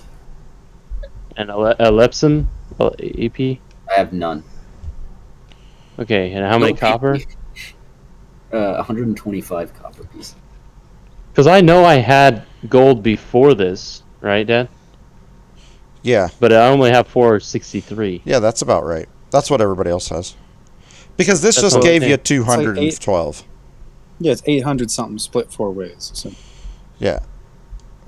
And Lepson? EP? I have none. Okay, and how many copper? 125 copper pieces. Because I know I had gold before this, right, Dad? Yeah, But I only have 463. yeah, that's about right. That's what everybody else has. Because this That's just what- gave yeah. you It's like 212. Yeah, it's 800 something split 4 ways. So Yeah,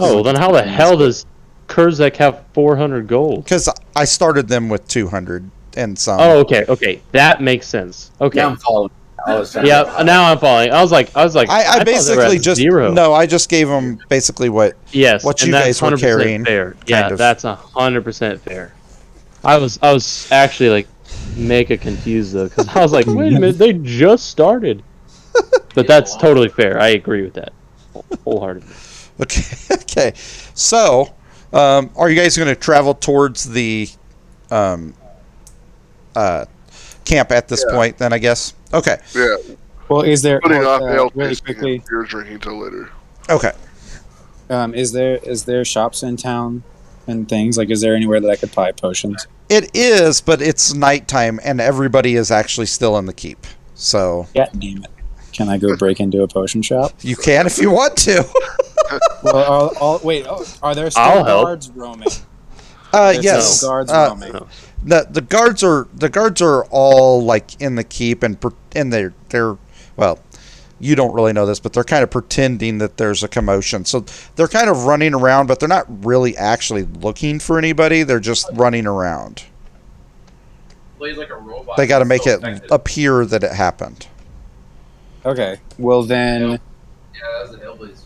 Oh, well, then how the hell does Kurzek have 400 gold? because I started them with 200 and some. Oh, okay. That makes sense. Okay. Now I'm following. I was trying Yeah, to- now I'm following. I was like, I thought they were basically at just 0. no. I just gave them basically what. Yes, what and you that's guys were 100% carrying, Fair. Yeah, kind of. that's 100% fair. I was actually like mega confused though, because I was like, wait a minute, they just started. But that's totally fair. I agree with that wholeheartedly. Okay. Okay. So, are you guys going to travel towards the camp at this point? Then I guess. Okay. Yeah, well, is there putting off ale really tasting quickly? and beer drinking till later. Okay. Is there shops in town and things like? Is there anywhere that I could buy potions? It is, but it's nighttime and everybody is actually still in the keep. So Yeah, damn it. Can I go break into a potion shop? you can if you want to. Well, are there still I'll help. guards roaming? There's Yes. still guards Uh, roaming. No. the guards are all like in the keep and they're well, you don't really know this, but they're kind of pretending that there's a commotion. So they're kind of running around, but they're not really actually looking for anybody. They're just running around. Plays like a robot. They got to make So it effective. appear that it happened. Okay. Well then, Yeah, that was an Hellblaze.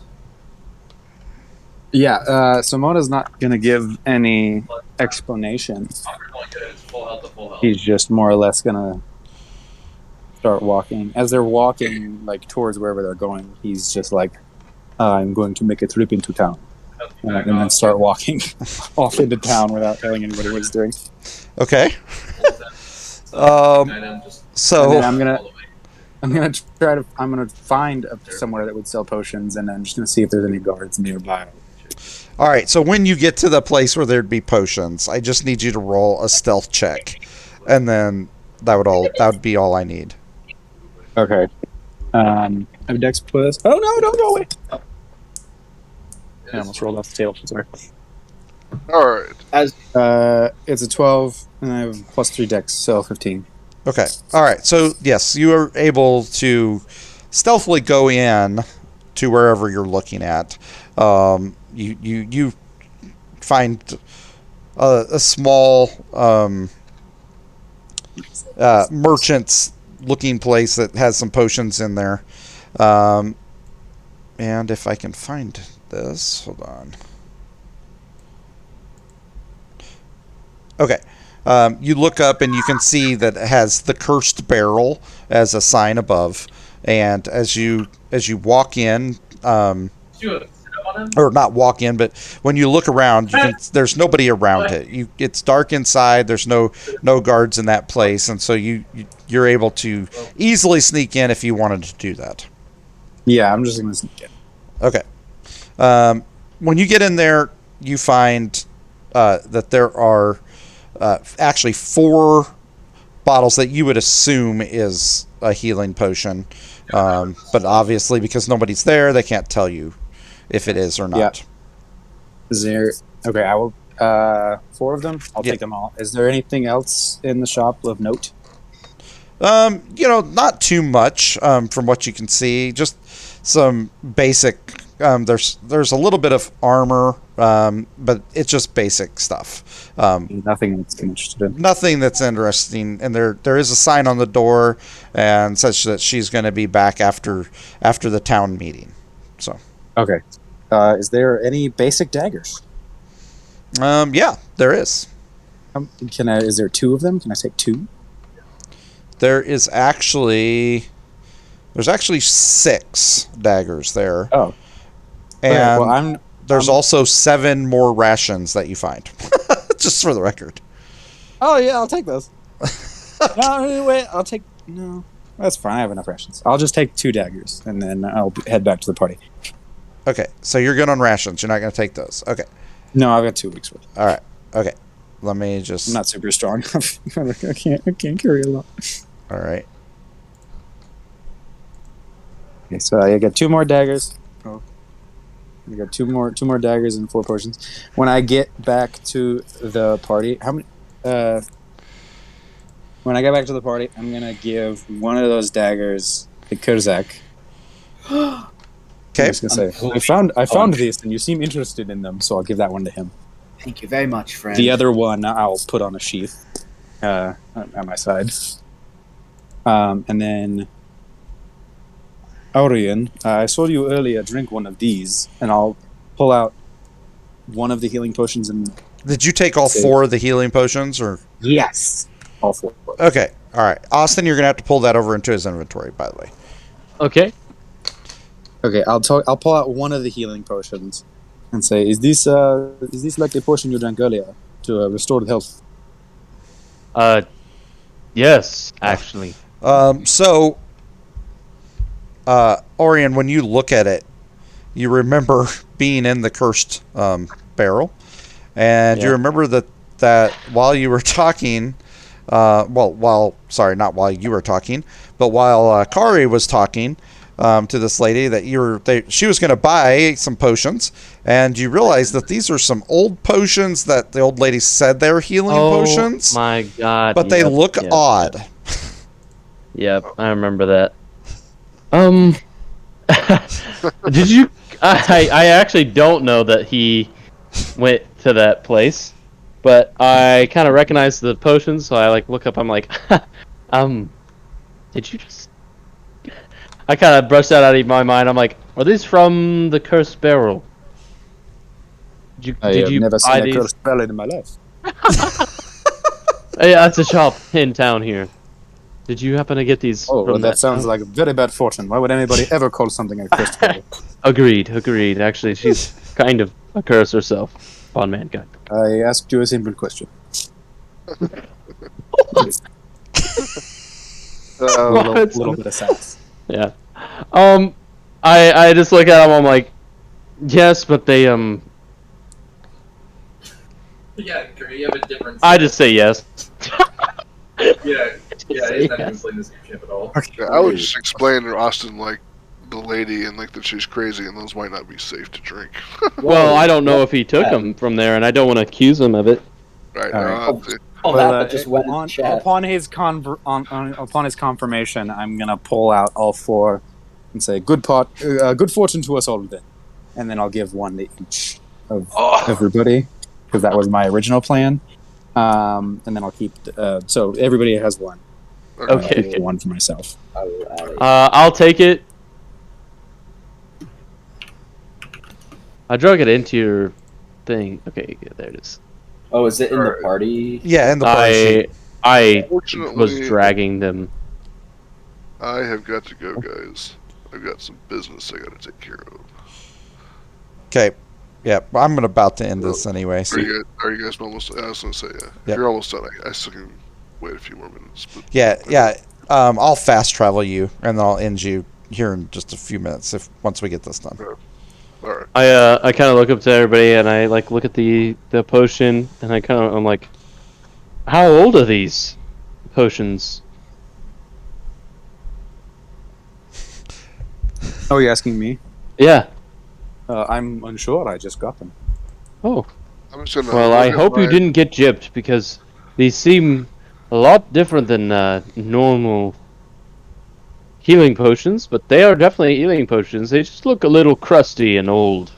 yeah. Simona's not gonna give any explanation. Conquer's only good at its full health to full health. He's just more or less gonna start walking. As they're walking like towards wherever they're going, he's just like, "I'm going to make a trip into town," and then start walking off into town without telling anybody what he's doing. Okay. And then just So And then I'm gonna find somewhere that would sell potions, and I'm just gonna see if there's any guards nearby. all right. So when you get to the place where there'd be potions, I just need you to roll a stealth check, and then that would be all I need. Okay. I have Dex plus. Oh no! Wait. I almost rolled off the table. Sorry. All right. It's a 12, and I have plus 3 Dex, so 15. Okay. All right. So yes, you are able to stealthily go in to wherever you're looking at. You find a small merchant's looking place that has some potions in there. And if I can find this, hold on. Okay. You look up and you can see that it has the cursed barrel as a sign above. And as you walk in, or not walk in, but when you look around, there's nobody around it. It's dark inside. There's no guards in that place, and so you're able to easily sneak in if you wanted to do that. Yeah, I'm just gonna sneak in. Okay. When you get in there, you find that there are actually 4 bottles that you would assume is a healing potion, but obviously because nobody's there, they can't tell you if it is or not. Yeah. Is there? Okay, I will. 4 of them. I'll take them all. Is there anything else in the shop of note? Not too much from what you can see. Just some basic. There's a little bit of armor, but it's just basic stuff. Nothing that's interested in. Nothing that's interesting. And there is a sign on the door, and such that she's going to be back after the town meeting. So. Okay. Is there any basic daggers? Yeah, there is. Is there 2 of them? Can I take 2? There's actually 6 daggers there. Oh. And Well, there's also 7 more rations that you find. Just for the record. Oh yeah, I'll take those. No, wait, I'll take. No, that's fine. I have enough rations. I'll just take 2 daggers, and then I'll head back to the party. Okay, so you're good on rations. You're not going to take those. Okay. No, I've got 2 weeks worth. All right. Okay. Let me just. I'm not super strong. I can't carry a lot. All right. Okay, so I got 2 more daggers. Oh, I got two more daggers and 4 potions. When I get back to the party, how many? When I get back to the party, I'm gonna give one of those daggers to Kurzak. Okay. I was gonna say, I found these, and you seem interested in them, so I'll give that one to him. Thank you very much, friend. The other one I'll put on a sheath at my side. And then Aurian, I saw you earlier drink one of these, and I'll pull out one of the healing potions and... Did you take all 4 of the healing potions, or? Yes. All 4. Okay. All right. Austin, you're going to have to pull that over into his inventory, by the way. Okay. Okay, I'll pull out one of the healing potions and say, is this like the potion you drank earlier to restore the health? Yes, actually. So, Orion, when you look at it, you remember being in the cursed barrel, and you remember that while you were talking, not while you were talking, but while Kari was talking to this lady, that she was going to buy some potions, and you realize that these are some old potions that the old lady said they were healing potions. Oh my god! But they look odd. Yep, I remember that. Did you? I actually don't know that he went to that place, but I kind of recognize the potions, so I look up. I'm like, did you just? I kind of brushed that out of my mind. I'm like, are these from the cursed barrel? Did you never seen a cursed barrel in my life. Yeah, that's a shop in town here. Did you happen to get these? Oh, well, that sounds like a very bad fortune. Why would anybody ever call something a cursed barrel? Agreed. Actually, she's kind of a curse herself upon mankind. I asked you a simple question. A little bit of sass. Yeah. I just look at them. I'm like, yes, but they Yeah, you have a different. I just say yes. Yeah, it's not even playing this game at all. Yeah, I would just explain to Austin the lady and that she's crazy and those might not be safe to drink. Well, I don't know if he took them from there, and I don't want to accuse him of it. Right. That just went in chat. Upon his confirmation, I'm gonna pull out all 4 and say, "Good fortune to us all." Then, and then I'll give one to each of everybody because that was my original plan. And then I'll keep. So everybody has one. Okay. I'll keep one for myself. I'll take it. I drug it into your thing. Okay, there it is. Oh, is it in the party? Yeah, in the party. I was dragging them. I have got to go, guys. I've got some business I got to take care of. Okay. Yeah, I'm about to end this anyway. So. Are you guys almost? I was going to say, yeah. If you're almost done, I still can wait a few more minutes. But Yeah. I'll fast travel you, and then I'll end you here in just a few minutes once we get this done. All right. I kind of look up to everybody, and I look at the potion, and I'm like, how old are these potions? Oh, you asking me? Yeah. I'm unsure. I just got them. Oh. I'm just gonna Well, I hope you didn't get gypped, because these seem a lot different than normal healing potions, but they are definitely healing potions. They just look a little crusty and old.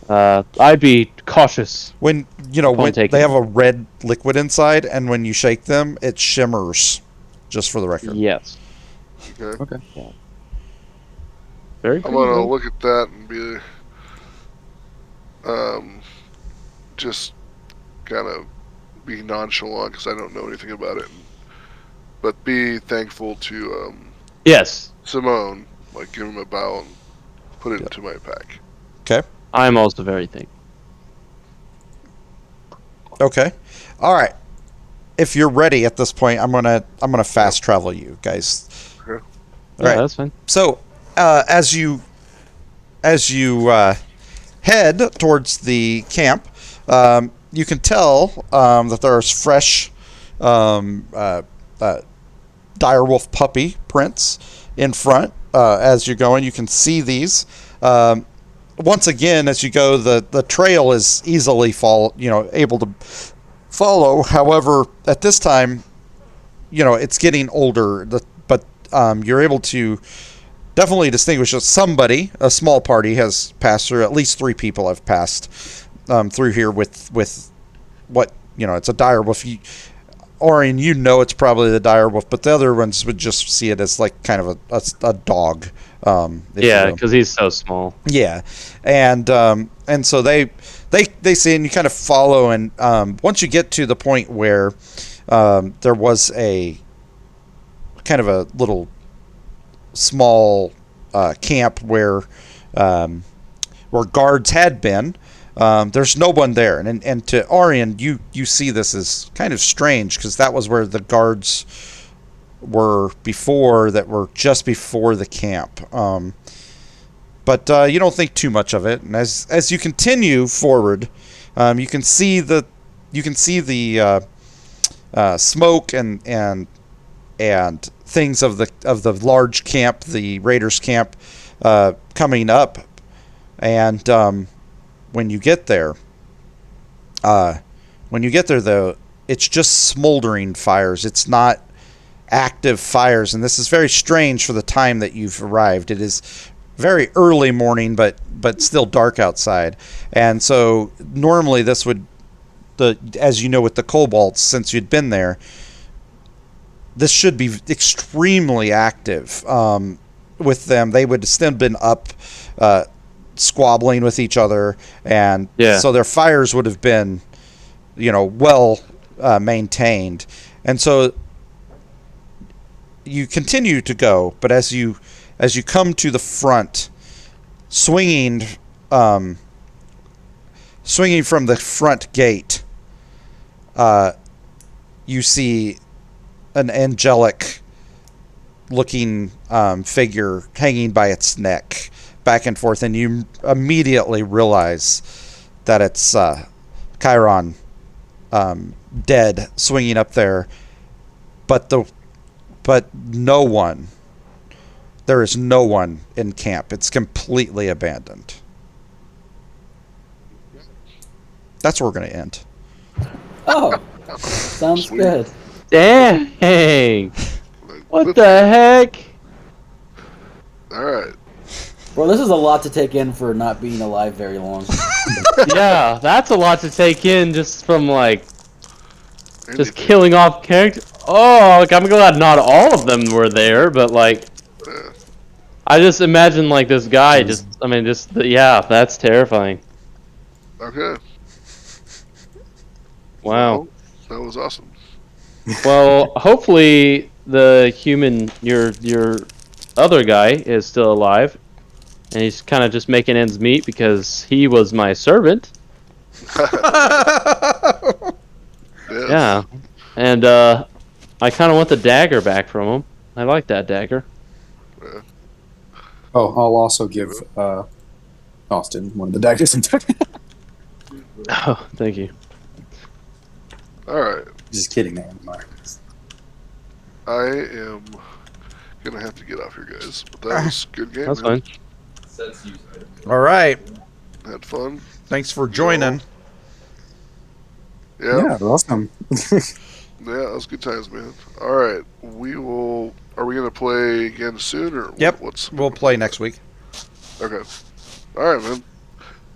I'd be cautious. When they have a red liquid inside, and when you shake them, it shimmers. Just for the record. Yes. Okay. Okay. Yeah. Very I'm cool. gonna look at that and be. just kind of be nonchalant because I don't know anything about it, but be thankful to Yes, Simone, like give him a bow and put it Yep. into my pack. Okay. I'm also very thankful. Okay. All right. If you're ready at this point, I'm gonna fast travel you guys. Okay. Yeah, Right. that's fine. So, as you head towards the camp, you can tell that there's fresh direwolf puppy prints in front. As you're going, you can see these. Once again, as you go, the trail is easily able to follow. However, at this time, it's getting older. But you're able to definitely distinguish that somebody, a small party, has passed through. At least 3 people have passed through here with what it's a direwolf. Orion, it's probably the direwolf, but the other ones would just see it as like kind of a dog. If you Yeah, will. because he's so small. Yeah, and so they see, and you kind of follow, and once you get to the point where there was a kind of a little small camp where guards had been. There's no one there, and to Orion, you see this as kind of strange because that was where the guards were before, that were just before the camp. But you don't think too much of it, and as you continue forward, you can see the smoke and things of the large camp, the Raiders camp, coming up, and when you get there, though, it's just smoldering fires. It's not active fires, and this is very strange for the time that you've arrived. It is very early morning, but still dark outside, and so normally this would, as you know, with the kobolds, since you'd been there, this should be extremely active. With them, they would have still been up, squabbling with each other, and so their fires would have been, well maintained, and so you continue to go, but as you come to the front, swinging from the front gate, you see an angelic looking figure hanging by its neck, back and forth, and you immediately realize that it's Chiron, dead, swinging up there, but no one. There is no one in camp. It's completely abandoned. That's where we're going to end. Oh, sounds Sweet. good. Dang! What the heck? All right. Bro, this is a lot to take in for not being alive very long. Yeah, that's a lot to take in just from just Anything. killing off characters. Oh, I'm glad not all of them were there, but Yeah. I just imagine this guy that's terrifying. Okay. Wow. Well, that was awesome. Well, hopefully the human, your other guy, is still alive, and he's kind of just making ends meet because he was my servant. Yes. Yeah, and I kind of want the dagger back from him. I like that dagger. Oh, I'll also give Austin one of the daggers. Oh, thank you. All right. Just kidding, man. I am gonna have to get off here, guys. But that was a good game. That's man. fine. Says use item. All right. Had fun. Thanks for joining. Yeah. Awesome. Yeah, that was good times, man. All right, we will. Are we gonna play again soon, or Yep. what's? We'll play next week. Okay. All right, man.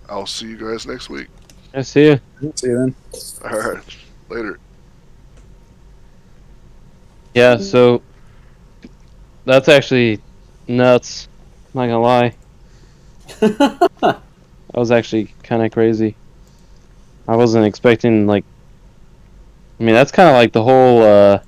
I'll see you guys next week. I see you. See you then. All right, later. Yeah, so that's actually nuts. I'm not gonna lie. That was actually kind of crazy. I wasn't expecting, like... I mean, that's kind of like the whole,